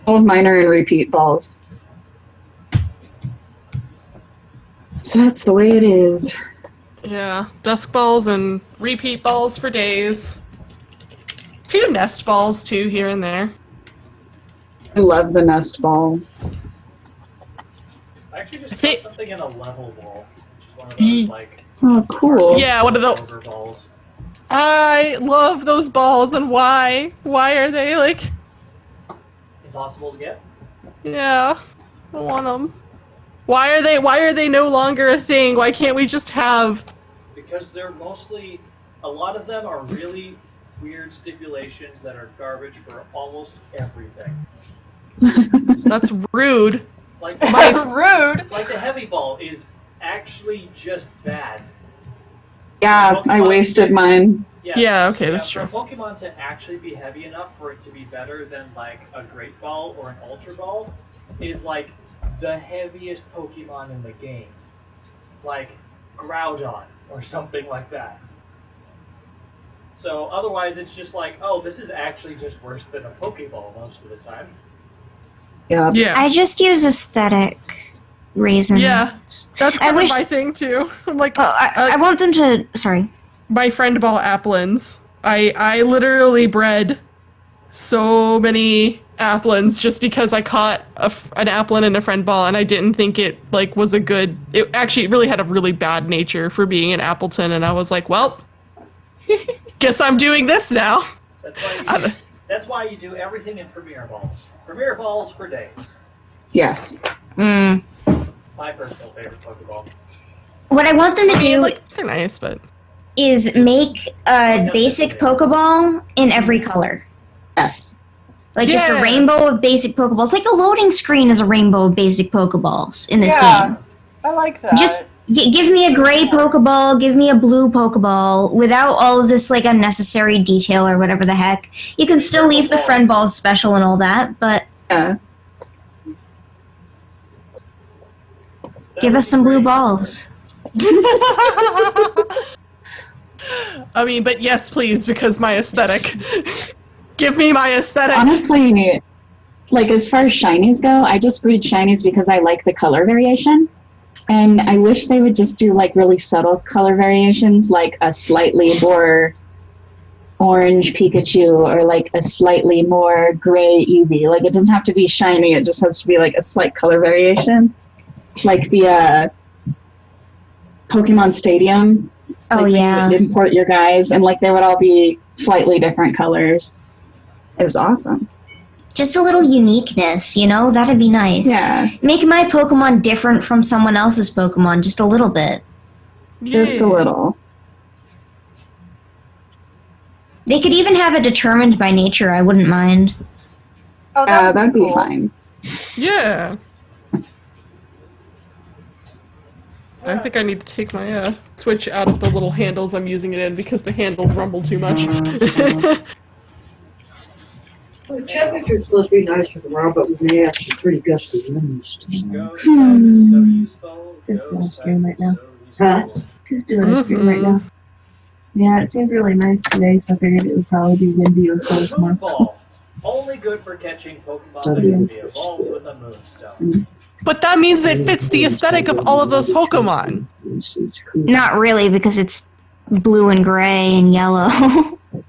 All of mine are in repeat balls. So that's the way it is. Yeah, dusk balls and repeat balls for days. A few nest balls, too, here and there. I love the nest ball. I actually just put something in a level ball, which is one of Ye- those like Oh, cool. Yeah, one of the. over balls. I love those balls, and why? Why are they like? Impossible to get. Yeah, I want them. Why are they? Why are they no longer a thing? Why can't we just have? Because they're mostly, a lot of them are really weird stipulations that are garbage for almost everything. That's rude. Like Rude. like the heavy ball is actually just bad. Yeah, I wasted mine. Yeah, okay, that's for true. a Pokemon to actually be heavy enough for it to be better than like a Great Ball or an Ultra Ball is like the heaviest Pokemon in the game. Like Groudon or something like that. So otherwise it's just like, oh, this is actually just worse than a Pokeball most of the time. Yeah. Yeah, I just use aesthetic reasons. Yeah. that's I kind wish- of my thing too. I'm like, Oh, I want them to. Sorry. my friend ball applins. I literally bred so many applins just because I caught an applin in a friend ball and I didn't think it like was a good. It actually really had a really bad nature for being an Appleton, and I was like, well, guess I'm doing this now. That's why you do everything in Premier Balls. Premier Balls for days. Yes. Mm. My personal favorite Pokeball. What I want them to I mean, do like they're nice, but is make a basic Pokeball in every color. Yes. Like just a Yeah. rainbow of basic Pokeballs. Like the loading screen is a rainbow of basic Pokeballs in this Yeah. game. I like that. Just give me a gray Pokeball, give me a blue Pokeball, without all of this like unnecessary detail or whatever the heck. You can still leave the friend balls special and all that, but Yeah. give us some blue balls. I mean, but yes, please, because my aesthetic. Give me my aesthetic. Honestly, like as far as shinies go, I just breed shinies because I like the color variation. And I wish they would just do like really subtle color variations, like a slightly more orange Pikachu or like a slightly more gray Eevee. Like it doesn't have to be shiny, it just has to be like a slight color variation. Like the Pokemon Stadium. Oh like, yeah. You would import your guys and like they would all be slightly different colors. It was awesome. Just a little uniqueness, you know? That'd be nice. Yeah, Make my Pokemon different from someone else's Pokemon, just a little bit. just a little. They could even have it determined by nature, I wouldn't mind. Oh, Yeah, that'd be cool. fine. Yeah. I think I need to take my Switch out of the little handles I'm using it in because the handles rumble too much. Well, the temperature's supposed to be nice for tomorrow, but we may have some pretty gusty winds tomorrow. Ghost is so useful. Just on Ghost stream right now. so useful. Who's doing a stream right now? Yeah, it seemed really nice today, so I figured it would probably be windy and cold tomorrow. Moonball. Only good for catching Pokemon that can be evolved with a Moonstone. But that means it fits the aesthetic of all of those Pokemon. Not really, because it's blue and gray and yellow.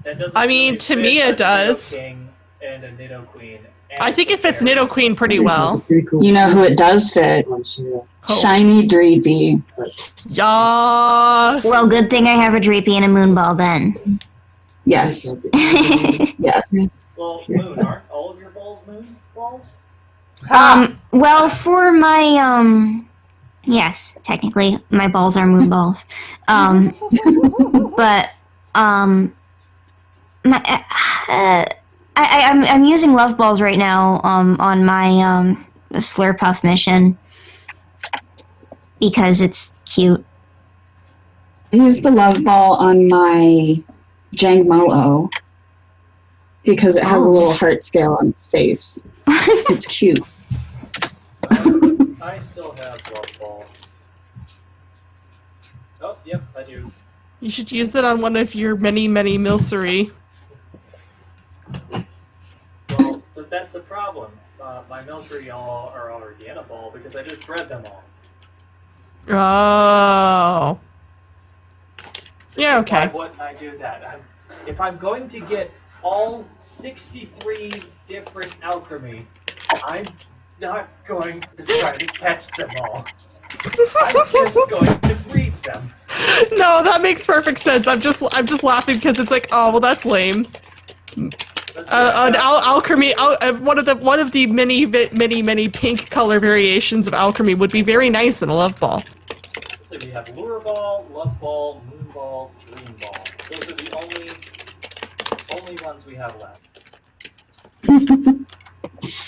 That doesn't I mean, really to fit me it a does. Nidoking and a Nidoqueen. And I think it fits a Fairy. Nidoqueen pretty well. You know who it does fit? Oh. Shiny Dreepy. Yas! Well, good thing I have a Dreepy and a Moonball then. Yes. Yes. Well, Moon, aren't all of your balls Moon balls? Well, for my, yes, technically, my balls are moon balls. But, I'm using love balls right now, on my, Slurpuff mission. Because it's cute. I used the love ball on my Jangmo-O because it has a little heart scale on its face. It's cute. I still have Love Ball. Oh, yep, I do. You should use it on one of your many, many Milcery. Well, that's the problem. My Milcery all are on Organic Ball because I just bred them all. Oh. Yeah, okay. Why wouldn't I do that? If I'm going to get all 63 different alchemy, I'm not going to try to catch them all. I'm just going to breed them. No, that makes perfect sense. I'm just laughing because it's like, oh well, that's lame. Alchemy. One of the many pink color variations of alchemy would be very nice in a love ball. So we have lure ball, love ball, moon ball, dream ball. Those are the only ones we have left.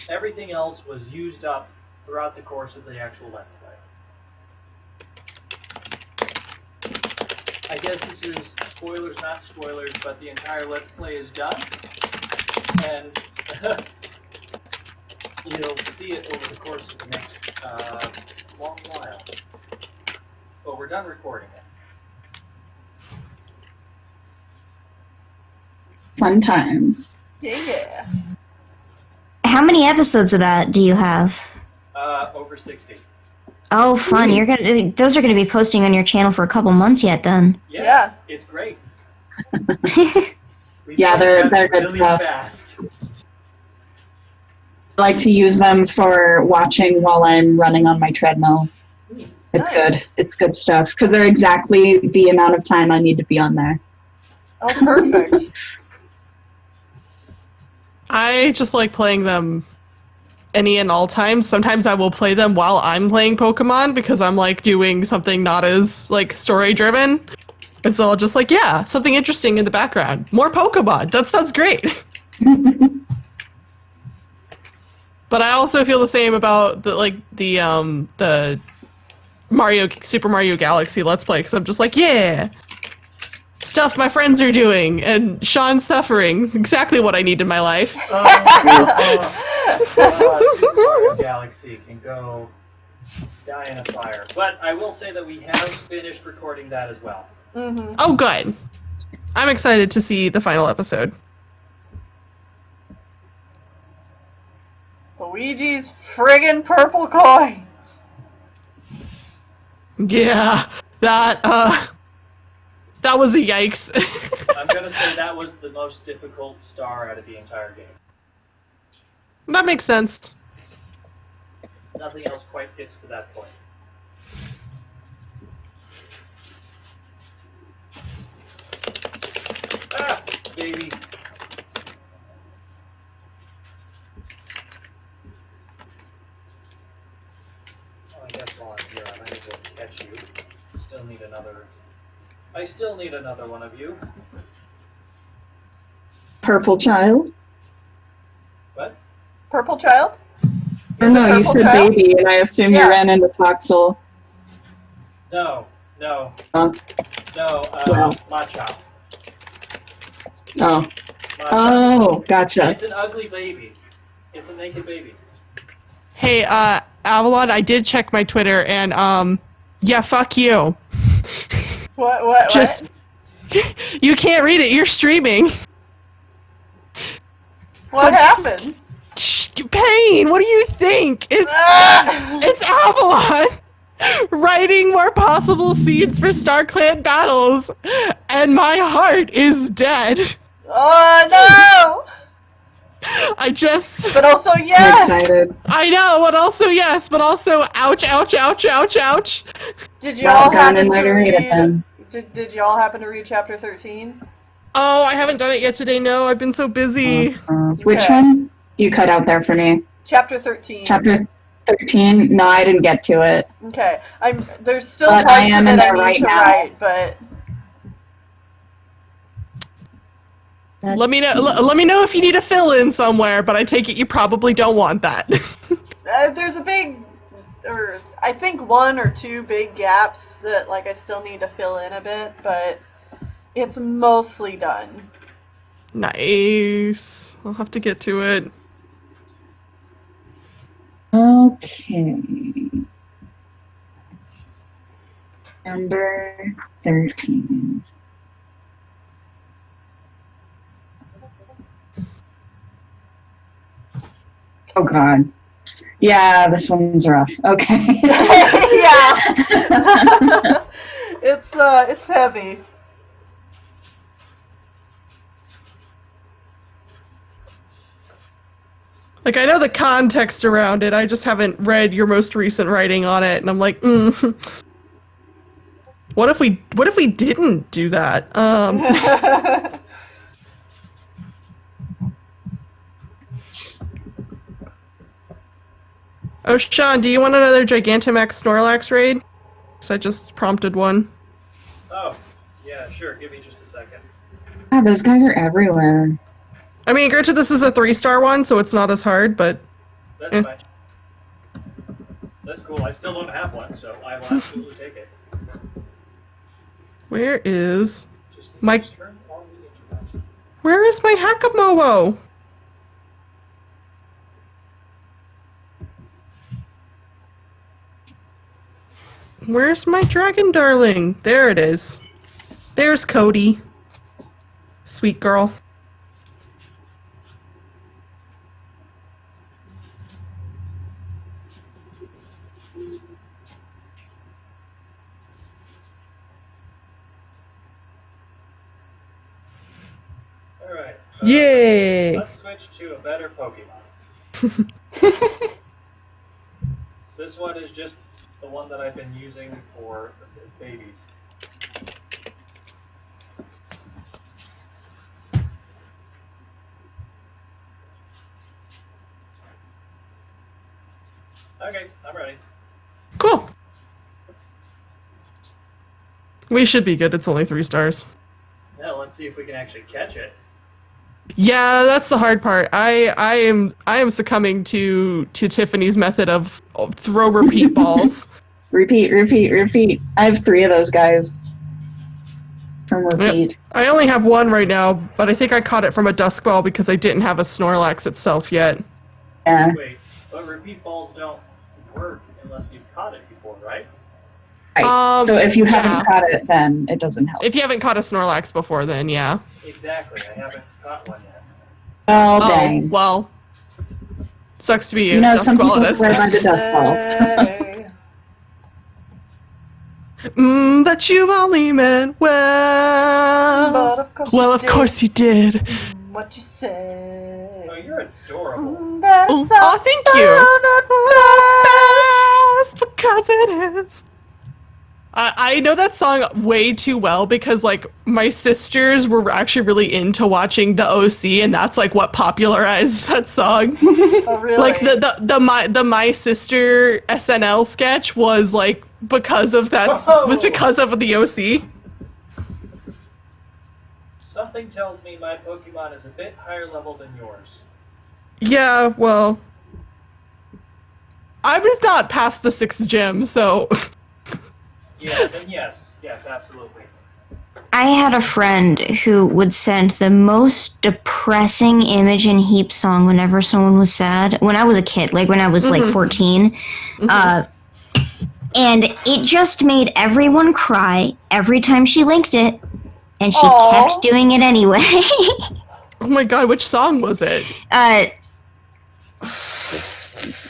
Everything else was used up throughout the course of the actual Let's Play. I guess this is spoilers, not spoilers, but the entire Let's Play is done. And you'll see it over the course of the next long while. But we're done recording it. Fun times. Yeah. How many episodes of that do you have? Over 60. Oh, fun! Those are gonna be posting on your channel for a couple months yet, then. Yeah. It's great. Yeah, they're good really stuff. Fast. I like to use them for watching while I'm running on my treadmill. It's good. It's good stuff because they're exactly the amount of time I need to be on there. Oh, perfect. I just like playing them any and all times. Sometimes I will play them while I'm playing Pokemon because I'm like doing something not as like story driven. And so I'll just like, yeah, something interesting in the background. More Pokemon. That sounds great. But I also feel the same about the Super Mario Galaxy Let's Play because I'm just like, yeah, stuff my friends are doing and Sean's suffering. Exactly what I need in my life. Super Mario Galaxy can go die in a fire. But I will say that we have finished recording that as well. Mm-hmm. Oh, good. I'm excited to see the final episode. Luigi's friggin' purple coins. Yeah, that was a yikes. I'm gonna say that was the most difficult star out of the entire game. That makes sense. Nothing else quite gets to that point. Ah, baby. Well, I guess while I'm here, I might as well catch you. I still need another one of you. Purple child? What? Purple child? Oh Is it no, you purple said child? baby, and I assume Yeah. you ran into Toxel. No. Oh. No, Machop. Oh. Machop. Oh, gotcha. It's an ugly baby. It's a naked baby. Hey, Avalon, I did check my Twitter, and yeah, fuck you. What? Just, you can't read it. You're streaming. What happened? Pain. What do you think? It's Avalon writing more possible seeds for StarClan battles, and my heart is dead. Oh no! I just. But also I'm yes. excited. I know, but also yes, but also ouch, ouch, ouch, ouch, ouch. Did you all Well done, happen and to later read it then. read? Did you all happen to read chapter 13? Oh, I haven't done it yet today. No, I've been so busy. Which Okay. one? You cut out there for me. Chapter 13. Chapter 13? No, I didn't get to it. Okay. There's still But parts I am of in it I there need right to now. write, but Let me know if you need a fill in somewhere, but I take it you probably don't want that. there's I think one or two big gaps that like I still need to fill in a bit, but it's mostly done. Nice. I'll have to get to it. Okay. Number 13. Oh god. Yeah, this one's rough. Okay. Yeah. It's heavy. Like, I know the context around it, I just haven't read your most recent writing on it, and I'm like, what if we didn't do that? Oh, Sean, do you want another Gigantamax Snorlax raid? Because I just prompted one. Oh, yeah, sure. Give me just a second. Yeah, those guys are everywhere. I mean, granted, this is a 3-star one, so it's not as hard, but... That's fine. That's cool. I still don't have one, so I will absolutely take it. Where is... Just my... turn on the internet. Where is my Hakamowo? Where's my dragon darling? There it is. There's Cody. Sweet girl. Alright. Yay! Let's switch to a better Pokemon. This one is just the one that I've been using for babies. Okay, I'm ready. Cool. We should be good. It's only 3 stars. Now let's see if we can actually catch it. Yeah, that's the hard part. I am succumbing to Tiffany's method of throw repeat balls. Repeat. I have 3 of those guys. From repeat. Yep. I only have 1 right now, but I think I caught it from a dusk ball because I didn't have a Snorlax itself yet. Yeah. Wait, but repeat balls don't work unless you've caught it before, right? Right. So if you yeah. haven't caught it, then it doesn't help. If you haven't caught a Snorlax before, then yeah. Exactly, I haven't caught one yet. Oh, dang. Well. Sucks to be you. You know, Dusk some ball people it is. swear by the dust balls. That you only meant well. But of course Well, you of did. course you did. What you say? Oh, you're adorable. That's Oh, thank you. The best because it is. I know that song way too well because, like, my sisters were actually really into watching the OC, and that's like what popularized that song. Oh, really? Like the my sister SNL sketch was like because of that. Whoa. Was because of the OC. Something tells me my Pokemon is a bit higher level than yours. Yeah, well, I'm not past the 6th gym, so. Yeah, then yes, absolutely. I had a friend who would send the most depressing Imogen Heap song whenever someone was sad. When I was a kid, like when I was like 14. And it just made everyone cry every time she linked it. And she kept doing it anyway. Oh my god, which song was it?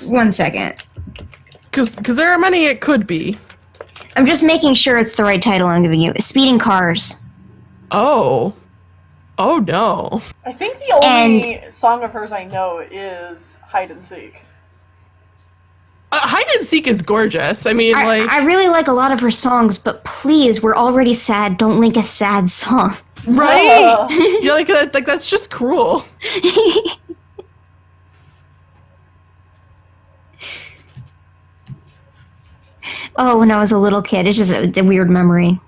1 second. Because there are many it could be. I'm just making sure it's the right title I'm giving you. Speeding Cars. Oh. Oh no. I think the only song of hers I know is Hide and Seek. Hide and Seek is gorgeous. I mean, like... I really like a lot of her songs, but please, we're already sad. Don't link a sad song. Right? You're like that's just cruel. Oh, when I was a little kid. It's just a weird memory.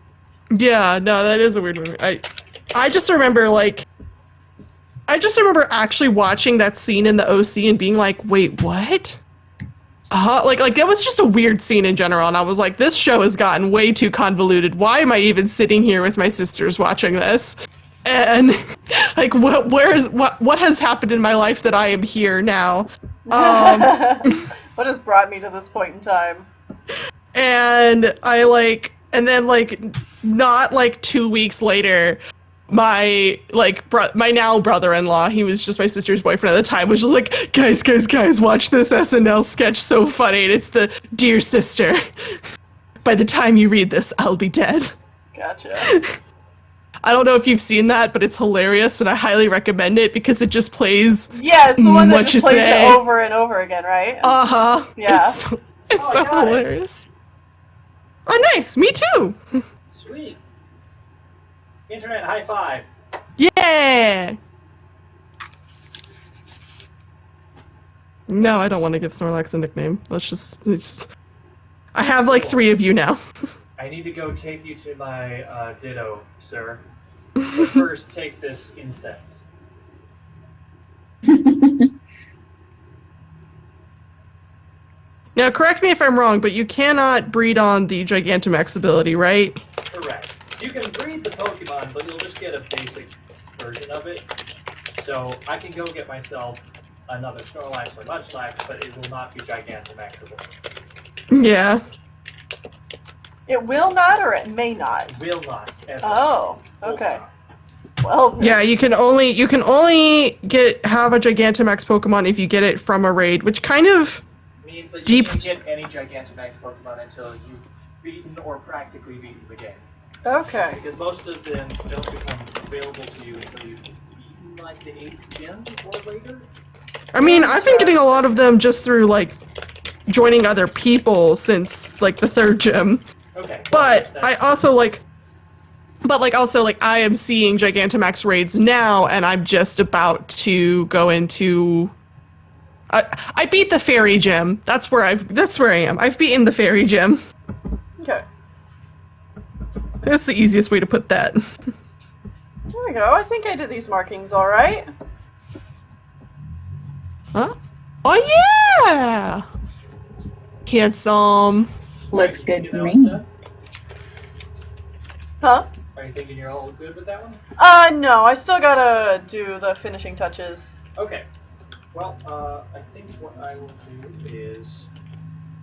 Yeah, no, that is a weird movie. I just remember, like... I just remember actually watching that scene in the OC and being like, wait, what? Like that was just a weird scene in general, and I was like, this show has gotten way too convoluted. Why am I even sitting here with my sisters watching this? And like, what has happened in my life that I am here now? What has brought me to this point in time? And then not like 2 weeks later, my my now brother-in-law, he was just my sister's boyfriend at the time, was just like, guys, watch this SNL sketch, so funny. And it's the Dear Sister. By the time you read this, I'll be dead. Gotcha. I don't know if you've seen that, but it's hilarious, and I highly recommend it because it just plays. Yeah, it's the one that What just you plays say. it over and over again, right? Yeah. It's I so got it. hilarious. Oh, nice. Me too. Sweet. Internet high five. Yeah. No, I don't want to give Snorlax a nickname. I have like 3 of you now. I need to go take you to my ditto, sir. But first, take this incense. Now, correct me if I'm wrong, but you cannot breed on the Gigantamax ability, right? Correct. You can breed the Pokemon, but you'll just get a basic version of it. So I can go get myself another Snorlax or Munchlax, but it will not be Gigantamaxable. Yeah. It will not, or it may not. It will not. Ever. Oh, Full okay. stop. Well, Yeah, you can only have a Gigantamax Pokemon if you get it from a raid, which kind of Means that Deep- you can't get any Gigantamax Pokemon until you've beaten or practically beaten the game. okay. Because most of them don't become available to you until you've beaten like the 8th gym or later. I mean, I've been getting a lot of them just through like joining other people since like the 3rd gym. Okay. But that's- I also I am seeing Gigantamax raids now, and I'm just about to go into. I beat the fairy gym. That's where I am. I've beaten the fairy gym. Okay. That's the easiest way to put that. There we go. I think I did these markings all right. Huh? Oh yeah! Handsome. Looks good You to know, me. Elsa? Huh? Are you thinking you're all good with that one? No. I still gotta do the finishing touches. Okay. Well, I think what I will do is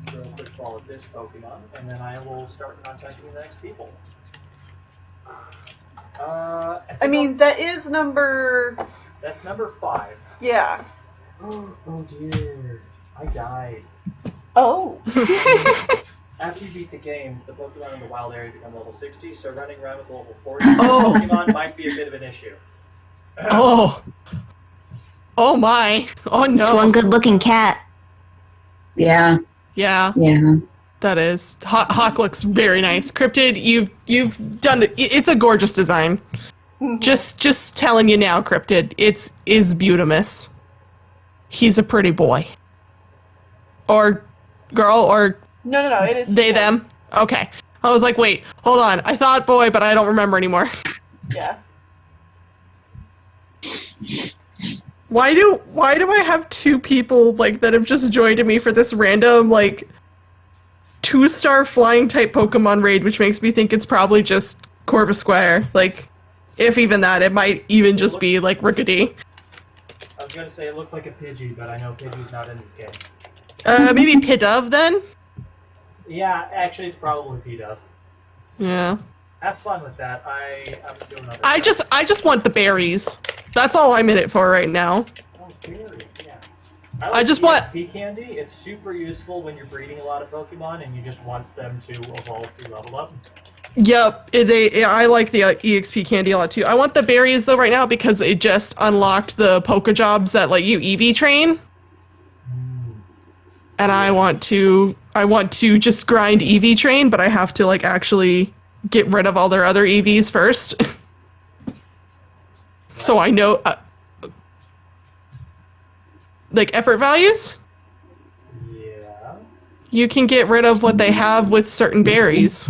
throw a quick ball at this Pokemon, and then I will start contacting the next people. I mean, that is number. That's number 5. Yeah. Oh dear. I died. Oh. After you beat the game, the Pokemon in the wild area become level 60, so running around with level 40 Oh. Pokemon might be a bit of an issue. Oh. Oh my. Oh It's no. one good-looking cat. Yeah, Yeah, yeah. that is. Hawk looks very nice. Cryptid, you've done it. It's a gorgeous design. Just telling you now, Cryptid. Is Beautimus. He's a pretty boy. Or girl, or No. It is. they, them. Okay. I was like, wait, hold on. I thought boy, but I don't remember anymore. Yeah. Why do I have 2 people like that have just joined me for this random like 2-star flying type Pokemon raid, which makes me think it's probably just Corvisquire. Like, if even that, it might even just be like Rickety. I was gonna say it looked like a Pidgey, but I know Pidgey's not in this game. Maybe Pidove then? Yeah, actually it's probably Pidove. Yeah. Have fun with that. I'm doing another. I just want the berries. That's all I'm in it for right now. Oh, berries, yeah. I just want- EXP candy. It's super useful when you're breeding a lot of Pokemon and you just want them to evolve to level up. Yep, I like the EXP candy a lot too. I want the berries though right now because it just unlocked the Pokejobs that let you EV train. And I want to just grind EV train, but I have to like actually get rid of all their other EVs first. So I know like effort values, Yeah. you can get rid of what they have with certain berries.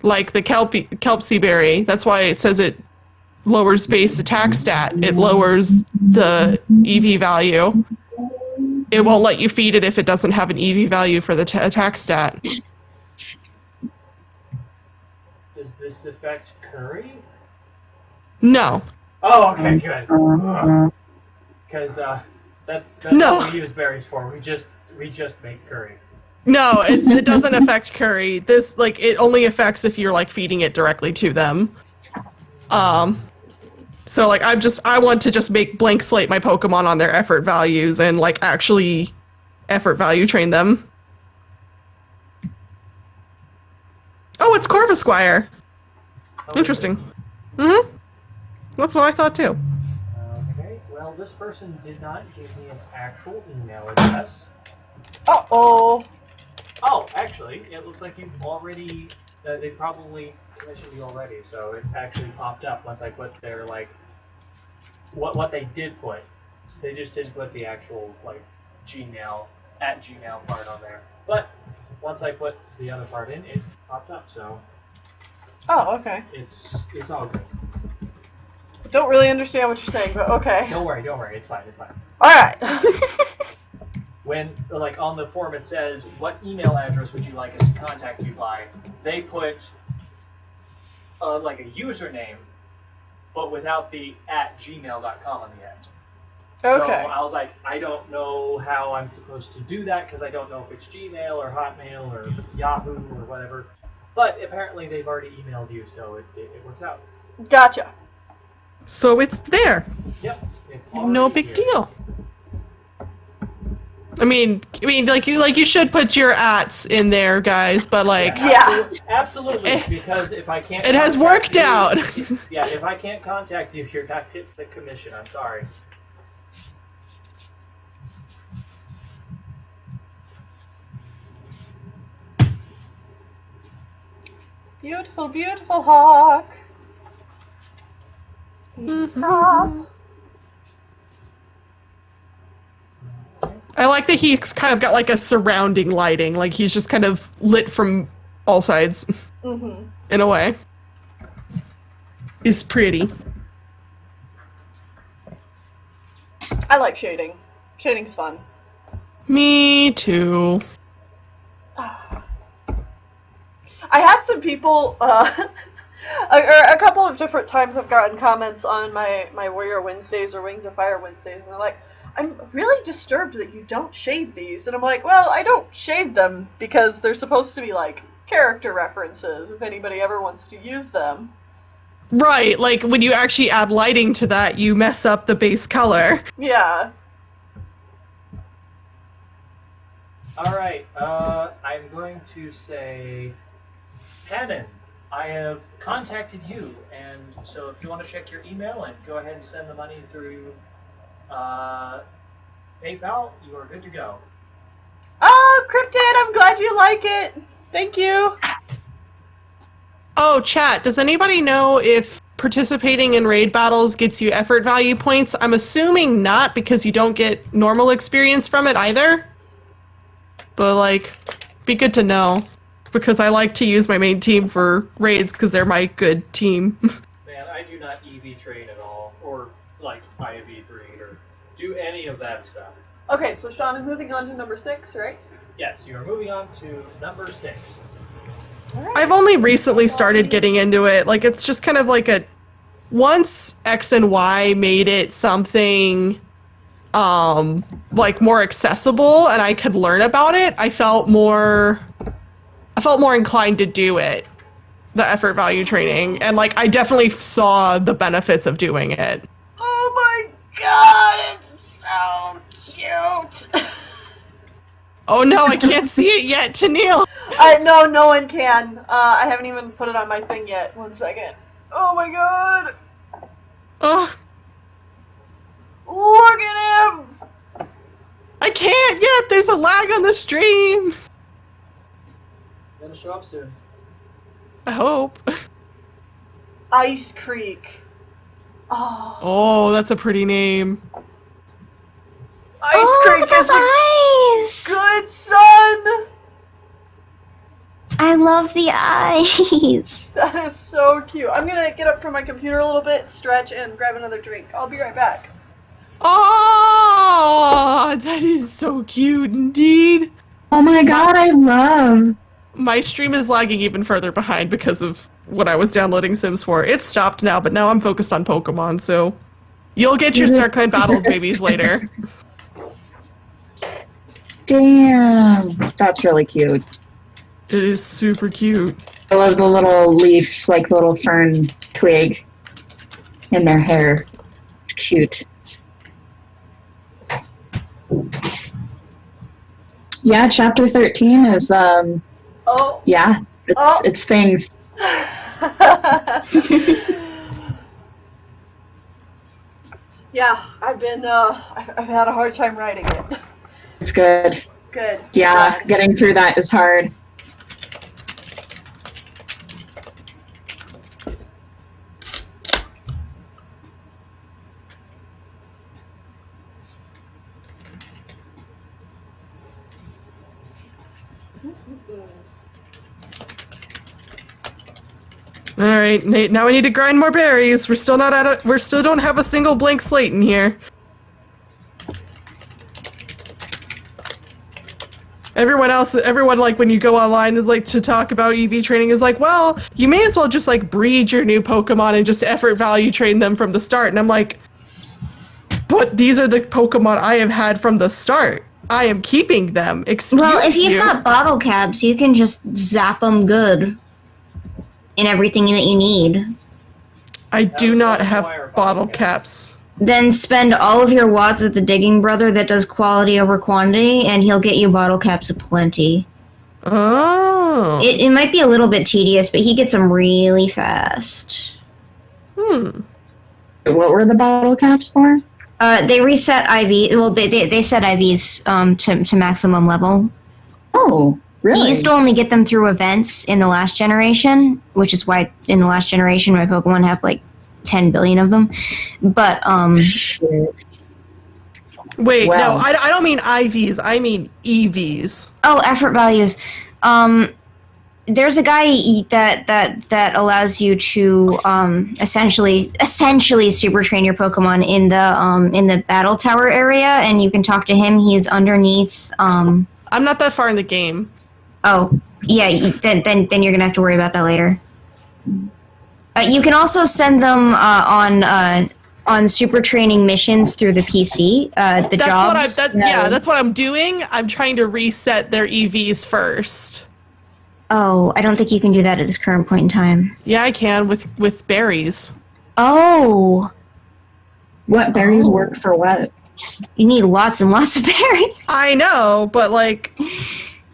Like the Kelpsy berry. That's why it says it lowers base attack stat. It lowers the EV value. It won't let you feed it if it doesn't have an EV value for the attack stat. Does this affect curry? No. Oh, okay, good. Because that's No. what we use berries for. We just make curry. No, it doesn't affect curry. This like it only affects if you're like feeding it directly to them. So like I want to just make blank slate my Pokemon on their effort values and like actually effort value train them. Oh, it's Corvisquire. Interesting. Mm-hmm. That's what I thought too. Okay, well, this person did not give me an actual email address. Uh-oh. Oh, actually, it looks like you've already, they probably commissioned you already, so it actually popped up once I put their, like, what they did put. They just didn't put the actual, like, Gmail part on there. But once I put the other part in, it popped up, so Oh, okay. it's all good. I don't really understand what you're saying, but okay. Don't worry, it's fine. Alright. When, like, on the form it says, what email address would you like us to contact you by, they put, like, a username, but without the @gmail.com on the end. Okay. So I was like, I don't know how I'm supposed to do that, because I don't know if it's Gmail or Hotmail or Yahoo or whatever. But apparently they've already emailed you, so it works out. Gotcha. So it's there. Yep. It's No already big here. deal. I mean, like you should put your @s in there, guys. But like, Yeah. Absolutely, because if I can't... it has contact worked you- out. Yeah, if I can't contact you, you're not getting the commission. I'm sorry. Beautiful, beautiful hawk. I like that he's kind of got like a surrounding lighting, like he's just kind of lit from all sides, Mm-hmm. in a way. It's pretty. I like shading. Shading's fun. Me too. I had some people, a couple of different times I've gotten comments on my Warrior Wednesdays or Wings of Fire Wednesdays, and they're like, I'm really disturbed that you don't shade these. And I'm like, well, I don't shade them because they're supposed to be, like, character references if anybody ever wants to use them. Right, like when you actually add lighting to that, you mess up the base color. Yeah. Alright, I'm going to say, Hannon, I have contacted you, and so if you want to check your email and go ahead and send the money through PayPal, you are good to go. Oh, Cryptid, I'm glad you like it. Thank you. Oh, chat, does anybody know if participating in raid battles gets you effort value points? I'm assuming not, because you don't get normal experience from it either. But, like, be good to know. Because I like to use my main team for raids, because they're my good team. Man, I do not EV train at all, or, like, IAV breed, or do any of that stuff. Okay, so Sean is moving on to number 6, right? Yes, you are moving on to number 6. I've only recently started getting into it. Like, it's just kind of like a... Once X and Y made it something, like, more accessible and I could learn about it, I felt more inclined to do it. The effort value training. And, like, I definitely saw the benefits of doing it. Oh my god, it's so cute. Oh no, I can't see it yet, Tennille. No, no one can. I haven't even put it on my thing yet. 1 second. Oh my god. Ugh, Look at him. I can't yet. There's a lag on the stream. Gonna show up soon. I hope. Ice Creek. Oh. Oh, that's a pretty name. Ice Creek is a eyes! good son. I love the eyes. That is so cute. I'm gonna get up from my computer a little bit, stretch, and grab another drink. I'll be right back. Oh, that is so cute indeed. Oh my god, I love. My stream is lagging even further behind because of what I was downloading Sims for. It's stopped now, but now I'm focused on Pokemon, so you'll get your Starknight Battles babies later. Damn, that's really cute. It is super cute. I love the little leaves, like the little fern twig in their hair. It's cute. Yeah, chapter 13 is Oh. yeah, it's Oh. it's things. Yeah, I've had a hard time writing it. It's good. Good. Yeah, Glad. getting through that is hard. All right, Nate. Now we need to grind more berries. We're still not at a. We still don't have a single blank slate in here. Everyone, like, when you go online is like to talk about EV training is like, well, you may as well just like breed your new Pokemon and just effort value train them from the start. And I'm like, but these are the Pokemon I have had from the start. I am keeping them. Excuse Well, if you've you. got bottle caps, you can just zap them good in everything that you need. I do would not require have bottle bottle caps. Then spend all of your watts at the Digging Brother that does quality over quantity, and he'll get you bottle caps aplenty. Oh. It might be a little bit tedious, but he gets them really fast. What were the bottle caps for? They reset IV. Well, they set IVs to maximum level. Oh, really? You used to only get them through events in the last generation, which is why in the last generation my Pokemon have like 10 billion of them. But Wait, Wow. no, I don't mean IVs. I mean EVs. oh, effort values. There's a guy that allows you to essentially super train your Pokemon in the battle tower area, and you can talk to him. He's underneath. I'm not that far in the game. Oh, yeah. Then you're gonna have to worry about that later. You can also send them on super training missions through the PC. The That's jobs. that's what I'm doing. I'm trying to reset their EVs first. Oh, I don't think you can do that at this current point in time. Yeah, I can with berries. Oh, What berries work for what? you need lots and lots of berries. I know, but like,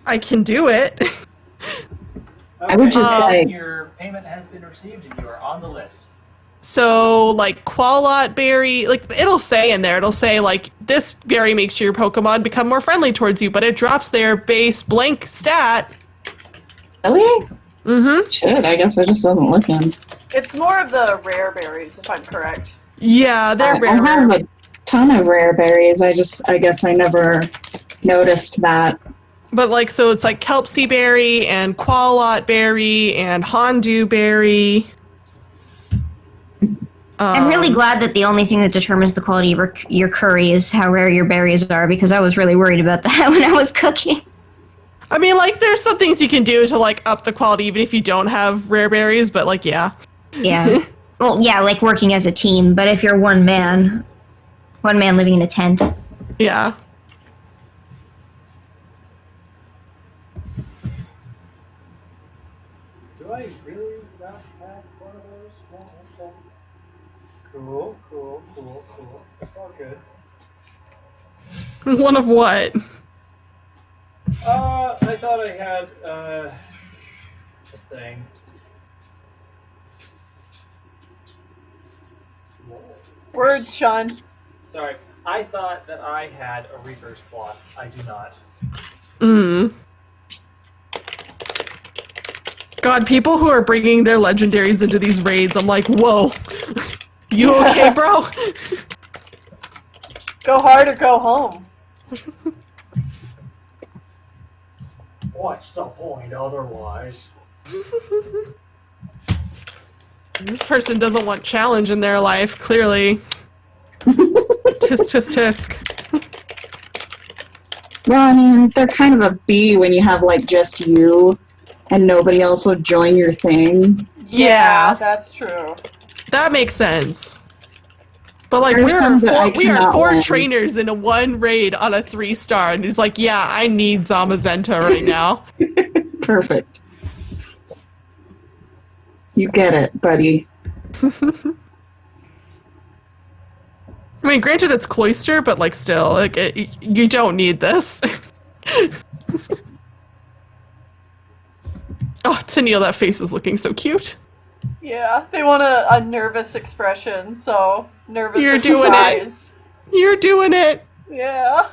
I can do it. I would just say- your payment has been received and you are on the list. So, like, Qualot berry, like, it'll say in there, it'll say, like, this berry makes your Pokemon become more friendly towards you, but it drops their base blank stat. Really? Mm-hmm. Shit, I guess I just wasn't looking. It's more of the rare berries, if I'm correct. Yeah, they're I rare. have a ton of rare berries. I guess I never noticed that. But, like, so it's, like, Kelpsie berry and Qualot berry and Hondu berry. I'm really glad that the only thing that determines the quality of your curry is how rare your berries are, because I was really worried about that when I was cooking. I mean, like, there's some things you can do to, like, up the quality even if you don't have rare berries, but, like, yeah. Yeah. Well, yeah, like working as a team, but if you're one man living in a tent. Yeah. Do I really not have one of those? No, okay. Cool. It's all good. One of what? I thought I had a thing. Whoa. Words, Sean. Sorry, I thought that I had a reverse plot. I do not. God, people who are bringing their legendaries into these raids, I'm like, whoa. You okay, bro? Go hard or go home. What's the point otherwise? This person doesn't want challenge in their life, clearly. Tisk, tisk, tisk. Well, I mean, they're kind of a bee when you have, like, just you and nobody else will join your thing. Yeah. That's true. That makes sense. But, like, There's some that I we are cannot four win. trainers in a one raid on a 3-star, and he's like, yeah, I need Zamazenta right now. Perfect. You get it, buddy. I mean, granted it's Cloister, but, like, still, like, you don't need this. Oh, Tennille, that face is looking so cute. Yeah, they want a nervous expression, so nervous You're or doing it. surprised. You're doing it. Yeah.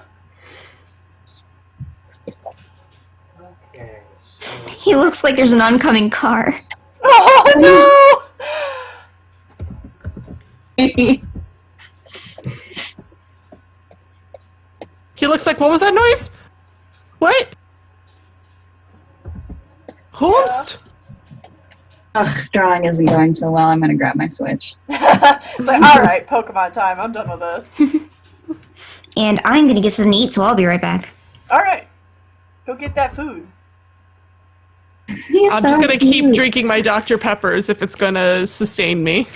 Okay. So He looks like there's an oncoming car. Oh He looks like, what was that noise? What? Holmes? Ugh, drawing isn't going so well. I'm gonna grab my Switch. no! It's like, alright, Pokemon time, I'm done with this. And I'm gonna get something to eat, so I'll be right back. Alright. Go get that food. He's I'm so just gonna keep cute. drinking my Dr. Peppers if it's gonna sustain me.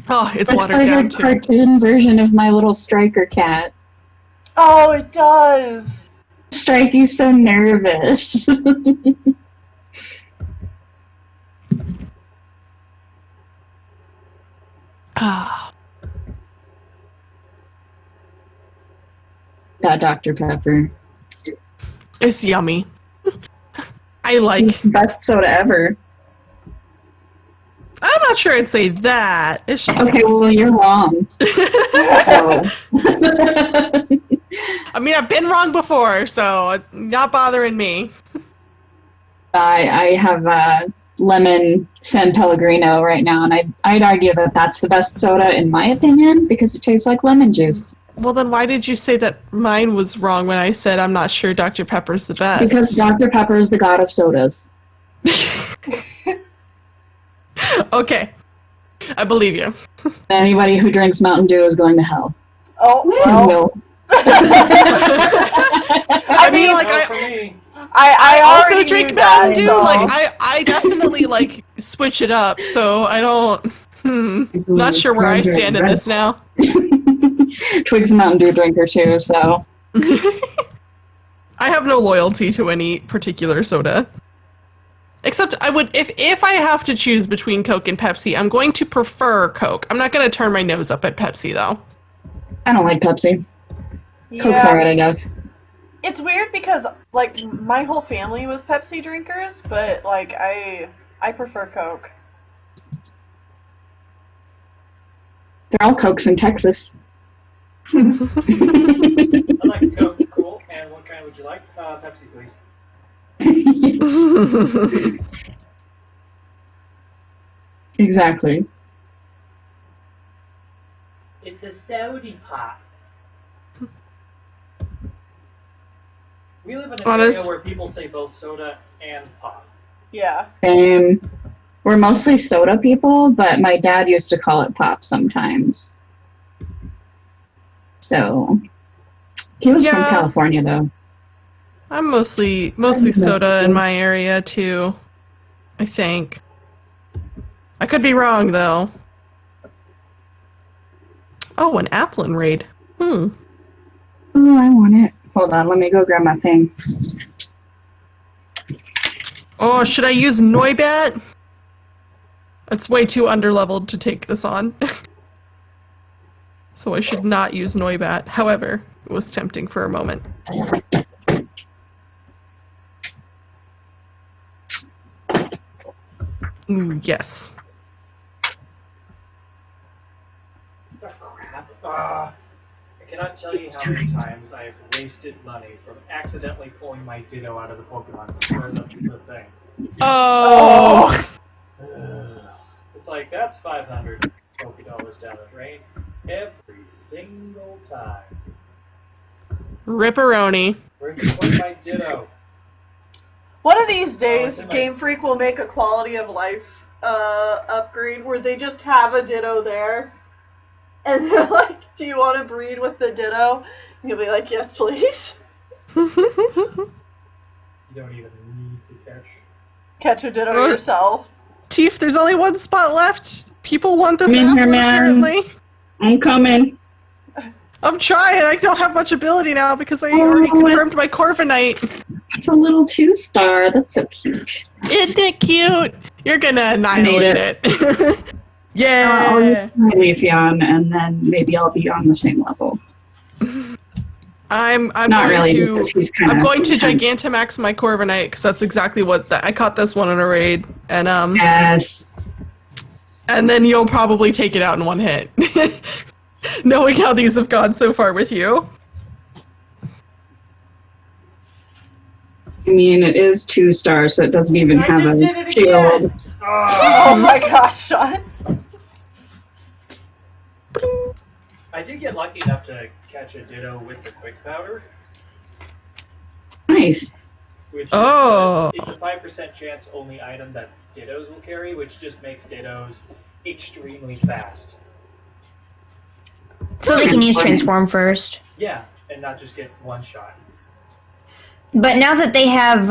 Oh, it's Looks watered like down a too. cartoon version of my little striker cat. Oh, it does! Strikey's so nervous. Ah, That Dr. Pepper. it's yummy. I like. Best soda ever. I'm not sure I'd say that. It's just. Okay, well, you're wrong. Oh. I mean, I've been wrong before, so it's not bothering me. I have lemon San Pellegrino right now, and I'd argue that that's the best soda in my opinion because it tastes like lemon juice. Well, then why did you say that mine was wrong when I said I'm not sure Dr. Pepper's the best? Because Dr. Pepper is the god of sodas. Okay. I believe you. Anybody who drinks Mountain Dew is going to hell. Oh, To well. Will. I mean, like, no for me. I also already drink knew that, Mountain Dew. so- Like, I definitely, like, switch it up, so I don't... Not sure where I stand in this now. Twig's a Mountain Dew drinker too, so. I have no loyalty to any particular soda. Except I would, if I have to choose between Coke and Pepsi, I'm going to prefer Coke. I'm not going to turn my nose up at Pepsi, though. I don't like Pepsi. Coke's Yeah. alright, I guess. It's weird because, like, my whole family was Pepsi drinkers, but, like, I prefer Coke. They're all Cokes in Texas. I like Coke. Cool. And what kind would you like? Pepsi, please. Yes, exactly. It's a soda pop. We live in an Honest- area where people say both soda and pop. Yeah. Same. We're mostly soda people, but my dad used to call it pop sometimes. So he was from Yeah. California though. I'm mostly soda in my area, too. I think. I could be wrong, though. Oh, an Applin raid. Oh, I want it. Hold on, let me go grab my thing. Oh, should I use Noibat? It's way too underleveled to take this on. So I should not use Noibat. However, it was tempting for a moment. Ooh, yes. Oh, crap. I cannot tell you how many times I have wasted money from accidentally pulling my Ditto out of the Pokemon Center. That's the thing. Oh! It's like, that's 500 $40 down the drain every single time. Ripperoni. Where'd you put my Ditto? One of these days, it's in my- Game Freak will make a quality of life upgrade where they just have a Ditto there. And they're like, do you want to breed with the Ditto? And you'll be like, yes, please. You don't even need to Catch a Ditto Well, yourself. Teef, there's only one spot left. People want this I'm in here, apple, man. apparently. I'm coming. I'm trying. I don't have much ability now because I already confirmed my Corviknight. It's a little 2-star. That's so cute. Isn't it cute? You're gonna annihilate it. I'll Yeah. use my Leafeon, and then maybe I'll be on the same level. I'm Not going really, to because he's kind of. I'm going to Gigantamax my Corviknight because that's exactly what I caught this one in a raid, and Yes. and then you'll probably take it out in one hit, knowing how these have gone so far with you. I mean, it is 2 stars, so it doesn't even have I a just did it shield. again! Oh my gosh, Sean. I did get lucky enough to catch a Ditto with the Quick Powder, Nice. which Oh. is it's a 5% chance only item that Dittos will carry, which just makes Dittos extremely fast. So they can use transform first. Yeah, and not just get one shot. But now that they have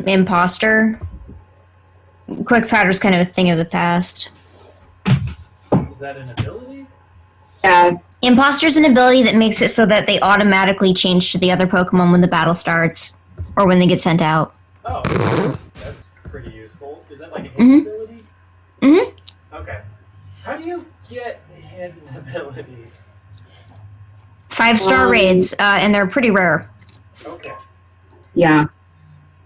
imposter, quick powder's kind of a thing of the past. Is that an ability? Yeah. Imposter's an ability that makes it so that they automatically change to the other Pokemon when the battle starts, or when they get sent out. Oh, that's pretty useful. Is that like a hidden Mhm. ability? Mm-hmm. Okay. How do you get hidden abilities? 5-star raids, and they're pretty rare. Okay. Yeah.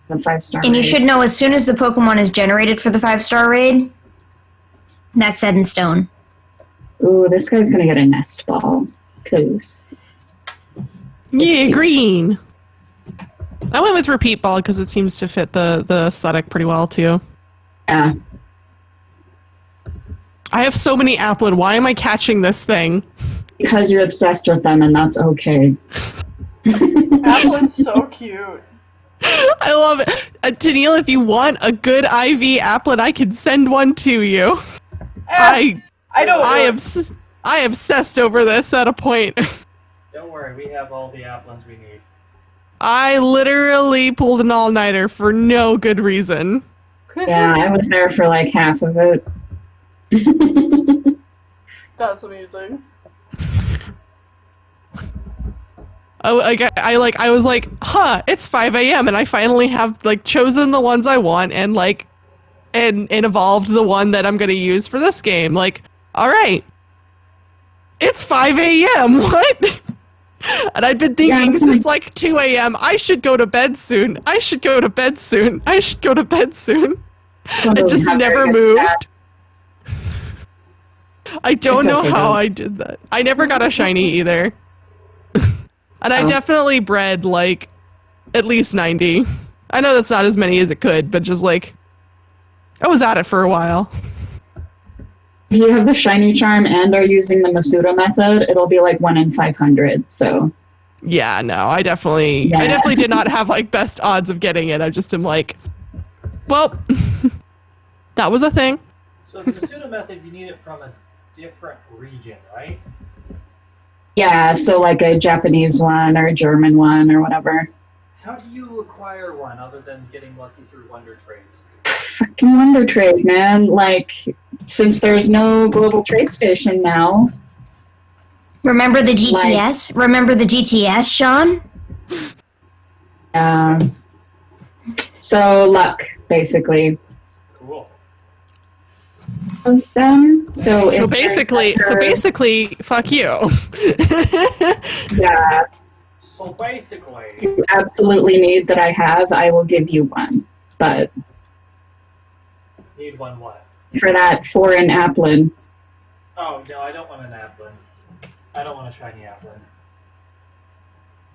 The 5-star. And you raid. should know as soon as the Pokemon is generated for the 5-star raid, that's set in stone. Ooh, this guy's gonna get a nest ball. Cause. Yeah, cute. green. I went with repeat ball because it seems to fit the aesthetic pretty well too. Yeah. I have so many Applin. Why am I catching this thing? Because you're obsessed with them, and that's okay. Applin's so cute. I love it. Tennille, if you want a good IV Applin, I can send one to you. I don't. I obsessed over this at a point. Don't worry, we have all the Applins we need. I literally pulled an all-nighter for no good reason. Yeah, I was there for like half of it. That's amazing. I was like, huh, it's 5 a.m. and I finally have like chosen the ones I want and like and evolved the one that I'm gonna use for this game. Like, all right, it's 5 a.m. What? And I'd been thinking since like 2 a.m. I should go to bed soon. I should go to bed soon. I should go to bed soon. So I just have never very good moved. stats. I don't It's know okay, how though. I did that. I never got a shiny either. And I Oh. definitely bred like at least 90. I know that's not as many as it could, but just like I was at it for a while. If you have the shiny charm and are using the Masuda method, it'll be like 1 in 500. So Yeah, no, I definitely did not have like best odds of getting it. I just am like, well, that was a thing. So the Masuda method, you need it from a different region, right? yeah, so like a Japanese one or a German one or whatever. How do you acquire one other than getting lucky through Wonder Trades? Fucking Wonder Trade, man. Like, since there's no global trade station now. Remember the GTS? Remember the GTS, Sean? So luck, basically. Cool. Of them. So if basically, fuck you. yeah, So basically, you absolutely need that I have, I will give you one. But need one what? for that foreign Applin, Oh, no, I don't want an Applin. I don't want a shiny Applin.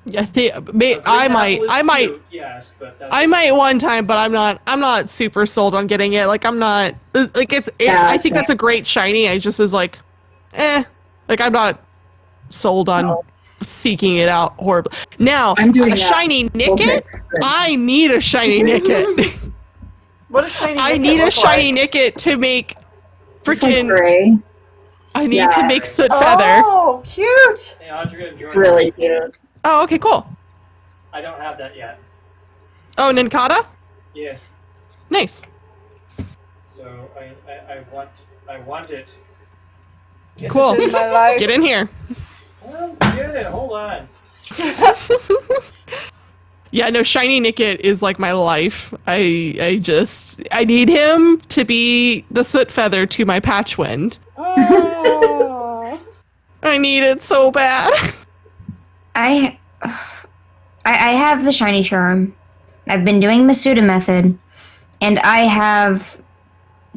Yeah, A green apple is cute, yes, but that's I might one time, but I'm not super sold on getting it. Like I'm not like I think that's a great shiny. I just is like, like I'm not sold on seeking it out horribly. Now I'm doing a shiny Nickit. I need a shiny Nickit. What does shiny? I Nickit need a look shiny like? Nickit to make It's like freaking. gray. I need to Yeah. make soot feather. Oh, cute! Hey, Audrey, you're gonna join It's really cute. Oh, okay, cool. I don't have that yet. Oh, Ninkata? Yes. Nice. So I want it. Cool. In my life. Get in here. Well, get it. Hold on. Yeah, no, Shiny Nickit is like my life. I need him to be the soot feather to my Patchwind. Oh. I need it so bad. I I have the shiny charm. I've been doing Masuda method, and I have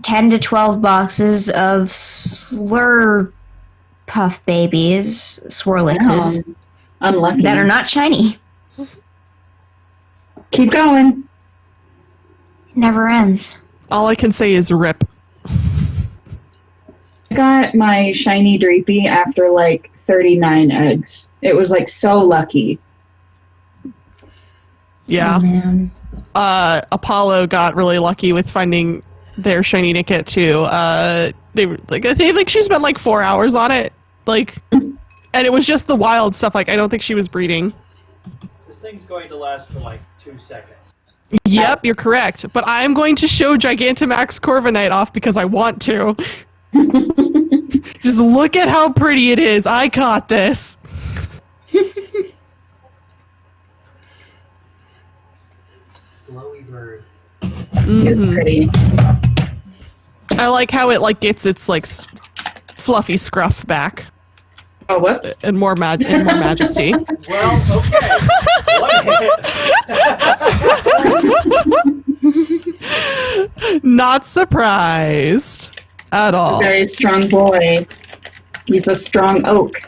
10 to 12 boxes of Slurpuff babies, Swirlixes, Wow. Unlucky. that are not shiny. Keep going. It never ends. All I can say is rip. I got my shiny Dreepy after like 39 eggs. It was like so lucky. Yeah. Oh, man. Apollo got really lucky with finding their shiny Nickit too. They were like, I think she spent like 4 hours on it, like, and it was just the wild stuff. Like, I don't think she was breeding. This thing's going to last for like 2 seconds. Yep, you're correct. But I'm going to show Gigantamax Corviknight off because I want to. Just look at how pretty it is. I got this. Glowy bird. It's pretty. I like how it like gets its like fluffy scruff back Oh, whoops. and more majesty. Well, okay. Not surprised at all. Very strong boy. He's a strong oak.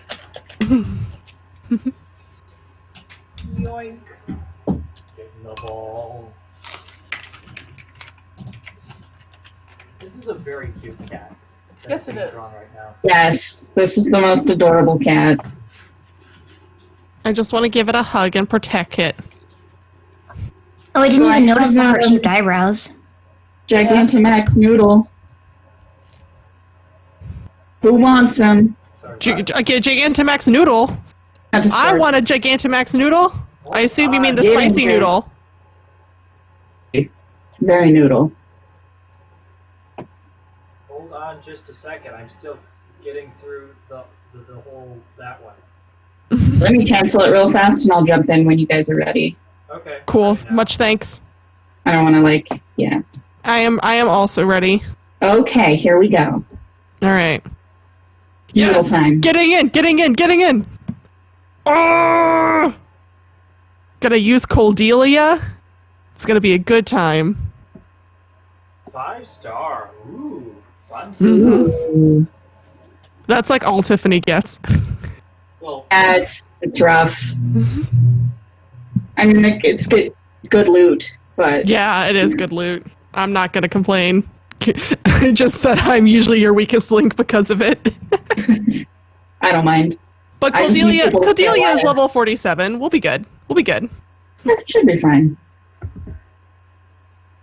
Yoink. Getting the ball. This is a very cute cat. Yes, it being is. drawn right now. Yes, this is the most adorable cat. I just want to give it a hug and protect it. Oh, I didn't Do I even notice the have, heart-shaped eyebrows. Gigantamax Noodle. Who wants him? Sorry. Okay, Gigantamax Noodle. Not to I start. want a Gigantamax Noodle. I assume you mean the Get in spicy here. noodle. Very noodle. Hold on just a second. I'm still getting through the whole that one. Let me cancel it real fast and I'll jump in when you guys are ready. Okay. Cool. ready now. Much thanks. I don't want to like, yeah. I am also ready. Okay, here we go. All right. Noodle Yes. time. Getting in. Oh! Gonna use Coldelia. It's gonna be a good time. 5-star. Ooh. Fun. Ooh. That's like all Tiffany gets. Well, Yeah, it's rough. I mean, like, it's good loot, but Yeah, it is good loot. I'm not gonna complain. Just that I'm usually your weakest link because of it. I don't mind. But I just need people to stay Cordelia is alive. level 47. We'll be good. It should be fine.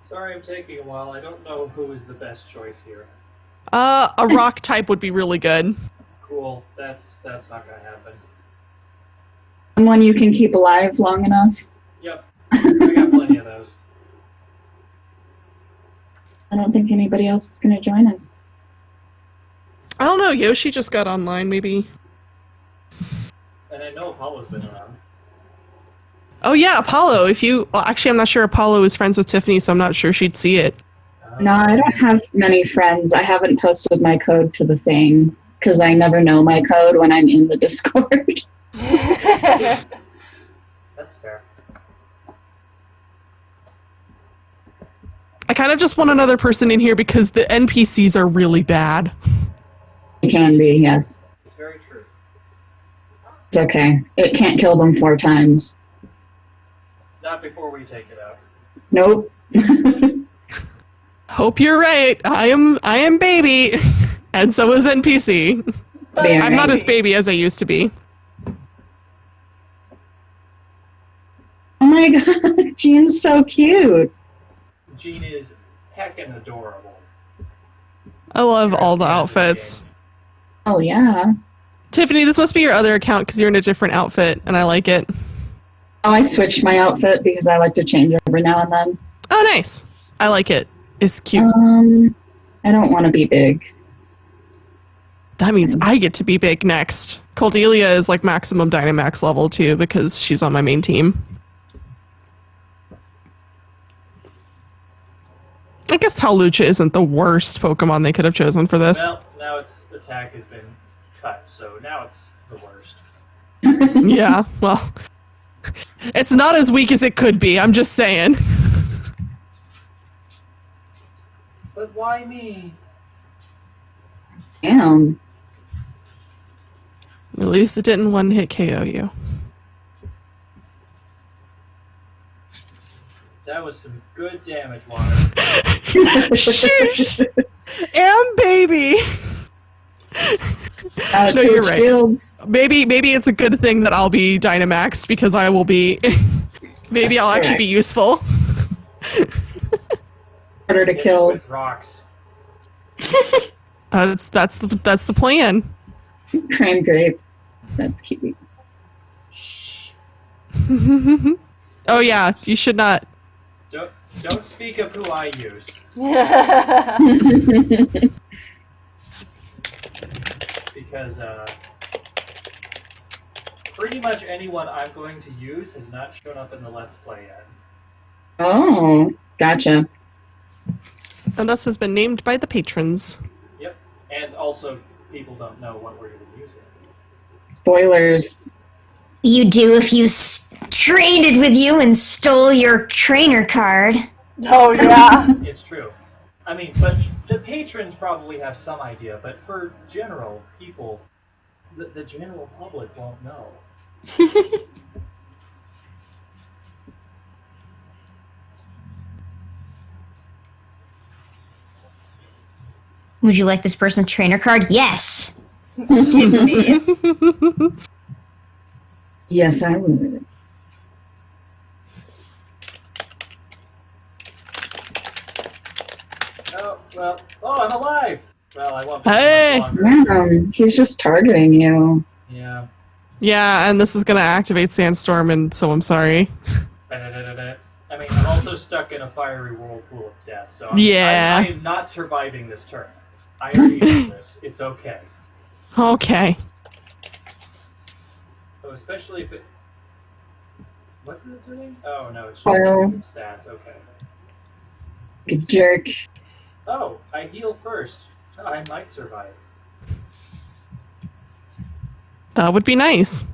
sorry I'm taking a while. I don't know who is the best choice here. A rock type would be really good. Cool. That's not gonna happen. Someone you can keep alive long enough. Yep. I got plenty of those. I don't think anybody else is going to join us. I don't know. Yoshi just got online, maybe. And I know Apollo's been around. Oh yeah, Apollo. Well, actually, I'm not sure Apollo is friends with Tiffany, so I'm not sure she'd see it. No, I don't have many friends. I haven't posted my code to the thing because I never know my code when I'm in the Discord. That's fair. I kind of just want another person in here because the NPCs are really bad. It can be, yes. It's very true. It's okay. It can't kill them 4 times. Not before we take it out. Nope. Hope you're right. I am baby, and so is NPC. Be I'm not alright. as baby as I used to be. Oh my god, Jean's so cute. Jean is heckin' adorable. I love all the outfits. Oh yeah. Tiffany, this must be your other account because you're in a different outfit, and I like it. Oh, I switched my outfit because I like to change every now and then. Oh, nice. I like it. It's cute. I don't want to be big. That means I get to be big next. Cordelia is like maximum Dynamax level too because she's on my main team. I guess Hawlucha isn't the worst Pokemon they could have chosen for this. Well, now its attack has been cut, so now it's the worst. Yeah, well, It's not as weak as it could be, I'm just saying. But why me? Damn. At least it didn't one-hit KO you. That was some good damage, Water. Sheesh! And baby! No, you're right. Shields. Maybe it's a good thing that I'll be Dynamaxed because I will be... Maybe I'll actually be useful. Harder to Hit it kill. with rocks. That's the plan. Cran grape. That's cute. Shh. Oh yeah, you should not. Don't speak of who I use. Because pretty much anyone I'm going to use has not shown up in the Let's Play yet. Oh, gotcha. And thus has been named by the patrons. Yep. And also, people don't know what we're going to be using. Spoilers. You do if you traded with you and stole your trainer card. Oh, yeah. It's true. I mean, but the patrons probably have some idea, but for general people, the general public won't know. Would you like this person's trainer card? Yes. Give me. Yes, I would. Oh, well, I'm alive! Well, I won't be Hey! much longer. He's just targeting you. Yeah. Yeah, and this is gonna activate Sandstorm, and so I'm sorry. I mean, I'm also stuck in a fiery whirlpool of death, so Yeah. I am not surviving this turn. I already know this. It's okay. Okay. So especially if it... What is it doing? Oh, no, it's just Well- looking at stats. Okay. Good jerk. Oh, I heal first. Oh, I might survive. That would be nice.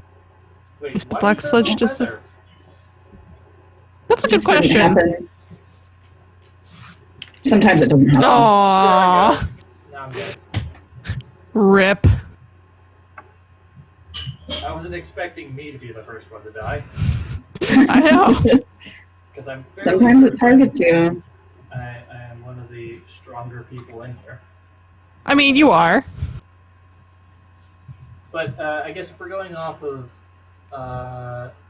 Wait, If the why black is there sludge no just- weather? That's a good Just wouldn't question. happen. Sometimes it doesn't happen. Aww. Now I'm good. Rip. I wasn't expecting me to be the first one to die, I know. because I'm fairly Sometimes it certain targets you. I am one of the stronger people in here. I mean, you are. But I guess if we're going off of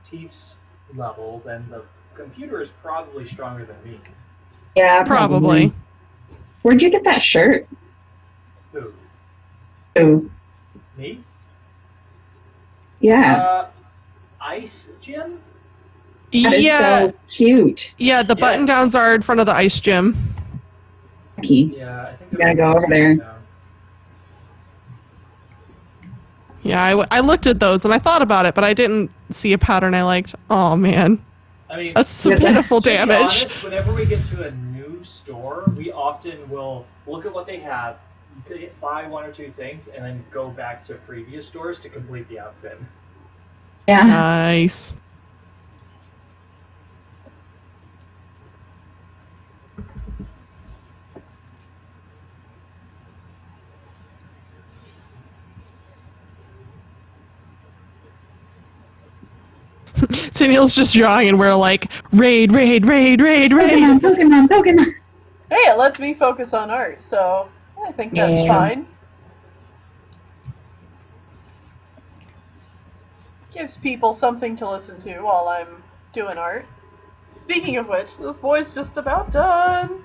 Teef's level, then the computer is probably stronger than me. Yeah, Probably. Where'd you get that shirt? Who? Oh, Me? yeah. Ice Gym? That is Yeah. so cute. Yeah, the button downs are in front of the ice gym. Lucky. Yeah, I think You gotta go over there. Yeah, I looked at those and I thought about it, but I didn't see a pattern I liked. Oh man, I mean, that's some Yeah, pitiful to be damage. honest, whenever we get to a new store, we often will look at what they have, buy one or two things, and then go back to previous stores to complete the outfit. Yeah. Nice. Tennille's just drawing and we're like, raid, raid, raid, raid, raid. Pokemon. Hey, it lets me focus on art, so I think that's Yeah. fine. Gives people something to listen to while I'm doing art. Speaking of which, this boy's just about done.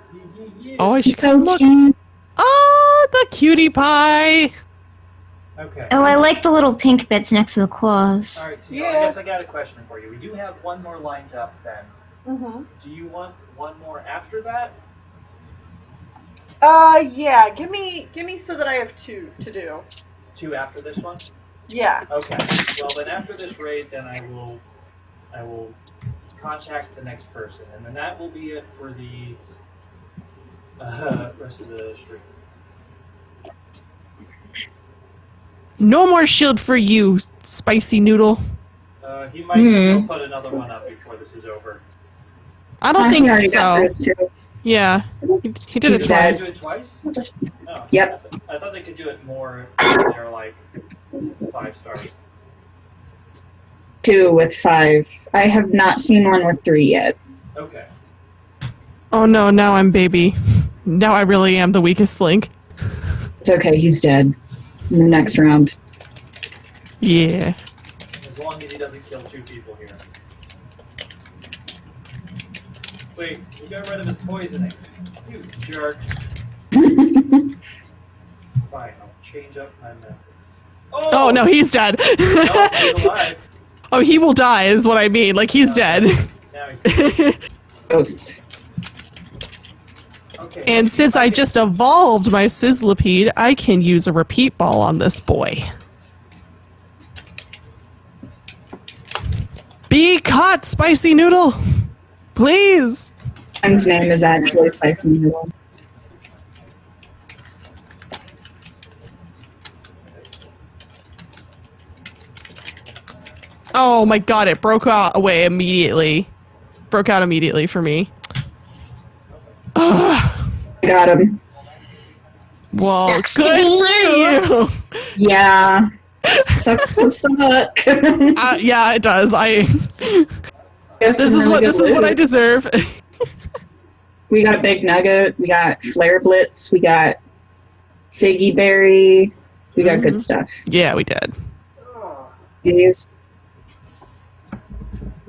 Oh, I should So come look. cute. Oh, the cutie pie. Okay. Oh, I like the little pink bits next to the claws. Alright, so Yeah. I guess I got a question for you. We do have one more lined up then. Mm-hmm. Do you want one more after that? Yeah, give me so that I have two to do. Two after this one? Yeah. Okay. Well then after this raid then I will contact the next person, and then that will be it for the rest of the stream. No more shield for you, spicy noodle. He might still put another one up before this is over. I don't He already think got so. those two. Yeah, he did it He's They twice. do it twice? No. Yep. I thought they could do it more if they're like 5 stars. 2 with 5. I have not seen one with 3 yet. Okay. Oh no, now I'm baby. Now I really am the weakest link. It's okay, he's dead. In the next round. Yeah. As long as he doesn't kill 2 people here. Wait, you got rid of his poisoning. You jerk. Fine, I'll change up my methods. Oh no, he's dead. No, he's alive. Oh, he will die is what I mean. Like, he's dead. Now he's dead. Ghost. Okay. And since I just evolved my Sizzlipede, I can use a repeat ball on this boy. Be caught, Spicy Noodle! Please! His name is actually Spicy Noodle. Oh my god, it broke out away immediately. Broke out immediately for me. Ugh. Got him. Well, Sucks to good be for you! Yeah. Suck to suck. Yeah, it does. This This is what I deserve. We got Big Nugget. We got Flare Blitz. We got Figgy Berry. We got good stuff. Yeah, we did. Oh, These.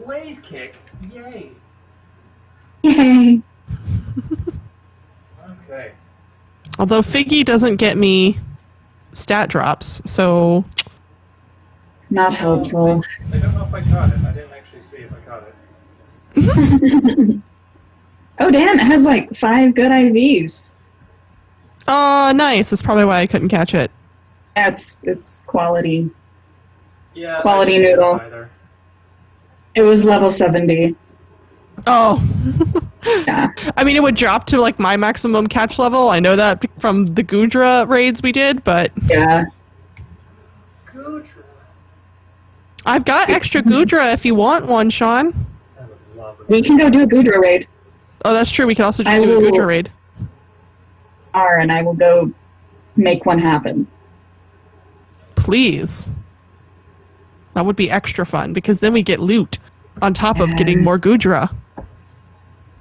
Blaze kick. Yay. Yay. Okay. Although Figgy doesn't get me stat drops, so Not helpful. I don't know if I caught it. I didn't actually see if I caught it. Oh, damn. It has like 5 good IVs. oh, nice. That's probably why I couldn't catch it. It's quality. Yeah. Quality I didn't see it noodle. either. It was level 70. Oh. Yeah. I mean, it would drop to like my maximum catch level. I know that from the Gudra raids we did, but Yeah. Gudra. I've got extra Gudra if you want one, Sean. I would love it. We can go do a Gudra raid. Oh, that's true. We could also just I do a will- Gudra raid. And I will go make one happen. Please. That would be extra fun because then we get loot on top of getting more Gudra.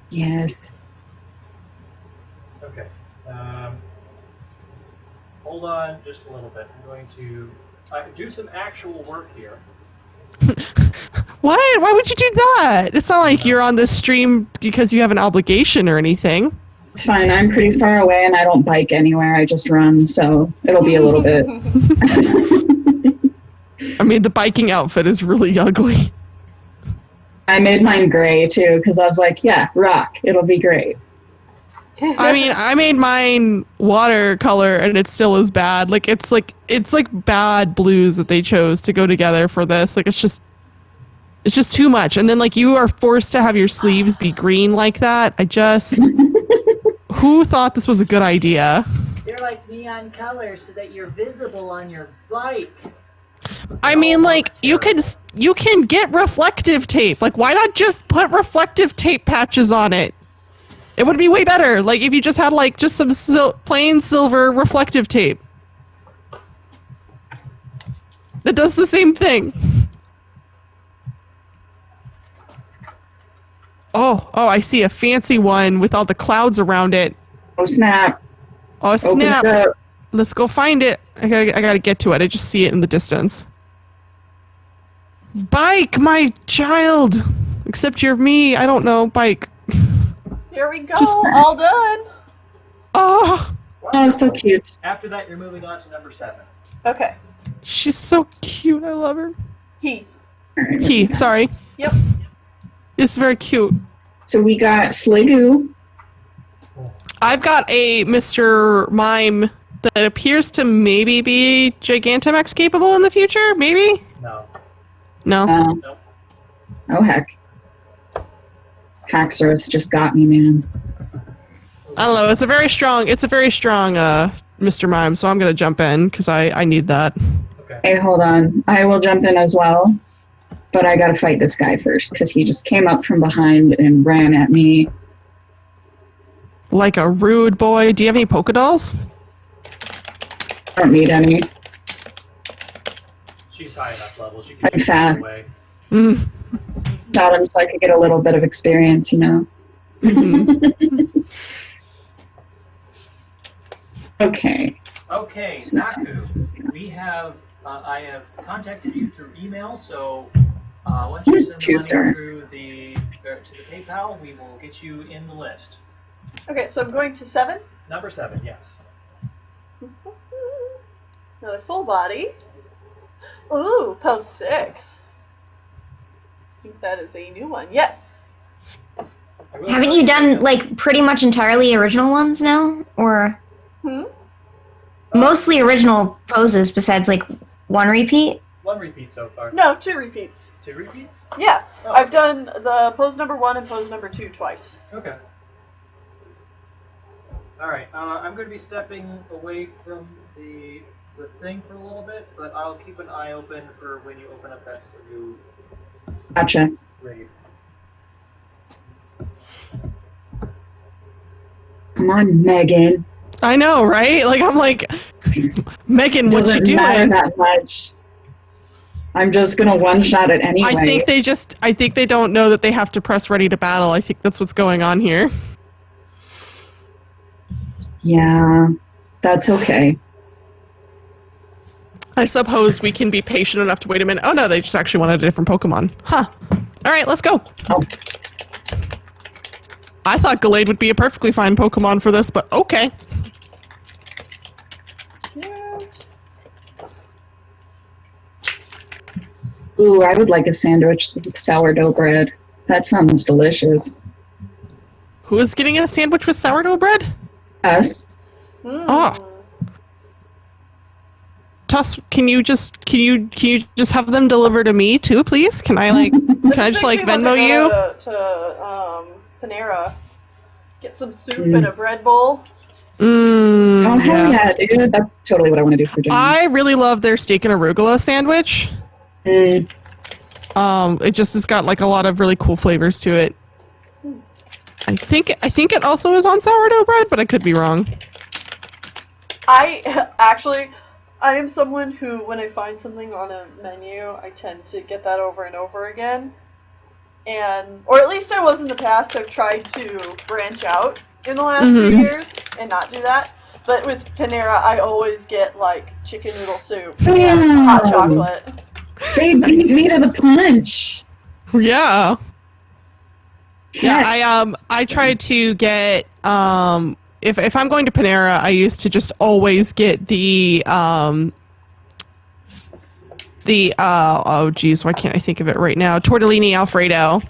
Yes. Okay. Hold on just a little bit. I'm going to do some actual work here. What? Why would you do that? It's not like you're on this stream because you have an obligation or anything. It's fine. I'm pretty far away and I don't bike anywhere. I just run, so it'll be a little bit. I mean, the biking outfit is really ugly. I made mine gray too because I was like, yeah, rock. It'll be great. I mean, I made mine watercolor and it still is bad. Like it's like bad blues that they chose to go together for this. Like it's just too much. And then like you are forced to have your sleeves be green like that. Who thought this was a good idea? They're like neon colors so that you're visible on your bike. I mean, like you can get reflective tape. Like why not just put reflective tape patches on it? It would be way better. Like if you just had like just some plain silver reflective tape. That does the same thing. Oh, I see a fancy one with all the clouds around it. Oh snap! Oh, Open snap. it up. Let's go find it. I gotta get to it. I just see it in the distance. Bike, my child. Except you're me. I don't know. Bike. Here we go, Just- all done. Oh, Oh, so cute. After that, you're moving on to number 7. Okay. she's so cute. I love her. He. Sorry. Yep. It's very cute. So we got Sligoo. I've got a Mr. Mime that appears to maybe be Gigantamax capable in the future. Maybe? No. No. Nope. Oh heck. Haxorus just got me, man. I don't know. It's a very strong Mr. Mime, so I'm gonna jump in because I need that. Okay. Hey, hold on. I will jump in as well. but I gotta fight this guy first because he just came up from behind and ran at me. Like a rude boy. Do you have any polka dolls? I don't need any. She's high enough level. She can I'm just fast. run away. Mm. Got him so I could get a little bit of experience, you know. Okay. Okay, So- Naku, we have, I have contacted you through email, so once you send the Two-star. money through to the PayPal, we will get you in the list. Okay, so I'm going to 7. Number 7, yes. Another full body. Ooh, post 6. I think that is a new one. Yes. I will Haven't tell you done like pretty much entirely original ones now, or Hmm? mostly original poses besides like one repeat? One repeat so far. No, 2 repeats. 2 repeats? Yeah, Oh, I've done the pose number 1 and pose number 2 twice. Okay. Alright, I'm going to be stepping away from the thing for a little bit, but I'll keep an eye open for when you open up that new Gotcha. raid. Come on, Megan. I know, right? Like, I'm like, Megan, what you Doesn't matter doing? that much. I'm just gonna one-shot it anyway. I think they don't know that they have to press ready to battle. I think that's what's going on here. Yeah, that's okay. I suppose we can be patient enough to wait a minute. Oh no, they just actually wanted a different Pokemon. Huh. Alright, let's go. Oh. I thought Gallade would be a perfectly fine Pokemon for this, but okay. Cute. Ooh, I would like a sandwich with sourdough bread. That sounds delicious. Who is getting a sandwich with sourdough bread? Us. Mm. Oh. Tuss, can you just have them deliver to me too, please? Can I just like Venmo you? To Panera. Get some soup and a bread bowl. Oh, hell yeah, dude. That's totally what I want to do for dinner. I really love their steak and arugula sandwich. Mm. It just has got like a lot of really cool flavors to it. I think it also is on sourdough bread, but I could be wrong. I am someone who, when I find something on a menu, I tend to get that over and over again. Or at least I was in the past. I've tried to branch out in the last few years and not do that. But with Panera, I always get like chicken noodle soup and hot chocolate. They beat me to the punch. Yeah. Yeah, Heck. I tried to get if I'm going to Panera, I used to just always get the oh geez, why can't I think of it right now? Tortellini Alfredo.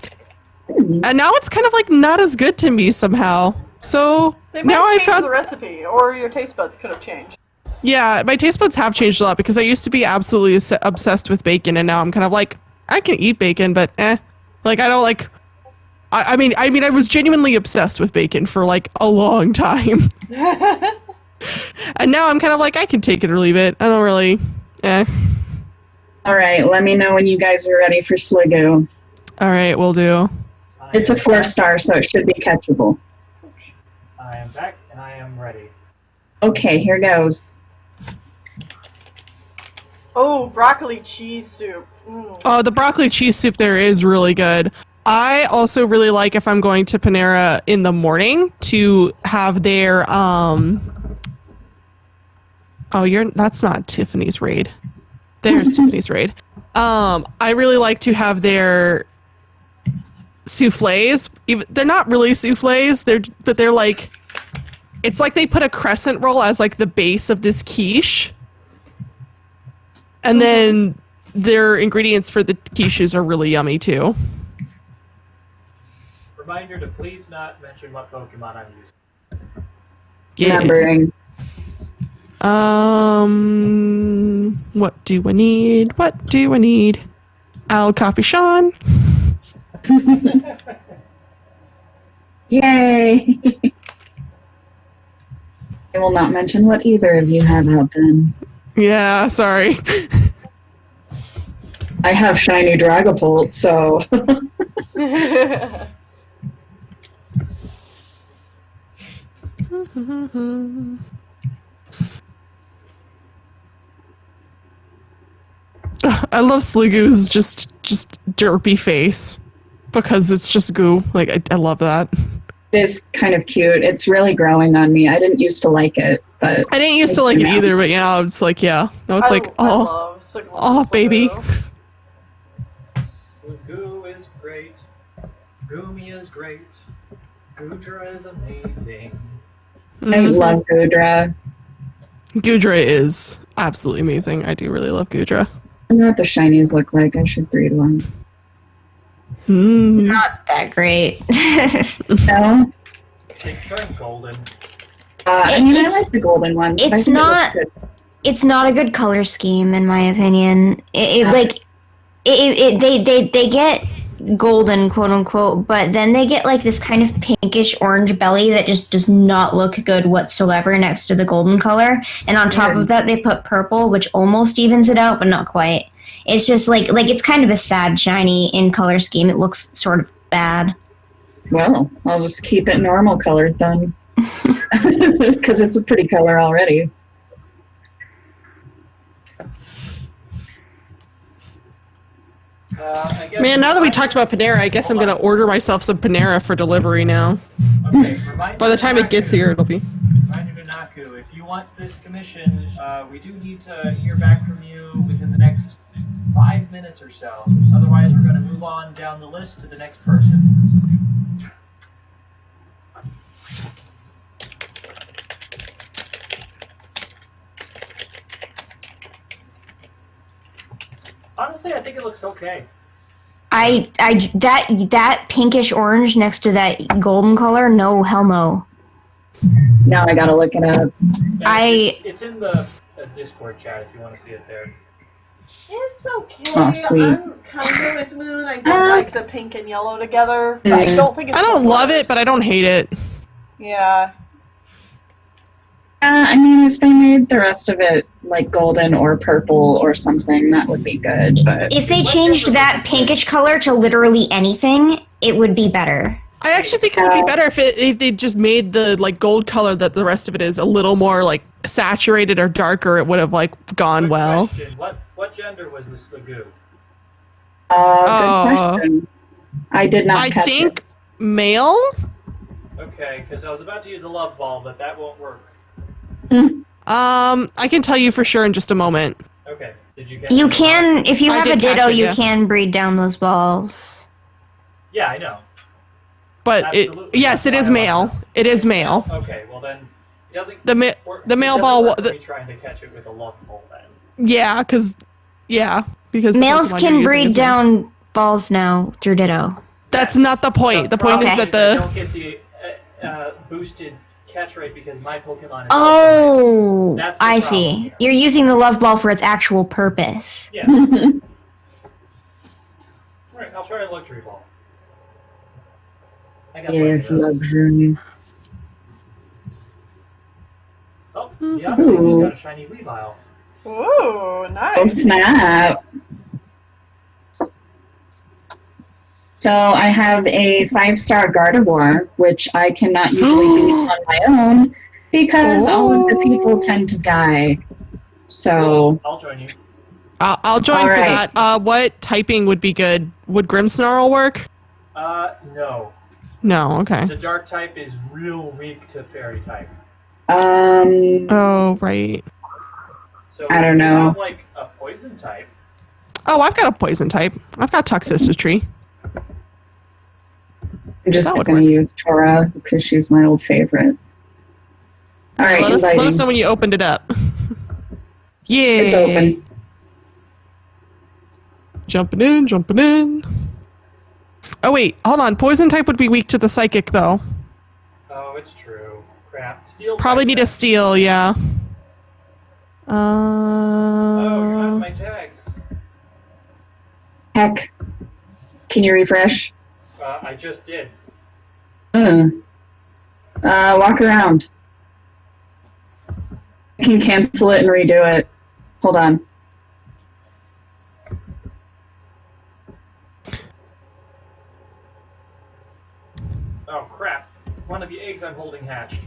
And now it's kind of like not as good to me somehow. So They might now I have changed found the recipe, or your taste buds could have changed. yeah, my taste buds have changed a lot because I used to be absolutely obsessed with bacon, and now I'm kind of like I can eat bacon, but like I don't like. I mean, I was genuinely obsessed with bacon for like a long time, and now I'm kind of like I can take it or leave it. I don't really. All right, let me know when you guys are ready for Sligo. All right, we'll do. It's a 4-star, so it should be catchable. I am back and I am ready. Okay, here goes. Oh, broccoli cheese soup. Mm. Oh, the broccoli cheese soup there is really good. I also really like if I'm going to Panera in the morning to have their oh, that's not Tiffany's raid. There's Tiffany's raid. I really like to have their soufflés. They're not really soufflés, but they're like it's like they put a crescent roll as like the base of this quiche. And then their ingredients for the quiches are really yummy too. Reminder to please not mention what Pokemon I'm using. Yeah. Remembering. What do I need? What do I need? I'll copy Sean. Yay! I will not mention what either of you have out then. Yeah, sorry. I have shiny Dragapult, so I love Sligoo's just derpy face because it's just goo. Like I love that. it is kind of cute. It's really growing on me. I didn't used to like it, but I didn't used to like it either, but yeah, it's like now it's like I oh love Sligoo. oh baby. Sligoo is great. Goomy is great. Goodra is amazing. I love Goodra. Goodra is absolutely amazing. I do really love Goodra. I know what the shinies look like. I should breed one. Not that great. No? They turn golden. I mean, I like the golden ones. But I It's think not. it looks good. It's not a good color scheme, in my opinion. They get golden, quote unquote, but then they get like this kind of pinkish orange belly that just does not look good whatsoever next to the golden color. And on top of that, they put purple, which almost evens it out, but not quite. It's just like it's kind of a sad shiny in color scheme. It looks sort of bad. Well, I'll just keep it normal colored then. Because it's a pretty color already. I guess Man, now that we talked about Panera, I guess I'm gonna order myself some Panera for delivery now. Okay, By the time it gets here, it'll be. Reminder to Naku, if you want this commission, we do need to hear back from you within the next 5 minutes or so. Otherwise, we're going to move on down the list to the next person. Honestly, I think it looks okay. That pinkish orange next to that golden color, no, hell no. Now I gotta look it up. It's in the Discord chat if you want to see it there. It's okay. Oh, sweet. I'm kind of with Moon. I don't like the pink and yellow together. But I don't think it's I don't the love worst. it, but I don't hate it. Yeah. I mean, if they made the rest of it like golden or purple or something, that would be good. But If they changed that pinkish color to literally anything, it would be better. I actually think it would be better if they just made the like gold color that the rest of it is a little more like saturated or darker. It would have like gone Quick well. question. What gender was this Sligoo? good question. I did not I catch think it. male. Okay, because I was about to use a love ball, but that won't work. I can tell you for sure in just a moment. Okay, did you get You it? can, if you I have a did catch ditto, it, you yeah. can breed down those balls. Yeah, I know. But Absolutely. yes, it is That's why I male. like It is male. Okay, well then, it doesn't. The male it male doesn't ball. work for me trying to catch it with a love ball then. Yeah, because the Males Pokemon you're can using breed is male. down balls now through ditto. That's not the point. The point is problem that I the don't get the boosted catch rate because my Pokemon is Oh, That's the I problem see. here. You're using the love ball for its actual purpose. Yeah. Alright, I'll try a luxury ball. I got Yes, plenty of those. luxury. Oh, the other thing's got a shiny Weavile. Ooh, Oh nice. snap! So I have a 5-star Gardevoir, which I cannot usually beat on my own because all of the people tend to die. So I'll join you. I'll join All for right. that. What typing would be good? Would Grimmsnarl work? No. No. Okay. The dark type is real weak to fairy type. Oh right. So I don't if you know. have like a poison type. Oh, I've got a poison type. I've got Toxicity. I'm just That would going to work. use Tora because she's my old favorite. All right, Let us inviting. know when you opened it up. Yeah. It's open. Jumping in. Oh wait, hold on. Poison type would be weak to the psychic though. Oh, it's true. Crap. Steel Probably type need a then. steal, yeah. Oh, you're not in my tags. Heck. Can you refresh? I just did. Walk around. I can cancel it and redo it. Hold on. Oh crap! One of the eggs I'm holding hatched.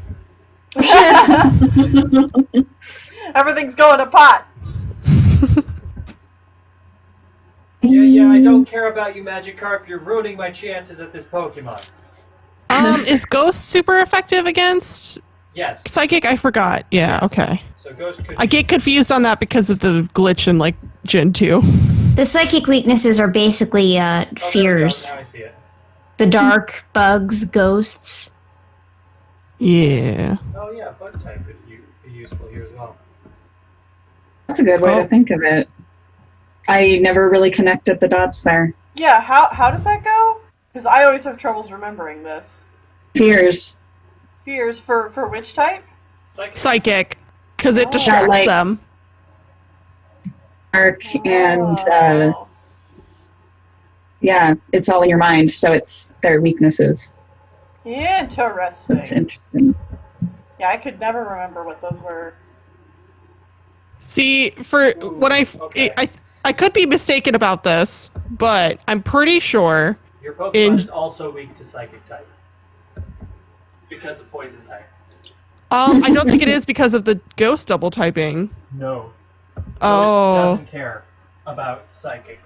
Everything's going to pot. Yeah, I don't care about you, Magikarp. You're ruining my chances at this Pokemon. Is Ghost super effective against Yes. Psychic? I forgot. Yeah, Yes. okay. So Ghost could. I get confused on that because of the glitch in, like, Gen 2. The psychic weaknesses are basically Oh, there we go. fears. Now I see it. The dark, bugs, ghosts. Yeah. Oh yeah, Bug type would be useful here as well. That's a good way to think of it. I never really connected the dots there. Yeah, how does that go? Because I always have troubles remembering this. Fears. Fears for which type? Psychic. Because it Oh. distracts Like- them. Dark and Oh. yeah, it's all in your mind, so it's their weaknesses. Interesting. That's interesting. Yeah, I could never remember what those were. See, for when okay. I could be mistaken about this, but I'm pretty sure. Your Pokemon is also weak to Psychic type. Because of Poison type. I don't think it is because of the Ghost double typing. No. Oh. Ghost doesn't care about Psychic.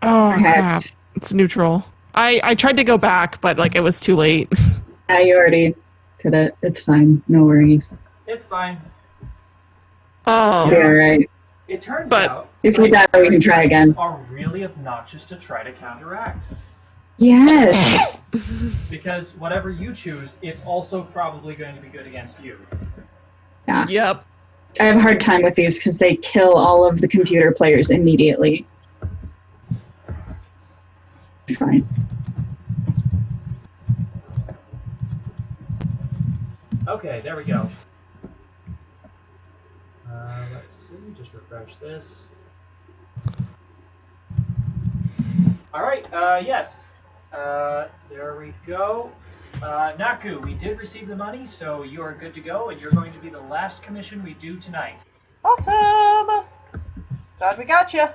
Oh Perhaps. crap! It's neutral. I tried to go back, but like it was too late. You already did it. It's fine. No worries. It's fine. Oh. You're alright. It turns But out if we die, we can try again. are really obnoxious to try to counteract. Yes. Because whatever you choose, it's also probably going to be good against you. Yeah. Yep. I have a hard time with these because they kill all of the computer players immediately. Fine. Okay, there we go. Let's see, just refresh this. Alright, yes. There we go. Naku, we did receive the money, so you are good to go, and you're going to be the last commission we do tonight. Awesome! Glad we got you.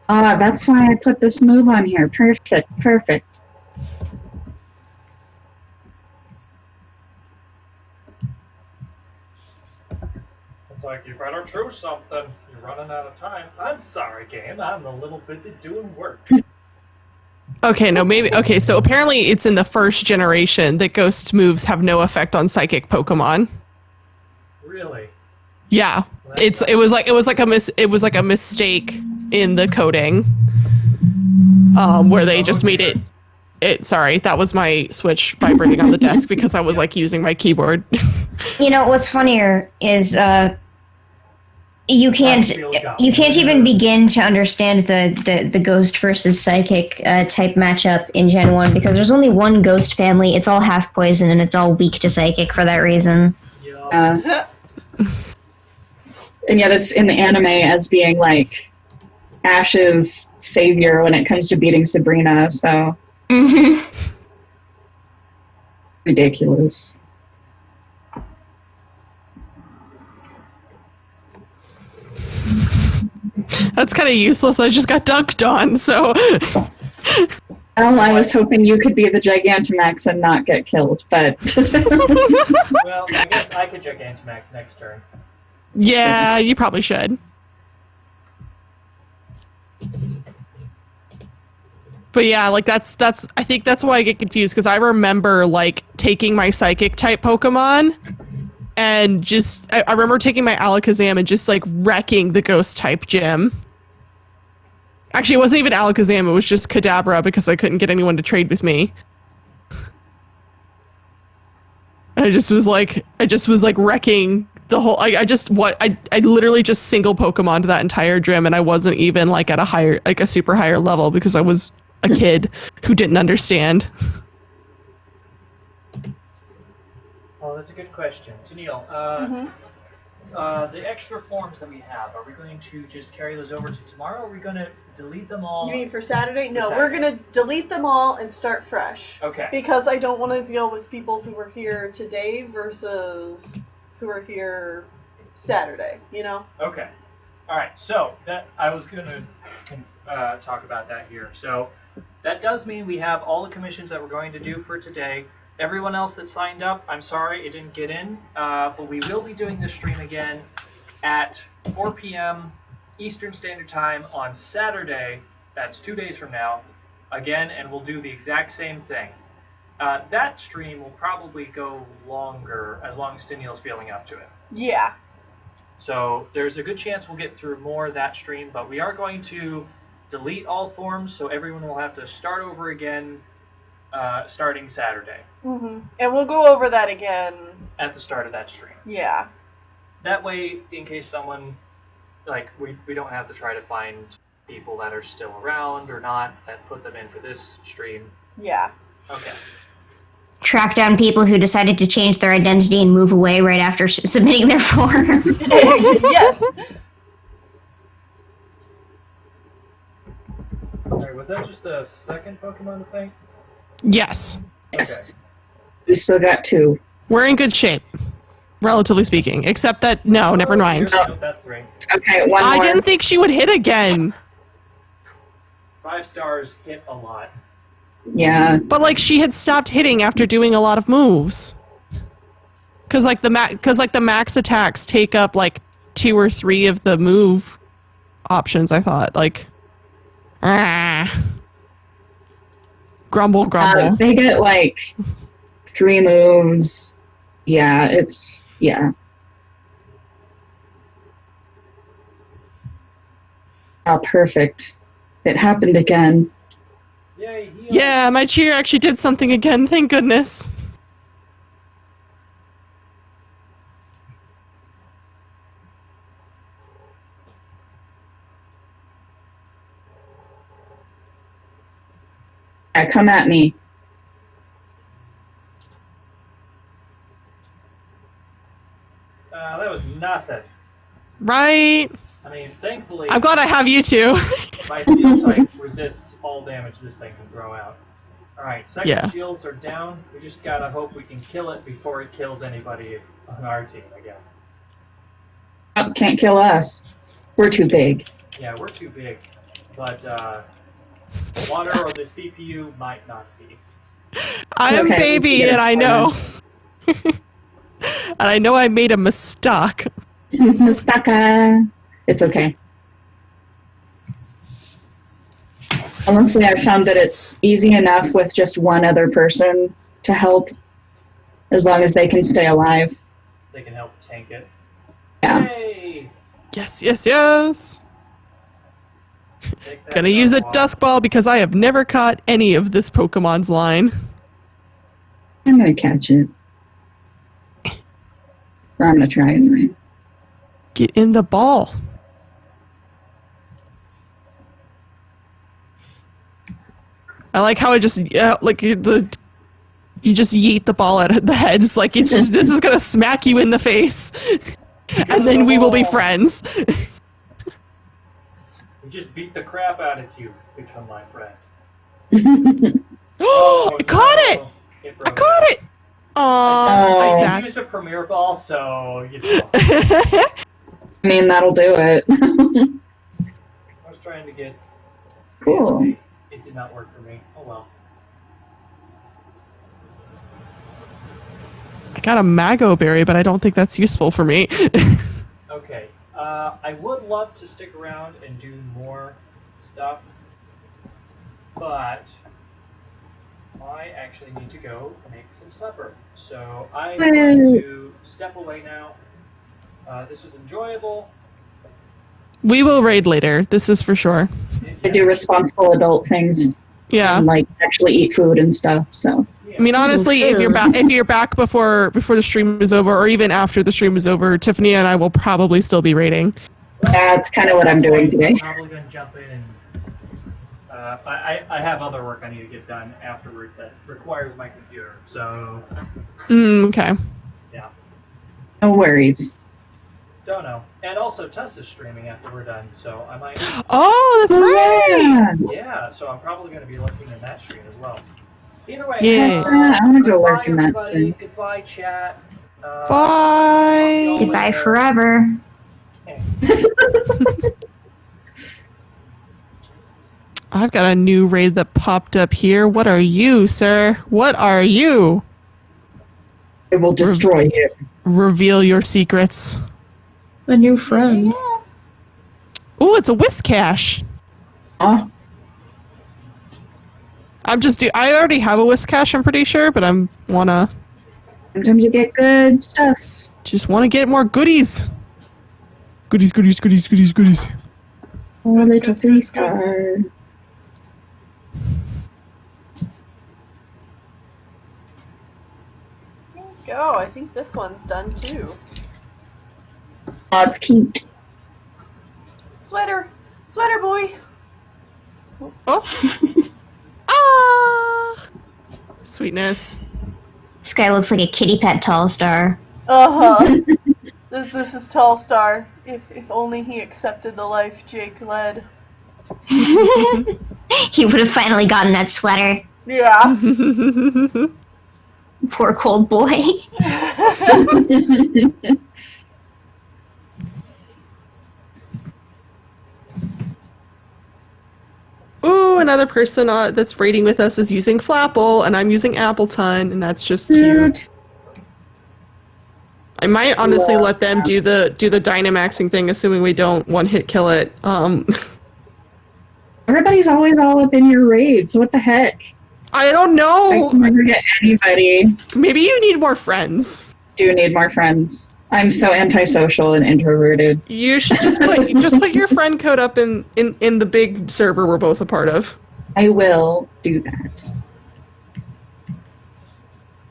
That's why I put this move on here. Perfect. It's like, you better choose something. You're running out of time. I'm sorry, game. I'm a little busy doing work. Okay, no, maybe. Okay, so apparently it's in the first generation that Ghost moves have no effect on Psychic Pokemon. Really? Yeah, it was like a mistake in the coding, where they just made it. Sorry, that was my Switch vibrating on the desk because I was like using my keyboard. You know what's funnier is you can't even begin to understand the ghost versus psychic type matchup in Gen 1 because there's only one ghost family. It's all half poison and it's all weak to psychic for that reason. And yet it's in the anime as being like Ash's savior when it comes to beating Sabrina, so ridiculous. That's kind of useless. I just got dunked on, so. Well, I was hoping you could be the Gigantamax and not get killed, but... Well, I guess I could Gigantamax next turn. Yeah, you probably should. But yeah, like that's I think that's why I get confused because I remember like taking my psychic type Pokemon and just I remember taking my Alakazam and just like wrecking the ghost type gym. Actually, it wasn't even Alakazam, it was just Kadabra because I couldn't get anyone to trade with me. I just was like wrecking the whole I literally just single Pokemon to that entire gym and I wasn't even like at a super higher level because I was a kid who didn't understand. Oh, that's a good question. Tennille, the extra forms that we have, are we going to just carry those over to tomorrow, or are we going to delete them all? You mean for Saturday? No, For we're Saturday. gonna delete them all and start fresh. Okay. Because I don't want to deal with people who were here today versus who were here Saturday, you know? Okay. All right, so that I was going to talk about that here. So that does mean we have all the commissions that we're going to do for today. Everyone else that signed up, I'm sorry it didn't get in, but we will be doing this stream again at 4 p.m. Eastern Standard Time on Saturday. That's 2 days from now, again, and we'll do the exact same thing. That stream will probably go longer, as long as Danielle's feeling up to it. Yeah. So there's a good chance we'll get through more of that stream, but we are going to delete all forms, so everyone will have to start over again starting Saturday. Mm-hmm. And we'll go over that again at the start of that stream. Yeah. That way, in case someone, like, we don't have to try to find people that are still around or not, that put them in for this stream. Yeah. Okay. Track down people who decided to change their identity and move away right after submitting their form. Yes. Alright, was that just the second Pokemon to thank? Yes. Yes. We still got 2. We're in good shape, relatively speaking. Except that, no, never mind. No, that's 3. Okay, one I more. didn't think she would hit again. 5 stars hit a lot. Yeah. But, like, she had stopped hitting after doing a lot of moves. Because, like, the max attacks take up, like, 2 or 3 of the move options, I thought. Like, grumble, grumble. They get, like, 3 moves. Yeah, yeah. Oh, perfect. It happened again. Yay, heal. Yeah, my cheer actually did something again, thank goodness. Yeah, come at me. That was nothing. Right? I mean, thankfully, I'm glad I have you two. my steel type resists all damage this thing can throw out. Alright, second Yeah. shields are down. We just gotta hope we can kill it before it kills anybody on our team again. Oh, can't kill us. We're too big. Yeah, we're too big. But, the water or the CPU might not be. I'm okay, baby, we can and I get know. And I know I made a mistake. Mistaka. It's okay. Honestly, I've found that it's easy enough with just one other person to help, as long as they can stay alive. They can help tank it. Yeah. Hey! Yes, yes, yes. Take that Gonna use a Dusk Dusk Ball because I have never caught any of this Pokemon's line. I'm gonna catch it. Or I'm gonna try anyway. Get in the ball. I like how it just you just yeet the ball at the head. It's like this is gonna smack you in the face, and then we will be friends. We just beat the crap out of you. Become my friend. Oh, I caught it! I caught it! I Aww, did use a Premier Ball, so, you know. I mean, that'll do it. I was trying to get... Cool. PMC. It did not work for me. Oh well. I got a Mago Berry, but I don't think that's useful for me. Okay. I would love to stick around and do more stuff, but I actually need to go make some supper. So I'm going to step away now. This was enjoyable. We will raid later. This is for sure. I do responsible adult things. Yeah. And, like, actually eat food and stuff, so. I mean, honestly, if you're back before the stream is over, or even after the stream is over, Tiffany and I will probably still be raiding. That's kind of what I'm doing today. I'm probably going to jump in and I have other work I need to get done afterwards that requires my computer. So, Okay. yeah. No worries. Don't know. And also, Tess is streaming after we're done, so I might... Oh, that's right. Yeah. Yeah, so I'm probably going to be looking in that stream as well. Either way, Yeah. I'm gonna go work goodbye, in that everybody. stream. Goodbye, chat. Bye. Goodbye forever. Okay. I've got a new raid that popped up here. What are you, sir? What are you? I will destroy him. Reveal your secrets. A new friend. Yeah. Ooh, it's a Whiskash. Huh? I already have a Whiskash, I'm pretty sure, but Sometimes you get good stuff. just wanna get more goodies. Goodies. Oh, little 3-star. There you go. I think this one's done too. Oh, it's cute. Sweater boy. Oh. Ah. Sweetness. This guy looks like a kitty pet tall star. Uh-huh. This is Tall Star. If only he accepted the life Jake led. He would have finally gotten that sweater. Yeah. Poor cold boy. Ooh, another person that's raiding with us is using Flapple, and I'm using Appleton, and that's just cute. I might honestly let them do the Dynamaxing thing, assuming we don't one-hit kill it. Everybody's always all up in your raids. What the heck? I don't know. I can never get anybody. Maybe you need more friends. Do need more friends. I'm so antisocial and introverted. You should just put your friend code up in the big server we're both a part of. I will do that.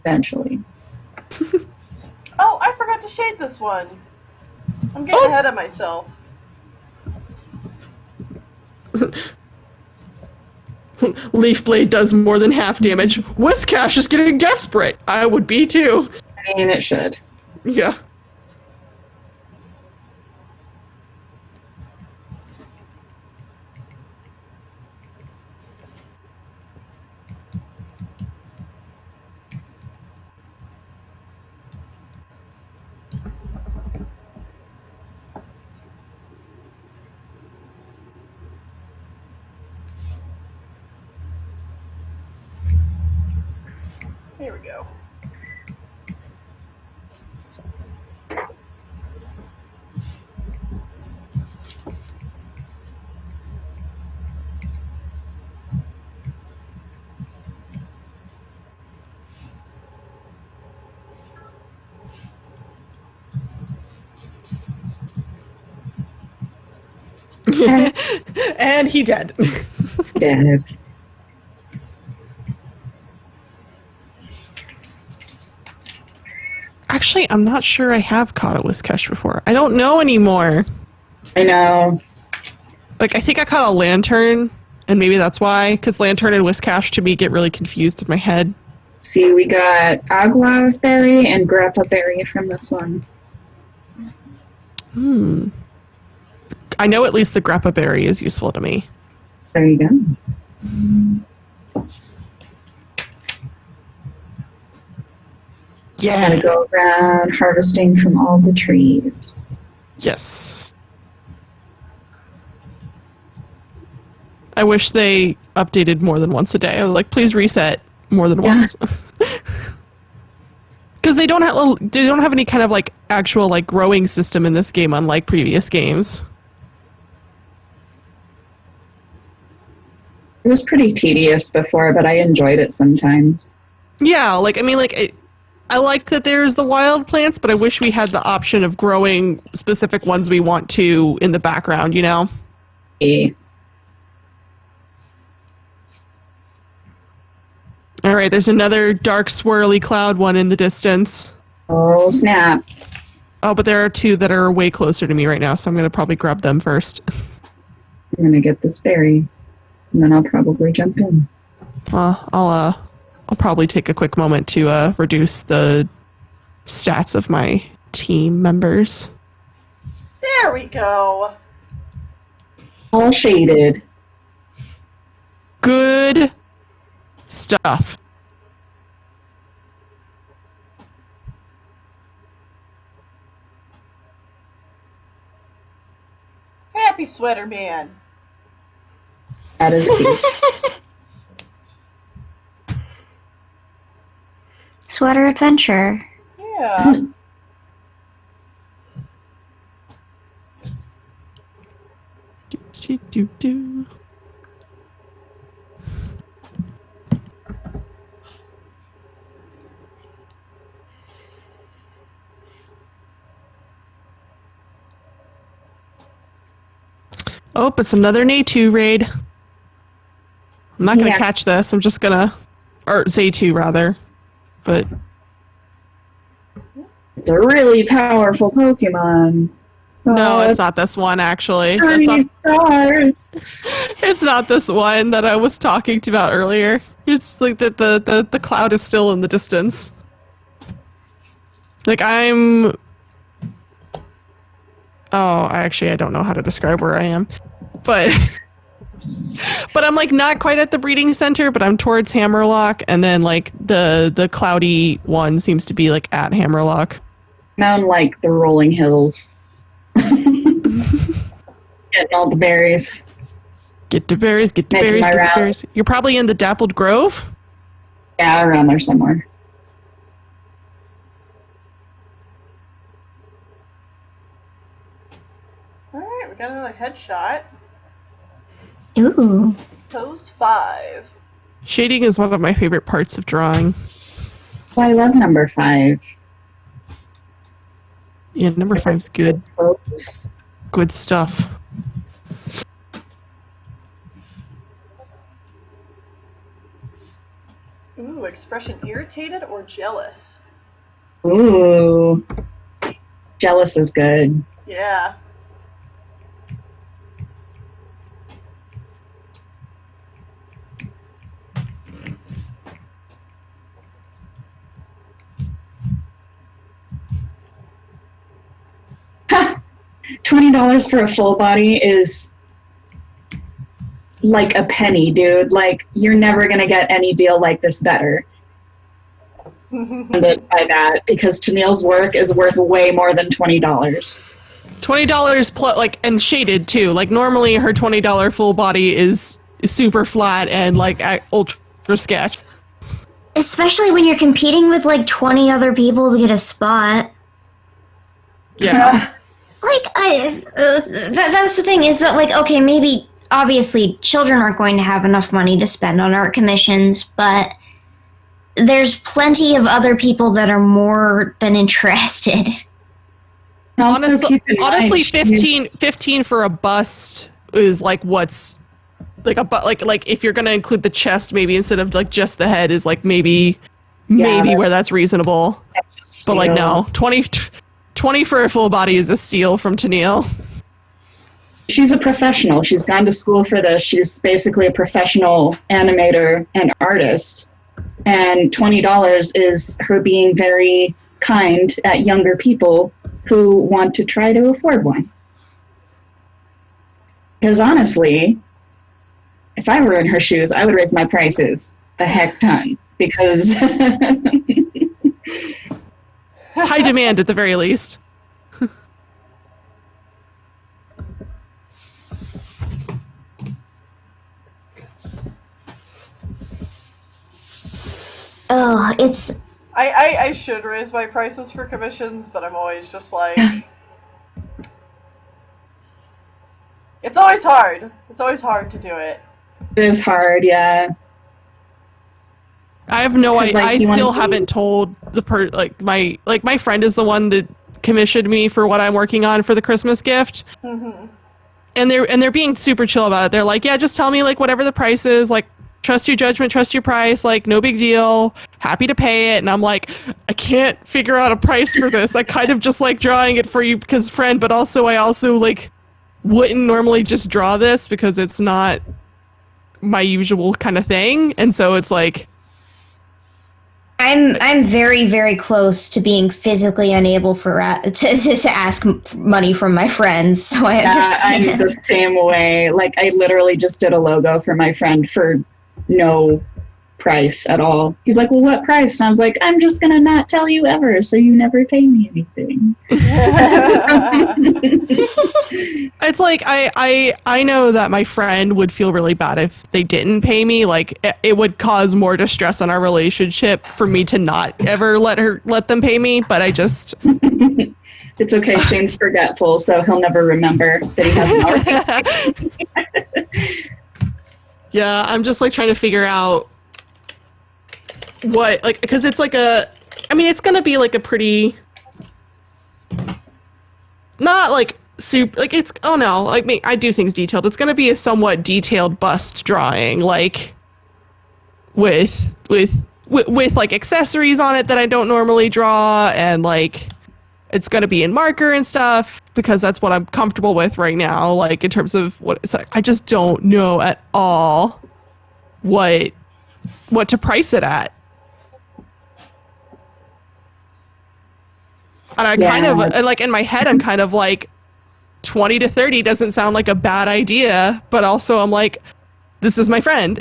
Eventually. Oh, I forgot to shade this one. I'm getting ahead of myself. Leaf Blade does more than half damage. Whiskash is getting desperate. I would be too. I mean, it should. Yeah. Here we go. And he dead. Dead. Actually, I'm not sure I have caught a Whiskash before. I don't know anymore. I know. Like, I think I caught a Lantern, and maybe that's why, because Lantern and Whiskash to me get really confused in my head. See, we got Agua Berry and Grappa Berry from this one. I know at least the Grappa Berry is useful to me. There you go. Yeah. Gotta go around harvesting from all the trees. Yes. I wish they updated more than once a day. I was like, please reset more than once. Because they don't have any kind of like actual like growing system in this game, unlike previous games. It was pretty tedious before, but I enjoyed it sometimes. Yeah, like I mean, like I like that there's the wild plants, but I wish we had the option of growing specific ones we want to in the background. You know. Yeah. All right, there's another dark swirly cloud one in the distance. Oh, snap. Oh, but there are two that are way closer to me right now, so I'm gonna probably grab them first. I'm gonna get this berry, and then I'll probably jump in. I'll probably take a quick moment to reduce the stats of my team members. There we go. All shaded. Good stuff. Happy Sweater Man. That is cute. Sweater adventure. Yeah. Do. Oh, it's another Natu raid. I'm not gonna Yeah. catch this. I'm just gonna, or Zaytu rather, but It's a really powerful Pokemon. no, it's not this one actually. That's Three not. stars. It's not this one that I was talking about earlier. It's like the cloud is still in the distance. Like I'm. Oh, I don't know how to describe where I am, but I'm like not quite at the breeding center, but I'm towards Hammerlock, and then like the cloudy one seems to be like at Hammerlock. Down like the rolling hills. Getting all the berries. Get the berries, get the Making berries, my get the rounds. berries. You're probably in the Dappled Grove. Yeah, around there somewhere. Alright, we got another headshot. Ooh. Pose 5. Shading is one of my favorite parts of drawing. Oh, I love number 5. Yeah, number 5's good. Folks. Good stuff. Ooh, expression irritated or jealous? Ooh. Jealous is good. Yeah. $20 for a full body is like a penny, dude. Like, you're never gonna get any deal like this better by that, because Tennille's work is worth way more than $20. $20 plus, like, and shaded too. Like normally her $20 full body is super flat and like ultra sketch. Especially when you're competing with like 20 other people to get a spot. Yeah. Like, that's the thing, is that, like, okay, maybe, obviously, children aren't going to have enough money to spend on art commissions, but there's plenty of other people that are more than interested. Also, keep in mind, Honestly, she- 15 for a bust is like what's like like if you're gonna include the chest, maybe instead of like just the head is like maybe where that's reasonable. But like no, 20 for a full body is a steal from Tennille. She's a professional. She's gone to school for this. She's basically a professional animator and artist. And $20 is her being very kind at younger people who want to try to afford one. Because honestly, if I were in her shoes, I would raise my prices a heck ton. Because High demand at the very least. Oh, it's... I should raise my prices for commissions, but I'm always just like... It's always hard. It's always hard to do it. it is hard, yeah. I have no 'Cause, idea. like, I you wanna still do- haven't told my friend is the one that commissioned me for what I'm working on for the Christmas gift. Mm-hmm. And they're being super chill about it. They're like, yeah, just tell me like whatever the price is, like trust your judgment, trust your price, like no big deal, happy to pay it. And I'm like, I can't figure out a price for this. I kind of just like drawing it for you because friend, but also I also like wouldn't normally just draw this because it's not my usual kind of thing. And so it's like I'm very, very close to being physically unable to ask money from my friends, so I understand. I'm the same way. Like, I literally just did a logo for my friend for no price at all. He's like, well, what price? And I was like, I'm just going to not tell you ever, so you never pay me anything. It's like, I know that my friend would feel really bad if they didn't pay me. Like, it would cause more distress on our relationship for me to not ever let them pay me, but I just... It's okay, Shane's forgetful, so he'll never remember that he hasn't already. Yeah, I'm just like trying to figure out what, like, because it's like it's gonna be like a pretty, not like super, like it's, oh no, like I do things detailed. It's gonna be a somewhat detailed bust drawing, like with like accessories on it that I don't normally draw, and like it's gonna be in marker and stuff because that's what I'm comfortable with right now. Like in terms of what it's like, I just don't know at all what to price it at. And I kind of like in my head, I'm kind of like 20 to 30 doesn't sound like a bad idea, but also I'm like, this is my friend.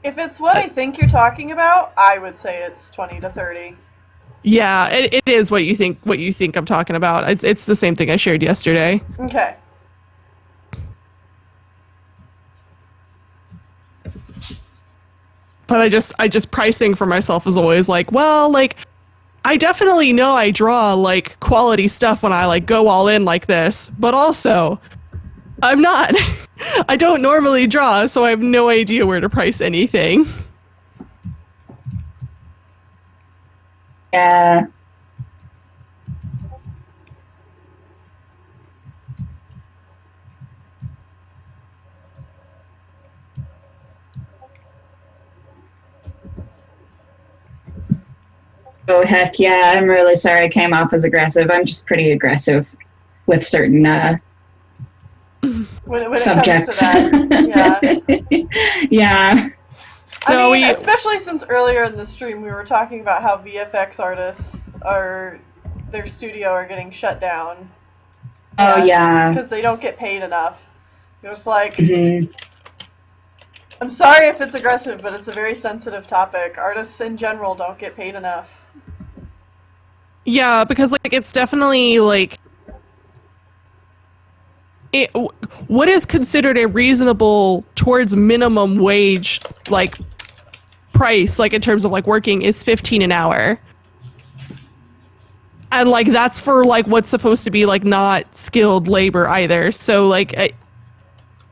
If it's what I think you're talking about, I would say it's 20 to 30. Yeah, it is what you think I'm talking about. It's the same thing I shared yesterday. Okay. But I just pricing for myself is always like, well, like I definitely know I draw like quality stuff when I like go all in like this, but also I'm not. I don't normally draw, so I have no idea where to price anything. Yeah. Oh, heck yeah. I'm really sorry I came off as aggressive. I'm just pretty aggressive with certain When it subjects. comes to that, yeah. Yeah. I mean, especially since earlier in the stream we were talking about how VFX artists their studio are getting shut down. Oh, yeah. Because they don't get paid enough. Just like, I'm sorry if it's aggressive, but it's a very sensitive topic. Artists in general don't get paid enough. Yeah, because like it's definitely like what is considered a reasonable towards minimum wage like price, like in terms of like working, is $15 an hour. And like that's for like what's supposed to be like not skilled labor either. So like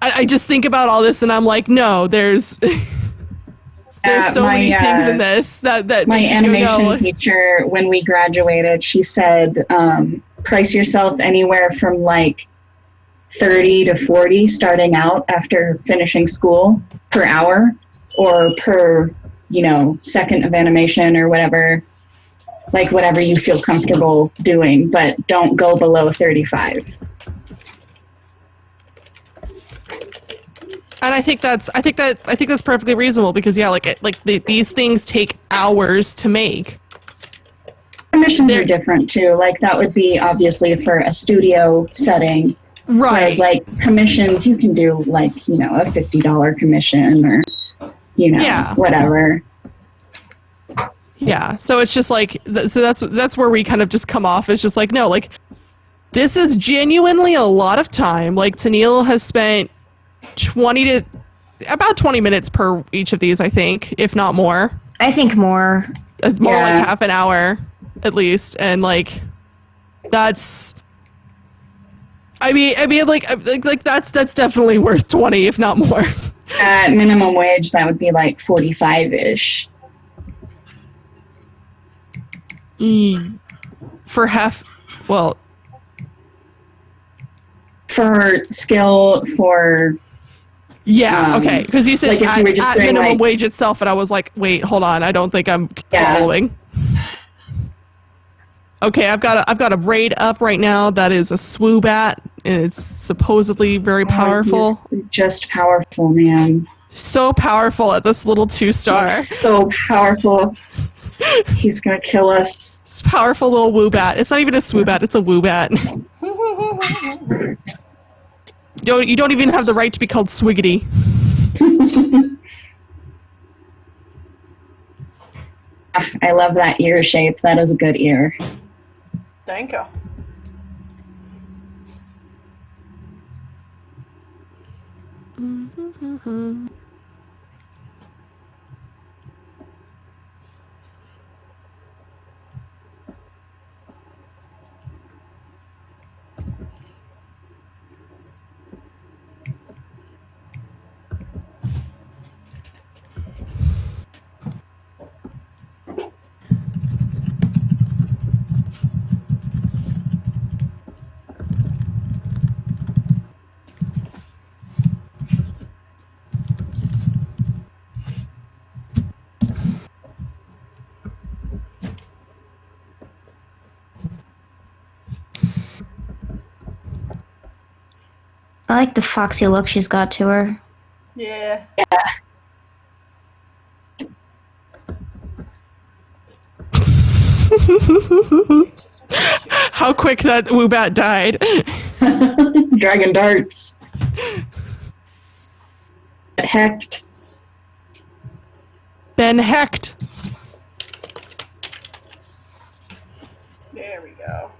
I just think about all this and I'm like, no, there's so many things in this that my animation teacher, when we graduated, she said, price yourself anywhere from like 30 to 40 starting out after finishing school per hour or per, second of animation or whatever, like whatever you feel comfortable doing, but don't go below 35. And I think that's perfectly reasonable because these things take hours to make. Commissions are different too. Like that would be obviously for a studio setting. Right. Whereas like commissions, you can do like, a $50 commission or, whatever. Yeah. So it's just like, so that's where we kind of just come off. It's just like, no, like this is genuinely a lot of time. Like Tennille has spent about 20 minutes per each of these, I think, if not more. I think more. Like half an hour at least. And like, that's, I mean, like that's definitely worth 20, if not more. At minimum wage, that would be like 45-ish. For half, well. For skill, for... Yeah, okay, because you said like at minimum wage itself, and I was like, wait, hold on, I don't think I'm following. Okay, I've got a raid up right now that is a swoobat, and it's supposedly very powerful. Just powerful, man. So powerful at this little 2-star. So powerful. He's gonna kill us. It's powerful little woobat. It's not even a swoobat, it's a woobat. You don't even have the right to be called Swiggity. I love that ear shape. That is a good ear. Thank you. I like the foxy look she's got to her. Yeah. How quick that Woobat died. Dragon darts. Hecked. Ben hecked. There we go.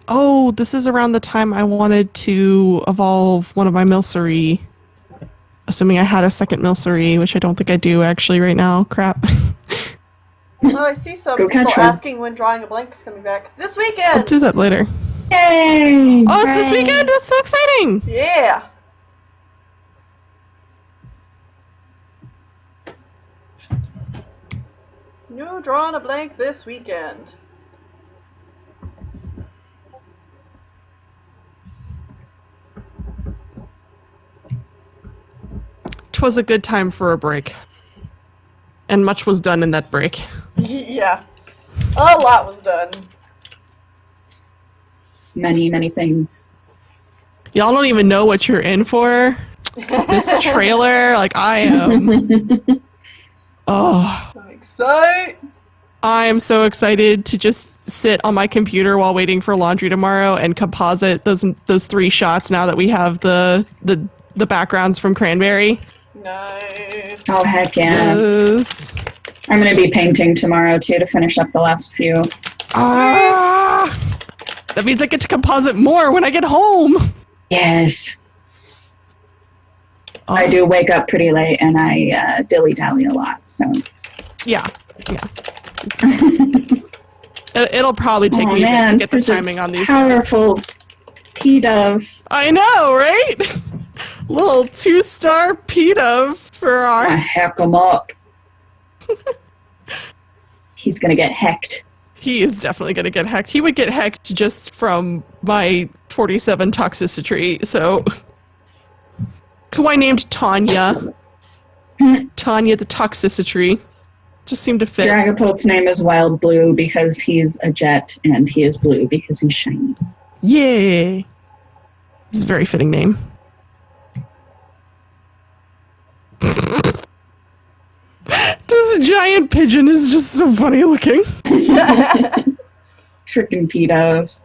Oh, this is around the time I wanted to evolve one of my Milcery. Assuming I had a second Milcery, which I don't think I do actually right now. Crap. Oh, I see some Go people catch one. asking when Drawing a Blank is coming back. This I'll weekend! do that later. Yay! Oh, it's this Hooray. weekend! That's so exciting! Yeah! New Drawing a Blank this weekend. Twas a good time for a break. And much was done in that break. Yeah. A lot was done. Many, many things. Y'all don't even know what you're in for. This trailer, like I am. Oh, I'm excited. I am so excited to just sit on my computer while waiting for laundry tomorrow and composite those 3 shots now that we have the backgrounds from Cranberry. Nice. Oh, heck yeah. Yes. I'm going to be painting tomorrow, too, to finish up the last few. Ah, that means I get to composite more when I get home. Yes. Oh, I do wake up pretty late, and I dilly-dally a lot, so... Yeah. It'll probably take me a bit to get the such a timing on these. powerful P-Dove. I know, right? Little 2-star P-Dove for our... I heck him up. He's going to get hecked. He is definitely going to get hacked. He would get hacked just from my 47 toxicity, so... Who I named Tanya. Tanya the toxicity. Just seemed to fit. Dragapult's name is Wild Blue because he's a jet, and he is blue because he's shiny. Yay! It's a very fitting name. This giant pigeon is just so funny looking. Freaking P-Dove.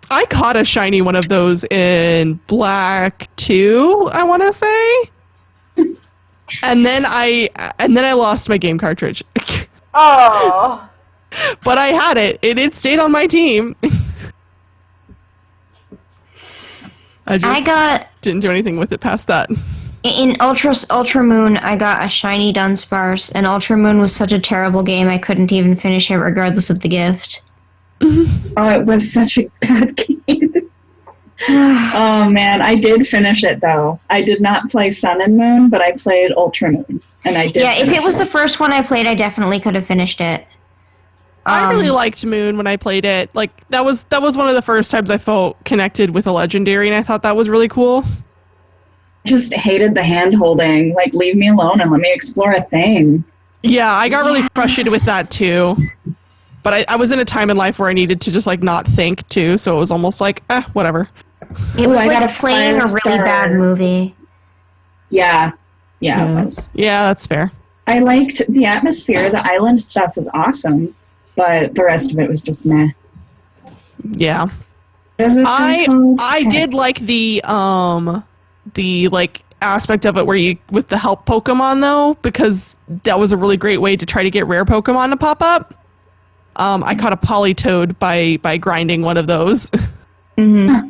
I caught a shiny one of those in Black 2, I want to say. And then I lost my game cartridge. Oh. But I had it. It stayed on my team. I didn't do anything with it past that. In Ultra Moon, I got a shiny Dunsparce, and Ultra Moon was such a terrible game I couldn't even finish it regardless of the gift. Oh, it was such a bad game. Oh man, I did finish it though. I did not play Sun and Moon, but I played Ultra Moon, and I did. Yeah, if finish it was the first one I played, I definitely could have finished it. I really liked Moon when I played it. Like that was one of the first times I felt connected with a legendary, and I thought that was really cool. Just hated the hand holding. Like, leave me alone and let me explore a thing. Yeah, I got really frustrated with that too. But I was in a time in life where I needed to just like not think too, so it was almost like, whatever. It was I got like a playing a really 5-star bad movie. Yeah, it was. Yeah, that's fair. I liked the atmosphere. The island stuff was awesome, but the rest of it was just meh. Yeah. What is this one called? I did like the like aspect of it where you with the help Pokemon though, because that was a really great way to try to get rare Pokemon to pop up. I caught a Politoed by grinding one of those. Mm-hmm.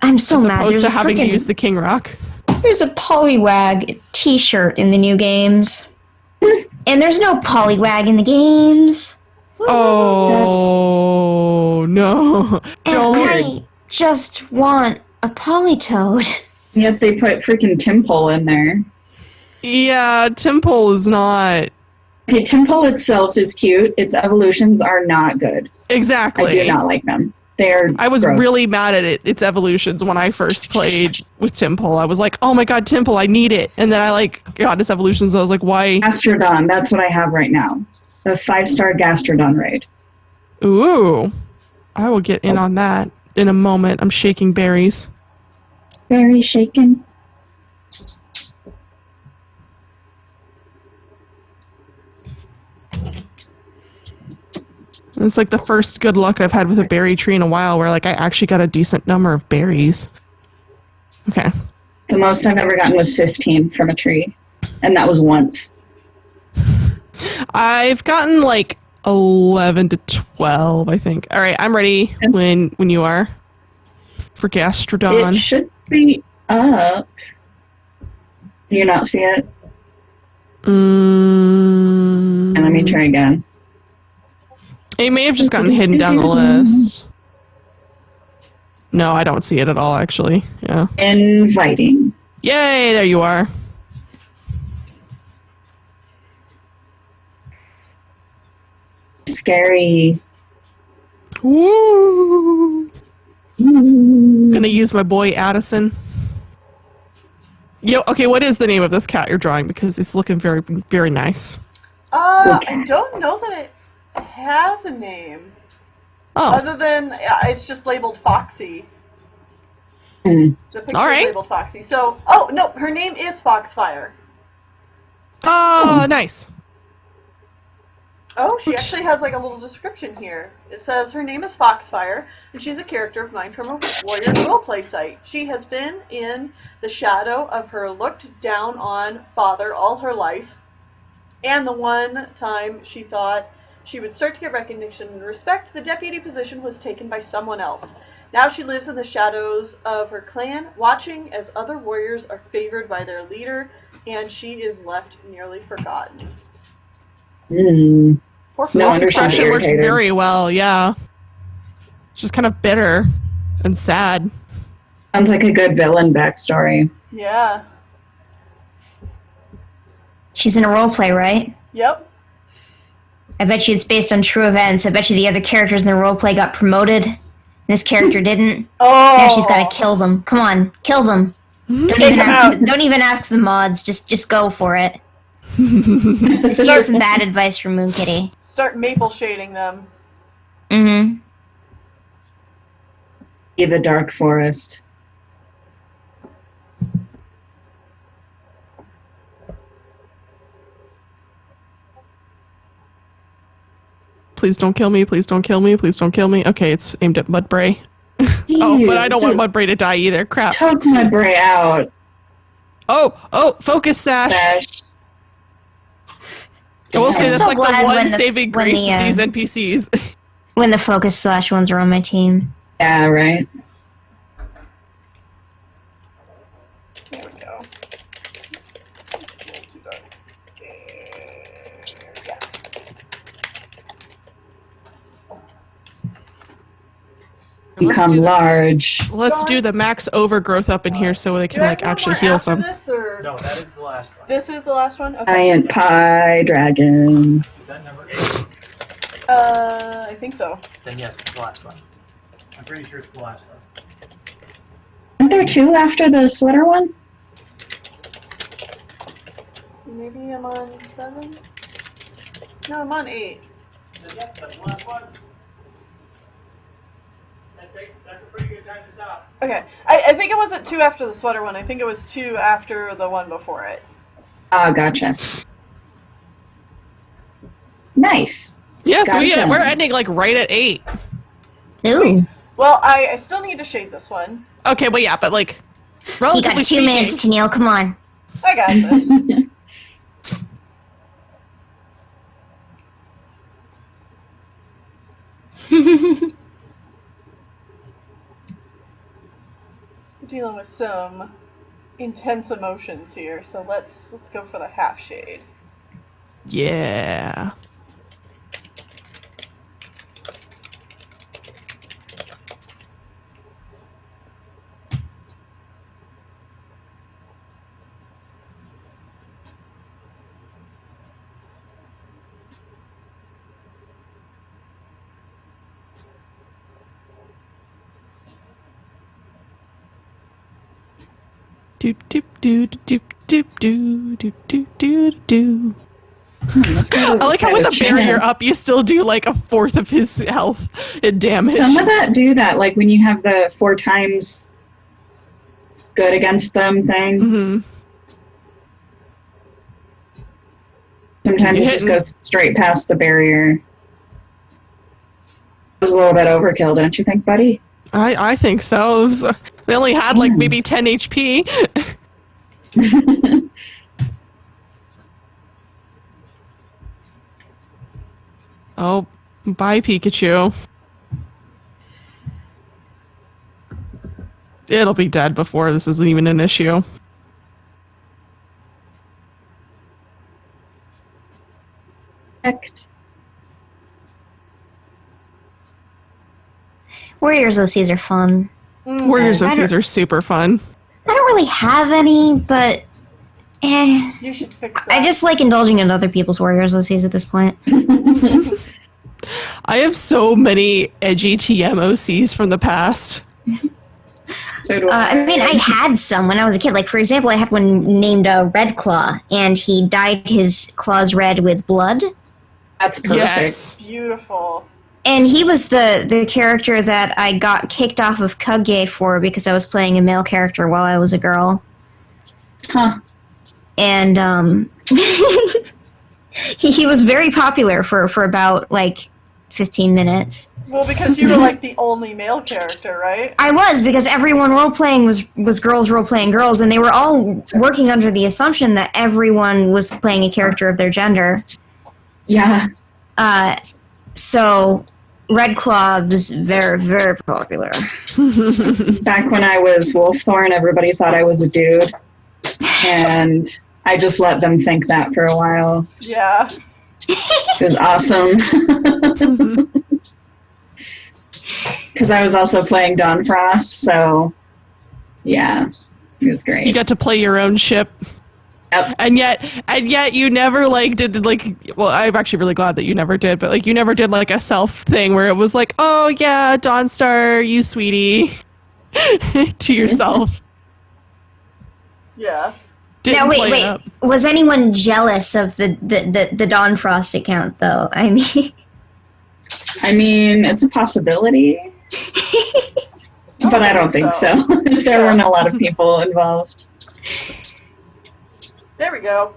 I'm so as mad. opposed There's to a having to frickin- use the King Rock. There's a Poliwag t-shirt in the new games. And there's no Poliwag in the games. Oh no! And Don't. I just want a Politoed. Yet they put freaking Timpole in there. Yeah, Temple is not Okay, Timpole itself is cute. Its evolutions are not good. exactly. I do not like them. They're I was gross. really mad at its evolutions when I first played with Temple. I was like, oh my god, Temple, I need it. And then I like got its evolutions. I was like, why? Gastrodon, that's what I have right now. The 5-star Gastrodon raid. Ooh, I will get in on that in a moment. I'm shaking berries. Very shaken. It's like the first good luck I've had with a berry tree in a while where like I actually got a decent number of berries. Okay. The most I've ever gotten was 15 from a tree. And that was once. I've gotten like 11 to 12, I think. All right, I'm ready when you are for Gastrodon. It should be up. Do you not see it? And let me try again. It may have just gotten hidden down the list. No, I don't see it at all, actually. Yeah. Inviting. Yay, there you are. Scary. Woo! Gonna use my boy Addison. Yo, okay, what is the name of this cat you're drawing? Because it's looking very, very nice. I don't know that it has a name. Oh, Other than it's just labeled Foxy. Mm. The picture All right. is labeled Foxy. So, oh no, her name is Foxfire. oh, nice. Oh, she actually has like a little description here. It says her name is Foxfire, and she's a character of mine from a Warriors roleplay site. She has been in the shadow of her looked down on father all her life, and the one time she thought she would start to get recognition and respect, the deputy position was taken by someone else. Now she lives in the shadows of her clan, watching as other warriors are favored by their leader, and she is left nearly forgotten. Mm. Poor So No this wonder she's expression works irritated. very well, yeah. She's kind of bitter and sad. Sounds like a good villain backstory. Yeah. She's in a roleplay, right? Yep. I bet you it's based on true events. I bet you the other characters in the roleplay got promoted, and this character didn't. Oh. Now she's gotta kill them. Come on, kill them. Don't even ask the mods. Just go for it. Here's some bad advice from Moon Kitty. Start maple shading them. Mm-hmm. Be the Dark Forest. Please don't kill me, please don't kill me, please don't kill me. Okay, it's aimed at Mudbray. Oh, but I don't want Mudbray to die either. Crap. Took my bray out. Oh, focus sash. Sash. I will say I'm that's so like the glad one when the- saving when grace the, of these NPCs. When the focus slash ones are on my team. Yeah, right. There we go. Yes. Become large. Let's do the max overgrowth up in here so they can Do I like have one actually more heal after some. This, or? No, that is the last one. This is the last one? Okay. Giant pie dragon. Is that number 8? I think so. Then yes, it's the last one. I'm pretty sure it's the last one. Aren't there two after the sweater one? Maybe I'm on 7? No, I'm on 8. Then yeah, that's the last one. That's a pretty good time to stop. Okay. I think it wasn't 2 after the sweater one. I think it was 2 after the one before it. Ah, gotcha. Nice. Yes, Got it done. we're ending like right at 8. Ooh. Well, I still need to shade this one. Okay, well, yeah, but like, You relatively got 2 speaking, minutes, Tennille. Come on. I got this. We're dealing with some intense emotions here, so let's go for the half shade. Yeah. Doop doop doop doop doop doop doop doop doop doop. I like how with the barrier up, you still do like a fourth of his health in damage. Some of that do that, like when you have the 4 times good against them thing. Mm-hmm. Sometimes it just goes straight past the barrier. It was a little bit overkill, don't you think, buddy? I think so. They only had like maybe 10 HP. Oh, bye, Pikachu. It'll be dead before this is even an issue. Warriors OCs are fun. Warriors OCs are super fun. I don't really have any, but You should fix that. I just like indulging in other people's Warriors OCs at this point. I have so many edgy TM OCs from the past. I mean, I had some when I was a kid. Like, for example, I had one named Red Claw, and he dyed his claws red with blood. That's perfect. Yes. Beautiful. And he was the character that I got kicked off of Kage for because I was playing a male character while I was a girl. Huh. And he was very popular for about, like, 15 minutes. Well, because you were like the only male character, right? I was, because everyone role-playing was girls role-playing girls, and they were all working under the assumption that everyone was playing a character of their gender. Yeah. So Red Claw was very, very popular. Back when I was Wolfthorn, everybody thought I was a dude. And I just let them think that for a while. Yeah. It was awesome. Because I was also playing Dawn Frost, so yeah, it was great. You got to play your own ship. Yep. And yet you never like did like, well, I'm actually really glad that you never did, but like you never did like a self thing where it was like, oh yeah, Dawnstar, you sweetie, to yourself. Yeah. Now Didn't play it wait. up. Was anyone jealous of the Dawn Frost account though? I mean, it's a possibility. But I don't think so. There weren't a lot of people involved. There we go.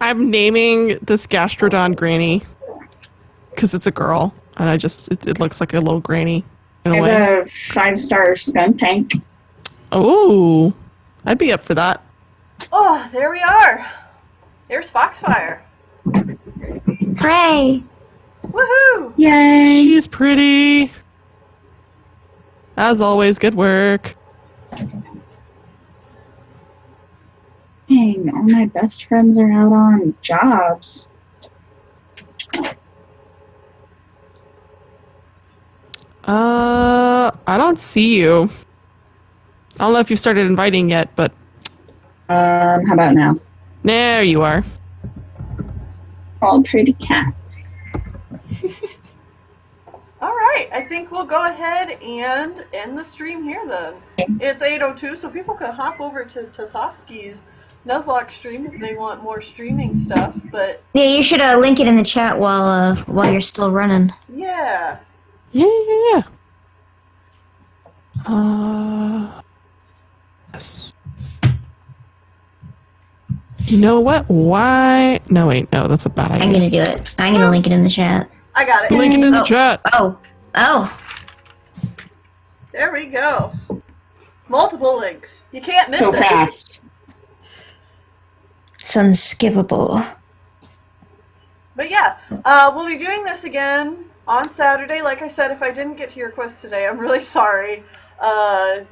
I'm naming this Gastrodon Granny because it's a girl, and it looks like a little granny in a I way. have a 5-star skunk tank. Oh, I'd be up for that. Oh, there we are. There's Foxfire. hooray! Woohoo! Yay! She's pretty. As always, good work. Dang, all my best friends are out on jobs. I don't see you. I don't know if you've started inviting yet, but How about now? there you are. All pretty cats. All right, I think we'll go ahead and end the stream here then. It's 8:02, so people can hop over to Tasovsky's Nuzlocke stream if they want more streaming stuff. But Yeah, you should link it in the chat while you're still running. yeah, Yeah. Yes. You know what? Why? No, wait. No, that's a bad idea. I'm gonna do it. I'm gonna link it in the chat. I got it. Link it in the Oh. chat. Oh. There we go. Multiple links. You can't miss So it. fast. It's unskippable. But yeah, we'll be doing this again on Saturday. Like I said, if I didn't get to your quest today, I'm really sorry. I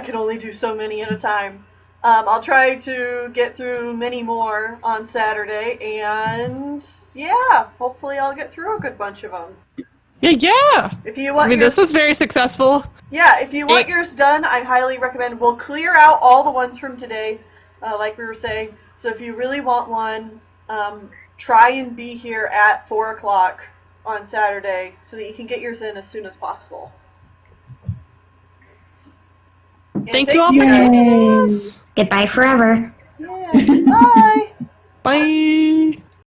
can only do so many at a time. I'll try to get through many more on Saturday, and yeah, hopefully I'll get through a good bunch of them. Yeah. If you want, I mean, this was very successful. yeah, if you want yours done, I highly recommend. We'll clear out all the ones from today, like we were saying. So if you really want one, try and be here at 4 o'clock on Saturday so that you can get yours in as soon as possible. And Thank you all for guys. joining us. Goodbye forever. Yeah, bye. Bye.